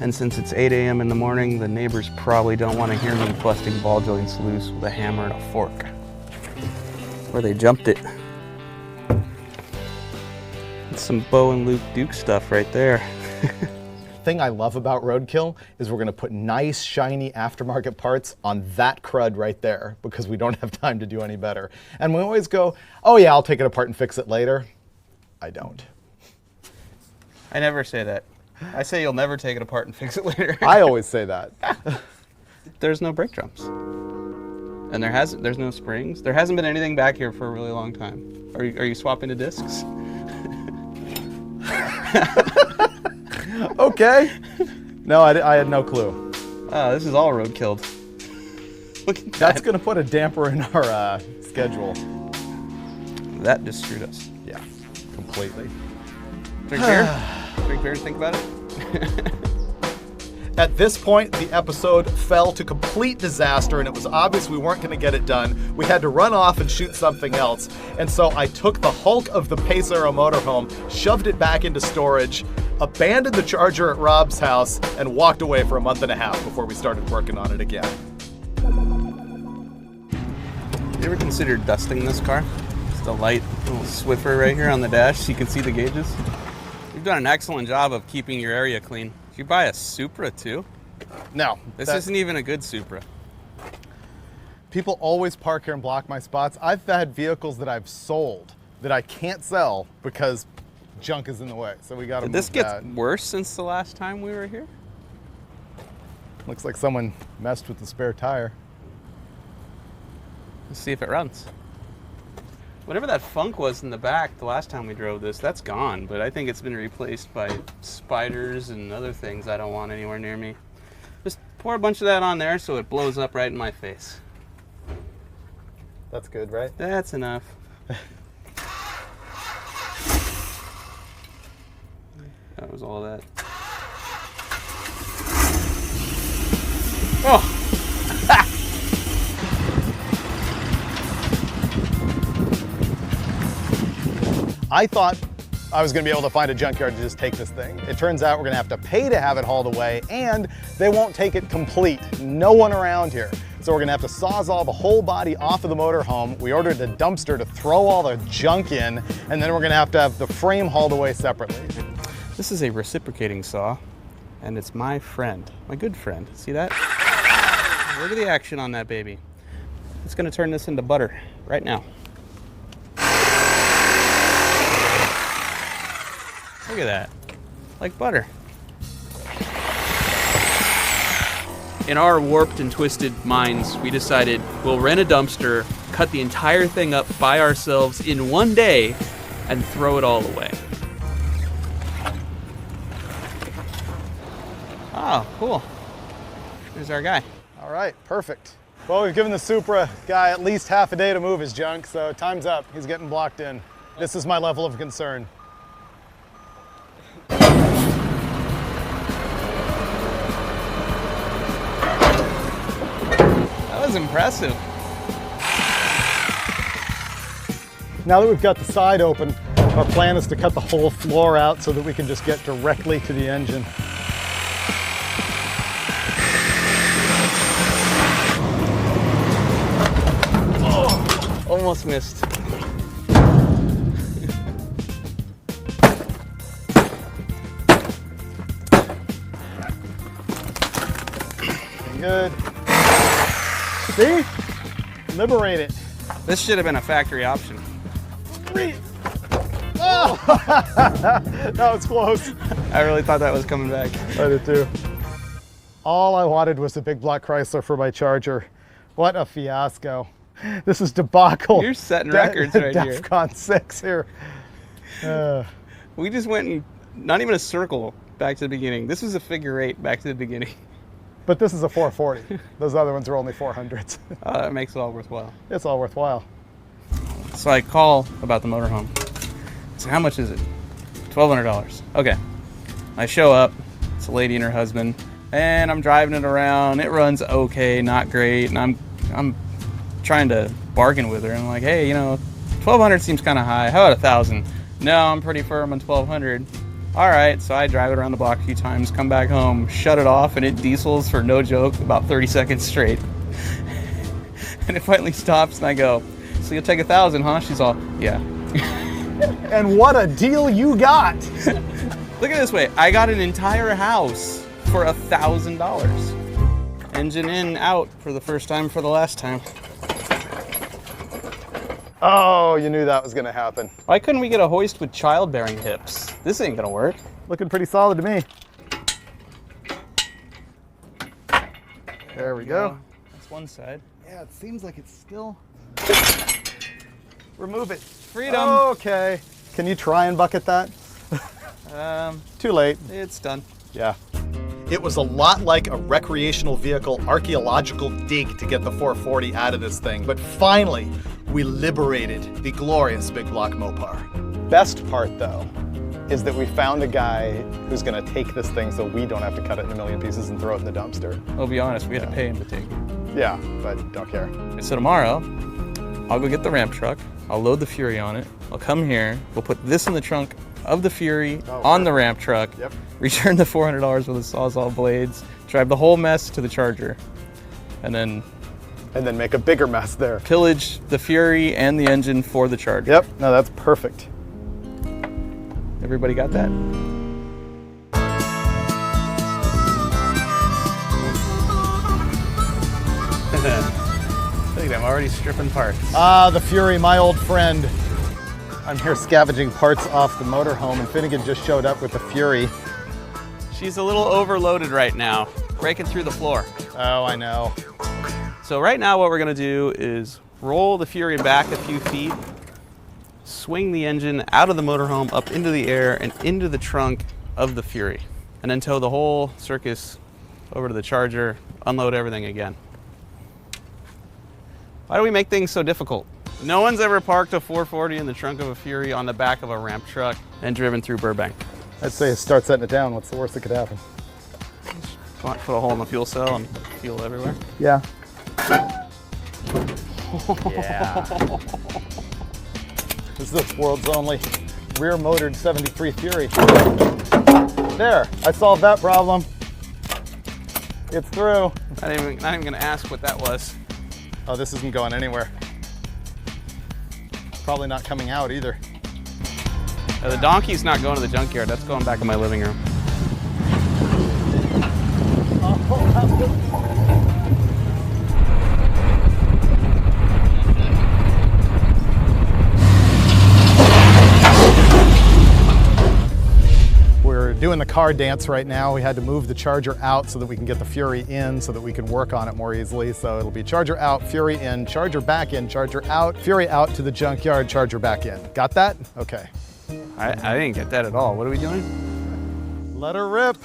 And since it's 8 a.m. in the morning, the neighbors probably don't want to hear me busting ball joints loose with a hammer and a fork. Where they jumped it. That's some Bo and Luke Duke stuff right there. Thing I love about Roadkill is we're gonna put nice, shiny aftermarket parts on that crud right there because we don't have time to do any better. And we always go, oh yeah, I'll take it apart and fix it later. I don't. I never say that. I say you'll never take it apart and fix it later. I always say that. There's no brake drums. And there's no springs. There hasn't been anything back here for a really long time. Are you swapping to discs? Okay. No, I had no clue. Oh, this is all roadkilled. Look at that. That's going to put a damper in our schedule. That just screwed us. Yeah, completely. Drink beer? Drink beer to think about it? At this point, the episode fell to complete disaster, and it was obvious we weren't going to get it done. We had to run off and shoot something else. And so I took the hulk of the Pace Aero motorhome, shoved it back into storage, abandoned the Charger at Rob's house, and walked away for a month and a half before we started working on it again. You ever considered dusting this car? Just a light little Swiffer right here on the dash so you can see the gauges. You've done an excellent job of keeping your area clean. Did you buy a Supra too? No. This isn't even a good Supra. People always park here and block my spots. I've had vehicles that I've sold that I can't sell because junk is in the way. So we got to move that. Did this get worse since the last time we were here? Looks like someone messed with the spare tire. Let's see if it runs. Whatever that funk was in the back the last time we drove this, that's gone, but I think it's been replaced by spiders and other things I don't want anywhere near me. Just pour a bunch of that on there so it blows up right in my face. That's good, right? That's enough. That was all that. Oh! I thought I was going to be able to find a junkyard to just take this thing. It turns out we're going to have to pay to have it hauled away, and they won't take it complete. No one around here. So we're going to have to sawzall the whole body off of the motorhome. We ordered a dumpster to throw all the junk in, and then we're going to have the frame hauled away separately. This is a reciprocating saw, and it's my friend, my good friend. See that? Look at the action on that baby. It's going to turn this into butter right now. Look at that, like butter. In our warped and twisted minds, we decided we'll rent a dumpster, cut the entire thing up by ourselves in one day, and throw it all away. Oh, cool. There's our guy. All right, perfect. Well, we've given the Supra guy at least half a day to move his junk, so time's up. He's getting blocked in. This is my level of concern. That was impressive. Now that we've got the side open, our plan is to cut the whole floor out so that we can just get directly to the engine. Oh, almost missed. Good. See? Liberate it. This should have been a factory option. Oh! That was close. I really thought that was coming back. I did too. All I wanted was a big black Chrysler for my Charger. What a fiasco. This is debacle. You're setting records right here. DEFCON 6 here. We just went in, not even a circle back to the beginning. This was a figure 8 back to the beginning. But this is a 440. Those other ones are only 400s. That makes it all worthwhile. It's all worthwhile. So I call about the motorhome. So how much is it? $1,200. Okay. I show up. It's a lady and her husband, and I'm driving it around. It runs okay, not great, and I'm trying to bargain with her. I'm like, hey, you know, $1,200 seems kind of high. How about $1,000? No, I'm pretty firm on $1,200. All right, so I drive it around the block a few times, come back home, shut it off, and it diesels for no joke about 30 seconds straight. And it finally stops, and I go, so you'll take $1,000, huh? She's all, yeah. And what a deal you got! Look at it this way. I got an entire house for $1,000. Engine in, out for the first time for the last time. Oh, you knew that was gonna happen. Why couldn't we get a hoist with childbearing hips? This ain't gonna work. Looking pretty solid to me. There we go. That's one side. Yeah, it seems like it's still... Remove it. Freedom. Okay. Can you try and bucket that? Too late. It's done. Yeah. It was a lot like a recreational vehicle archaeological dig to get the 440 out of this thing, but finally, we liberated the glorious big block Mopar. Best part, though, is that we found a guy who's gonna take this thing so we don't have to cut it in a million pieces and throw it in the dumpster. I'll be honest, we had to pay him to take it. Yeah, but don't care. So tomorrow, I'll go get the ramp truck, I'll load the Fury on it, I'll come here, we'll put this in the trunk of the Fury on the ramp truck, return the $400 worth of Sawzall blades, drive the whole mess to the Charger, and then make a bigger mess there. Pillage the Fury and the engine for the Charger. Yep, no, that's perfect. Everybody got that? Look at them, already stripping parts. Ah, the Fury, my old friend. I'm here scavenging parts off the motorhome, and Finnegan just showed up with the Fury. She's a little overloaded right now, breaking through the floor. Oh, I know. So right now what we're gonna do is roll the Fury back a few feet, swing the engine out of the motorhome up into the air and into the trunk of the Fury, and then tow the whole circus over to the Charger, unload everything again. Why do we make things so difficult? No one's ever parked a 440 in the trunk of a Fury on the back of a ramp truck and driven through Burbank. I'd say start setting it down. What's the worst that could happen? Put a hole in the fuel cell and fuel everywhere. Yeah. Yeah. This is the world's only rear-motored 73 Fury. There, I solved that problem. It's through. Not even gonna ask what that was. Oh, this isn't going anywhere. Probably not coming out either. The donkey's not going to the junkyard. That's going back in my living room. We're doing the car dance right now. We had to move the Charger out so that we can get the Fury in so that we can work on it more easily. So it'll be Charger out, Fury in, Charger back in, Charger out, Fury out to the junkyard, Charger back in. Got that? Okay. I didn't get that at all. What are we doing? Let her rip.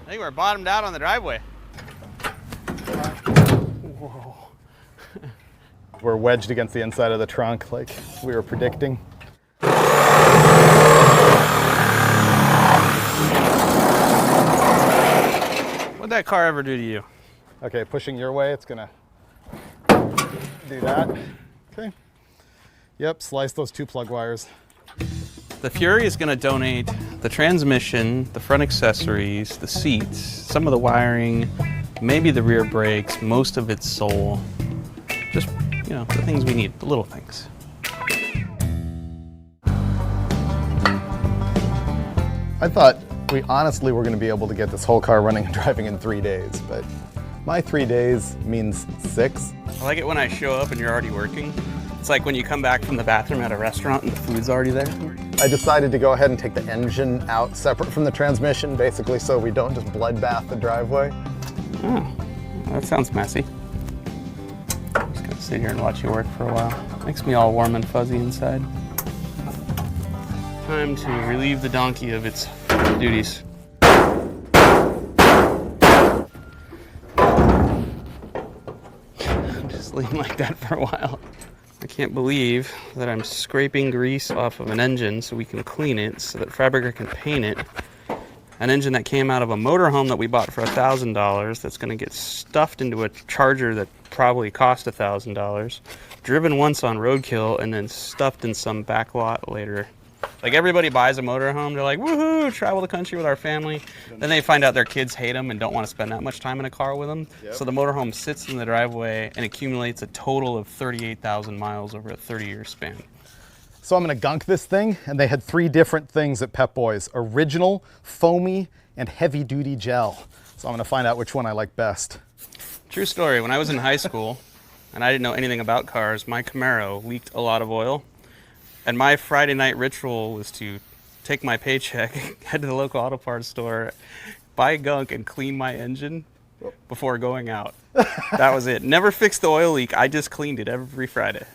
I think we're bottomed out on the driveway. Whoa. We're wedged against the inside of the trunk like we were predicting. What'd that car ever do to you? Okay, pushing your way, it's gonna do that. Okay. Yep, slice those 2 plug wires. The Fury is gonna donate the transmission, the front accessories, the seats, some of the wiring, maybe the rear brakes, most of its soul. Just, you know, the things we need, the little things. I thought we honestly were going to be able to get this whole car running and driving in 3 days, but my 3 days means 6. I like it when I show up and you're already working. It's like when you come back from the bathroom at a restaurant and the food's already there. I decided to go ahead and take the engine out separate from the transmission, basically so we don't just bloodbath the driveway. Oh, that sounds messy. I'm just gonna sit here and watch you work for a while. Makes me all warm and fuzzy inside. Time to relieve the donkey of its duties. Just leave like that for a while. I can't believe that I'm scraping grease off of an engine so we can clean it so that Freiburger can paint it. An engine that came out of a motorhome that we bought for $1,000 that's going to get stuffed into a Charger that probably cost $1,000, driven once on Roadkill, and then stuffed in some back lot later. Like everybody buys a motorhome, they're like, woohoo, travel the country with our family. Then they find out their kids hate them and don't want to spend that much time in a car with them. Yep. So the motorhome sits in the driveway and accumulates a total of 38,000 miles over a 30-year span. So I'm gonna gunk this thing, and they had 3 different things at Pep Boys: original, foamy, and heavy duty gel. So I'm gonna find out which one I like best. True story, when I was in high school and I didn't know anything about cars, my Camaro leaked a lot of oil. And my Friday night ritual was to take my paycheck, head to the local auto parts store, buy gunk, and clean my engine before going out. That was it. Never fixed the oil leak. I just cleaned it every Friday.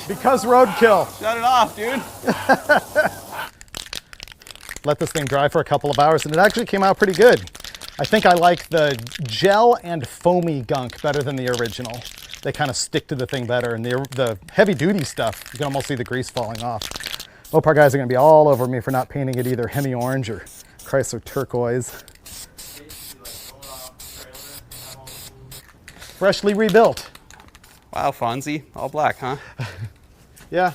Because roadkill. Shut it off, dude. Let this thing dry for a couple of hours, and it actually came out pretty good. I think I like the gel and foamy gunk better than the original. They kind of stick to the thing better, and the heavy duty stuff, you can almost see the grease falling off. Mopar guys are gonna be all over me for not painting it either Hemi orange or Chrysler turquoise. Freshly rebuilt. Wow, Fonzie, all black, huh? Yeah.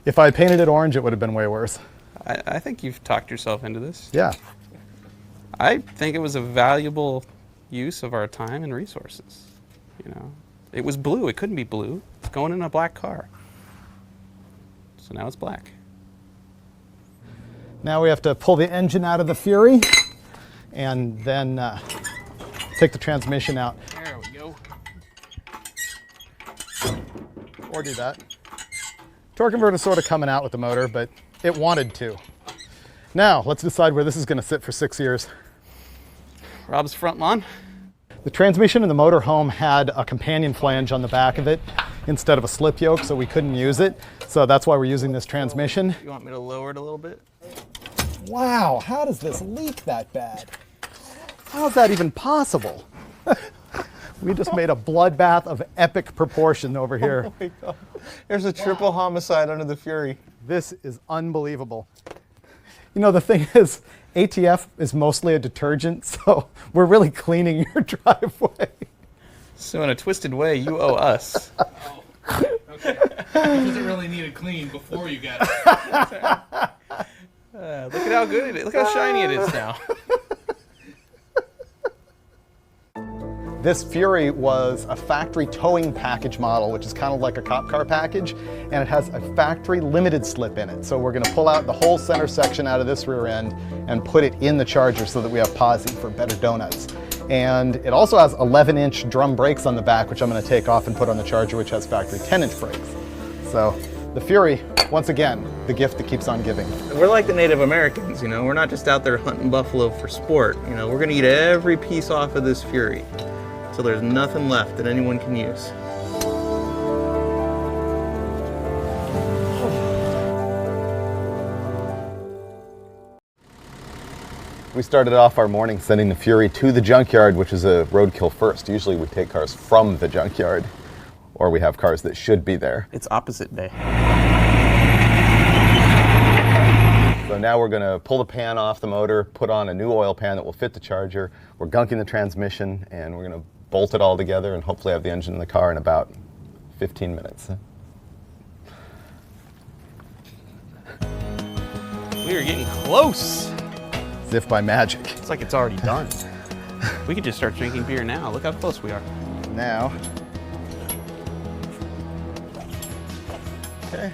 If I had painted it orange, it would have been way worse. I think you've talked yourself into this. Yeah. I think it was a valuable use of our time and resources. You know, it was blue. It couldn't be blue. It's going in a black car. So now it's black. Now we have to pull the engine out of the Fury and then take the transmission out. There we go. Or do that. Torque converter sort of coming out with the motor, but it wanted to. Now let's decide where this is going to sit for 6 years. Rob's front lawn. The transmission in the motorhome had a companion flange on the back of it instead of a slip yoke, so we couldn't use it. So that's why we're using this transmission. You want me to lower it a little bit? Wow, how does this leak that bad? How is that even possible? We just made a bloodbath of epic proportion over here. Oh my God. There's a triple homicide under the Fury. This is unbelievable. You know, the thing is, ATF is mostly a detergent, so we're really cleaning your driveway. So in a twisted way, you owe us. Oh, okay. It doesn't really need a clean before you got it. Look at how good it is. Look how shiny it is now. This Fury was a factory towing package model, which is kind of like a cop car package, and it has a factory limited slip in it. So we're gonna pull out the whole center section out of this rear end and put it in the Charger so that we have posi for better donuts. And it also has 11-inch drum brakes on the back, which I'm gonna take off and put on the Charger, which has factory 10-inch brakes. So the Fury, once again, the gift that keeps on giving. We're like the Native Americans, you know, we're not just out there hunting buffalo for sport. You know, we're gonna eat every piece off of this Fury, so there's nothing left that anyone can use. We started off our morning sending the Fury to the junkyard, which is a roadkill first. Usually we take cars from the junkyard, or we have cars that should be there. It's opposite day. So now we're gonna pull the pan off the motor, put on a new oil pan that will fit the Charger. We're gunking the transmission, and we're gonna bolt it all together and hopefully have the engine in the car in about 15 minutes. We are getting close. As if by magic. It's like it's already done. We could just start drinking beer now. Look how close we are. Now. Okay.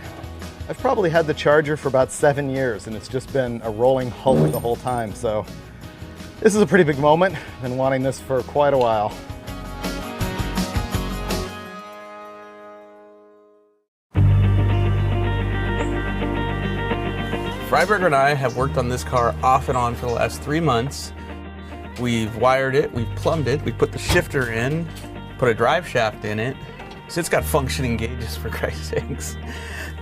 I've probably had the Charger for about 7 years, and it's just been a rolling Hulk the whole time, so this is a pretty big moment. Been wanting this for quite a while. Freiburger and I have worked on this car off and on for the last 3 months. We've wired it, we've plumbed it, we put the shifter in, put a drive shaft in it. So it's got functioning gauges, for Christ's sakes.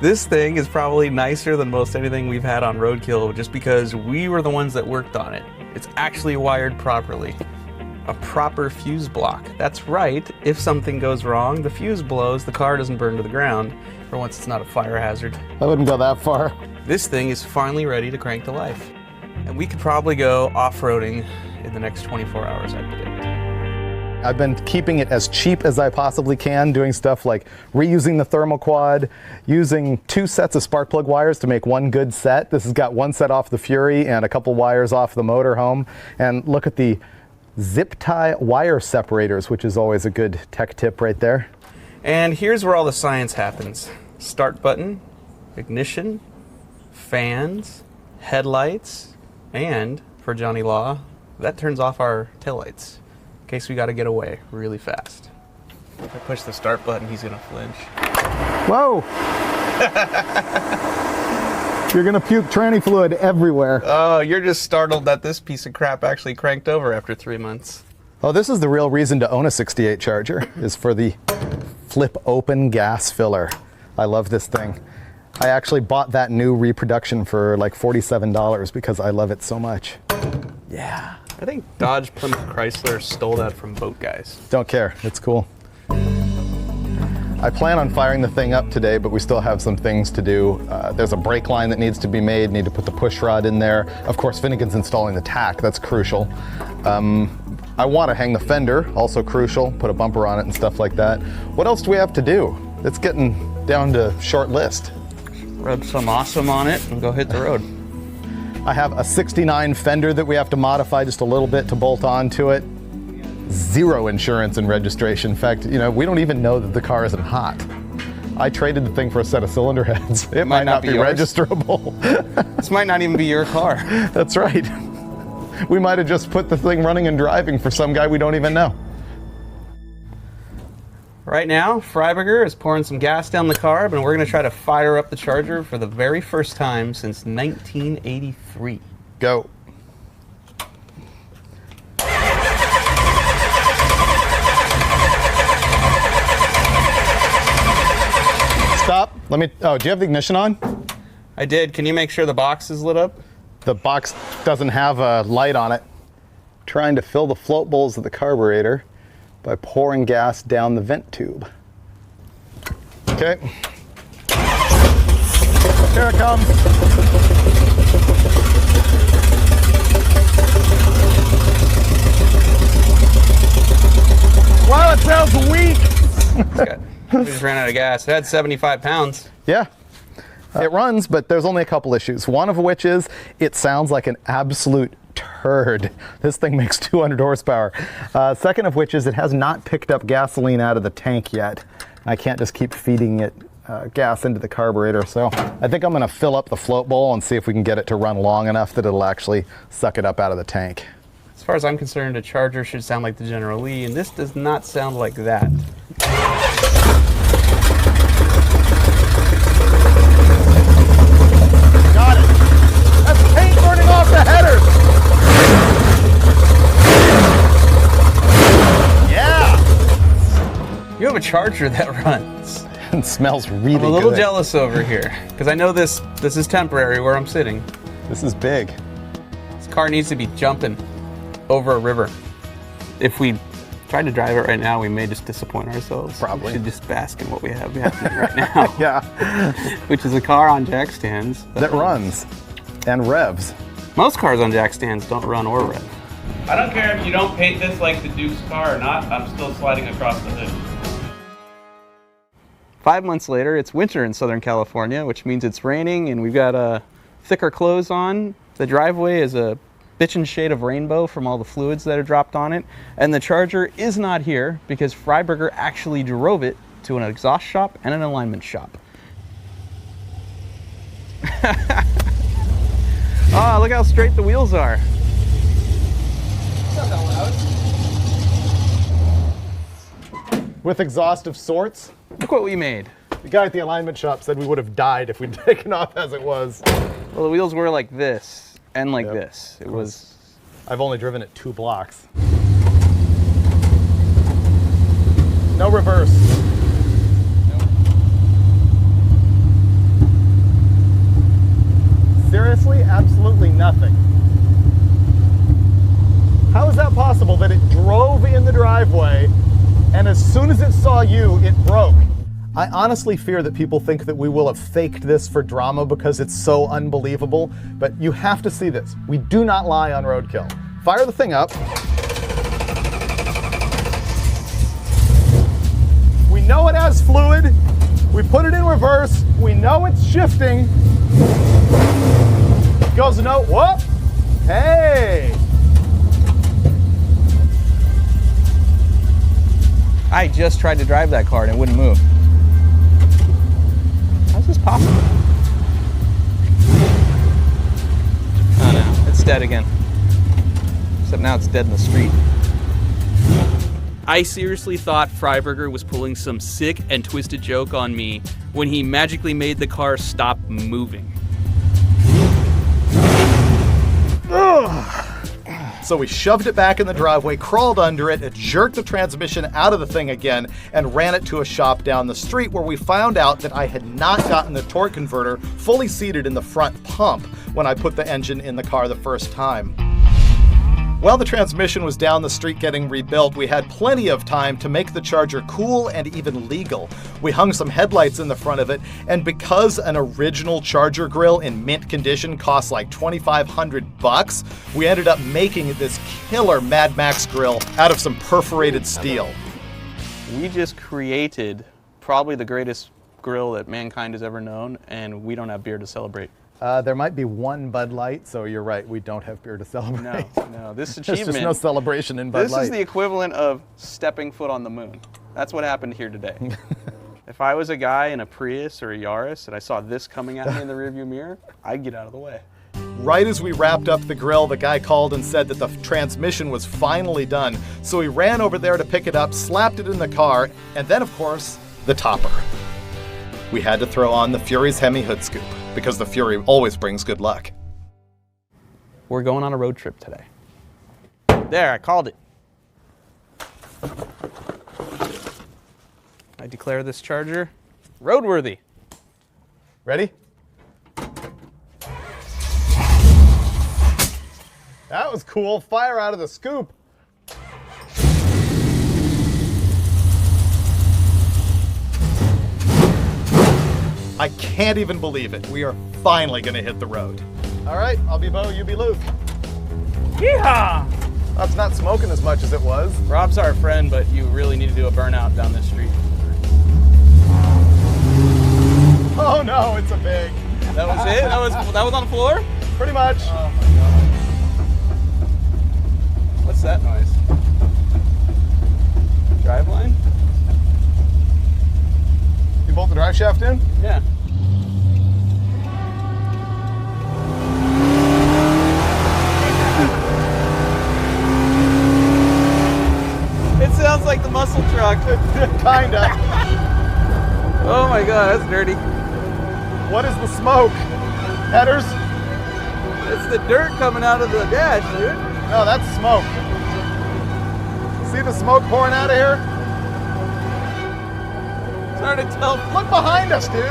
This thing is probably nicer than most anything we've had on Roadkill just because we were the ones that worked on it. It's actually wired properly. A proper fuse block. That's right, if something goes wrong, the fuse blows, the car doesn't burn to the ground, for once it's not a fire hazard. I wouldn't go that far. This thing is finally ready to crank to life. And we could probably go off-roading in the next 24 hours, I predict. I've been keeping it as cheap as I possibly can, doing stuff like reusing the thermal quad, using 2 sets of spark plug wires to make one good set. This has got 1 set off the Fury and a couple wires off the motorhome. And look at the zip tie wire separators, which is always a good tech tip right there. And here's where all the science happens. Start button, ignition, fans, headlights, and for Johnny Law, that turns off our taillights in case we got to get away really fast. If I push the start button, he's gonna flinch. Whoa! You're gonna puke tranny fluid everywhere. Oh, you're just startled that this piece of crap actually cranked over after 3 months. Oh, this is the real reason to own a 68 Charger, is for the flip open gas filler. I love this thing. I actually bought that new reproduction for like $47 because I love it so much. Yeah. I think Dodge Plymouth Chrysler stole that from boat guys. Don't care, it's cool. I plan on firing the thing up today, but we still have some things to do. There's a brake line that needs to be made, need to put the push rod in there. Of course, Finnegan's installing the tack, that's crucial. I want to hang the fender, also crucial, put a bumper on it and stuff like that. What else do we have to do? It's getting down to short list. Rub some awesome on it and go hit the road. I have a 69 fender that we have to modify just a little bit to bolt onto it. 0 insurance and registration. In fact, you know, we don't even know that the car isn't hot. I traded the thing for a set of cylinder heads. It might not be registerable. This might not even be your car. That's right. We might have just put the thing running and driving for some guy we don't even know. Right now, Freiburger is pouring some gas down the carb, and we're going to try to fire up the Charger for the very first time since 1983. Go. Stop. Let me. Oh, do you have the ignition on? I did. Can you make sure the box is lit up? The box doesn't have a light on it. Trying to fill the float bowls of the carburetor by pouring gas down the vent tube. Okay. Here it comes. Wow, it sounds weak. We just ran out of gas. It had 75 pounds. Yeah. It runs, but there's only a couple issues. One of which is it sounds like an absolute turd. This thing makes 200 horsepower. Second of which is it has not picked up gasoline out of the tank yet. I can't just keep feeding it gas into the carburetor, so I think I'm going to fill up the float bowl and see if we can get it to run long enough that it'll actually suck it up out of the tank. As far as I'm concerned, a Charger should sound like the General Lee, and this does not sound like that. Got it. That's paint burning off the headers. Yeah. You have a Charger that runs. It smells really good. I'm a little jealous over here because I know this is temporary where I'm sitting. This is big. This car needs to be jumping over a river. If we tried to drive it right now, we may just disappoint ourselves. Probably. We should just bask in what we have happening right now. Yeah. Which is a car on jack stands. That runs and revs. Most cars on jack stands don't run or rev. I don't care if you don't paint this like the Duke's car or not, I'm still sliding across the hood. 5 months later, it's winter in Southern California, which means it's raining and we've got thicker clothes on. The driveway is a bitchin' shade of rainbow from all the fluids that are dropped on it. And the Charger is not here because Freiburger actually drove it to an exhaust shop and an alignment shop. Oh, look how straight the wheels are. It's not that loud. With exhaust of sorts. Look what we made. The guy at the alignment shop said we would have died if we'd taken off as it was. Well, the wheels were like this and like this. It was. I've only driven it 2 blocks. No reverse. Nope. Seriously, absolutely nothing. How is that possible that it drove in the driveway and as soon as it saw you, it broke? I honestly fear that people think that we will have faked this for drama because it's so unbelievable, but you have to see this. We do not lie on Roadkill. Fire the thing up. know it has fluid. We put it in reverse. We know it's shifting. Goes a note. Whoop. Hey. I just tried to drive that car and it wouldn't move. How's this possible? Oh no, it's dead again. Except now it's dead in the street. I seriously thought Freiburger was pulling some sick and twisted joke on me when he magically made the car stop moving. So we shoved it back in the driveway, crawled under it, jerked the transmission out of the thing again, and ran it to a shop down the street where we found out that I had not gotten the torque converter fully seated in the front pump when I put the engine in the car the first time. While the transmission was down the street getting rebuilt, we had plenty of time to make the Charger cool and even legal. We hung some headlights in the front of it, and because an original Charger grill in mint condition costs like $2,500, we ended up making this killer Mad Max grill out of some perforated steel. We just created probably the greatest grill that mankind has ever known, and we don't have beer to celebrate. There might be one Bud Light, so you're right, we don't have beer to celebrate. No, this achievement. There's just no celebration in Bud Light. This is the equivalent of stepping foot on the moon. That's what happened here today. If I was a guy in a Prius or a Yaris and I saw this coming at me in the rearview mirror, I'd get out of the way. Right as we wrapped up the grill, the guy called and said that the transmission was finally done. So we ran over there to pick it up, slapped it in the car, and then, of course, the topper. We had to throw on the Fury's Hemi hood scoop, because the Fury always brings good luck. We're going on a road trip today. There, I called it. I declare this Charger roadworthy. Ready? That was cool. Fire out of the scoop. I can't even believe it. We are finally gonna hit the road. All right, I'll be Bo, you be Luke. Yeehaw! That's not smoking as much as it was. Rob's our friend, but you really need to do a burnout down this street. Oh no, it's a big. That was it? That was on the floor? Pretty much. Oh my God. What's that noise? Driveline? You bolt the drive shaft in? Yeah. It sounds like the muscle truck. Kinda. Oh my God, that's dirty. What is the smoke? Headers? It's the dirt coming out of the dash, dude. No, that's smoke. See the smoke pouring out of here? It's hard to tell. Look behind us, dude.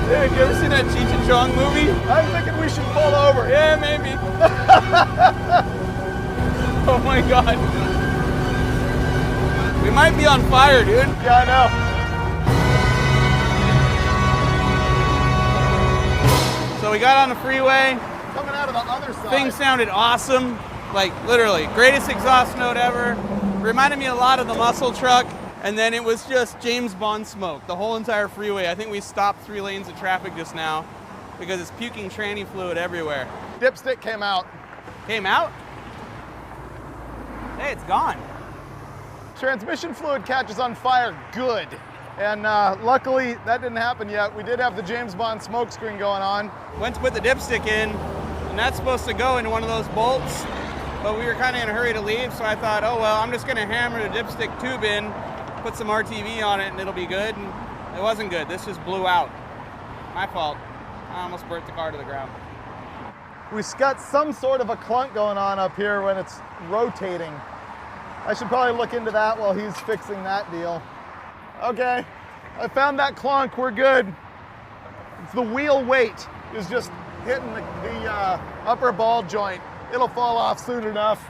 Dude, you ever seen that Cheech and Chong movie? I'm thinking we should pull over. Yeah, maybe. Oh my God. We might be on fire, dude. Yeah, I know. So we got on the freeway. Coming out of the other side. Thing sounded awesome. Like, literally, greatest exhaust note ever. Reminded me a lot of the muscle truck. And then it was just James Bond smoke, the whole entire freeway. I think we stopped 3 lanes of traffic just now because it's puking tranny fluid everywhere. Dipstick came out. Came out? Hey, it's gone. Transmission fluid catches on fire good. And luckily that didn't happen yet. We did have the James Bond smoke screen going on. Went to put the dipstick in, and that's supposed to go into one of those bolts, but we were kind of in a hurry to leave, so I thought, oh well, I'm just gonna hammer the dipstick tube in, put some RTV on it, and it'll be good. And it wasn't good. This just blew out. My fault. I almost burnt the car to the ground. We got some sort of a clunk going on up here when it's rotating. I should probably look into that while he's fixing that deal. Okay, I found that clunk, we're good. It's the wheel weight is just hitting the upper ball joint. It'll fall off soon enough.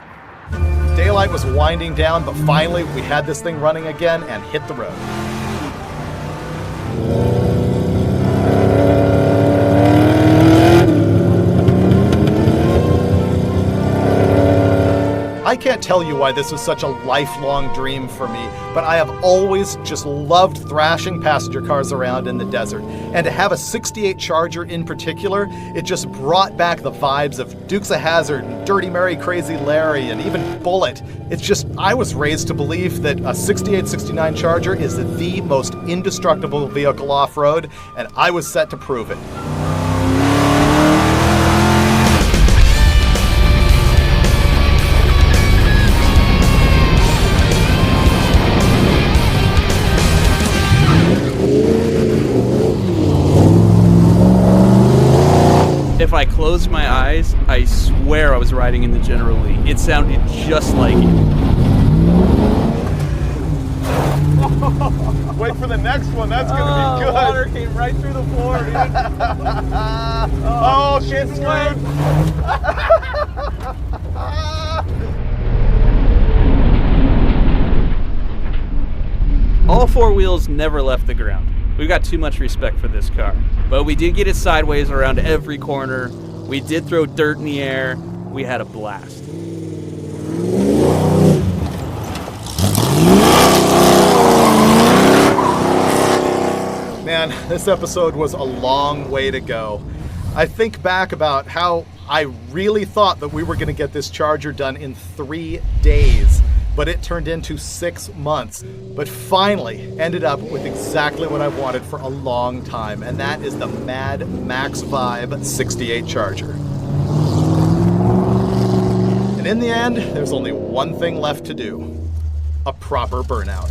Daylight was winding down, but finally we had this thing running again and hit the road. I I can't tell you why this was such a lifelong dream for me, but I have always just loved thrashing passenger cars around in the desert. And to have a 68 Charger in particular, it just brought back the vibes of Dukes of Hazzard and Dirty Mary Crazy Larry and even Bullet. It's just, I was raised to believe that a 68, 69 Charger is the most indestructible vehicle off-road, and I was set to prove it. If I closed my eyes, I swear I was riding in the General Lee. It sounded just like it. Wait for the next one. That's gonna be good. Water came right through the floor, dude. Oh, shit, screwed. All four wheels never left the ground. We've got too much respect for this car. But we did get it sideways around every corner. We did throw dirt in the air. We had a blast. Man, this episode was a long way to go. I think back about how I really thought that we were going to get this Charger done in 3 days, but it turned into 6 months. But finally ended up with exactly what I've wanted for a long time, and that is the Mad Max Vibe 68 Charger. And in the end, there's only one thing left to do: a proper burnout.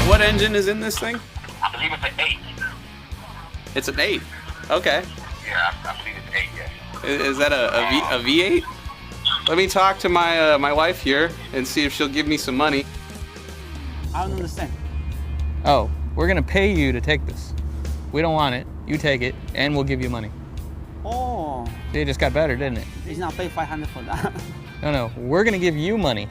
What engine is in this thing? I believe it's an 8. It's an 8. Okay. Yeah, I believe it's 8, yes. Is that a V8? Let me talk to my wife here and see if she'll give me some money. I don't understand. Oh, we're gonna pay you to take this. We don't want it. You take it, and we'll give you money. Oh. See, it just got better, didn't it? He's not paying 500 for that. No, we're gonna give you money.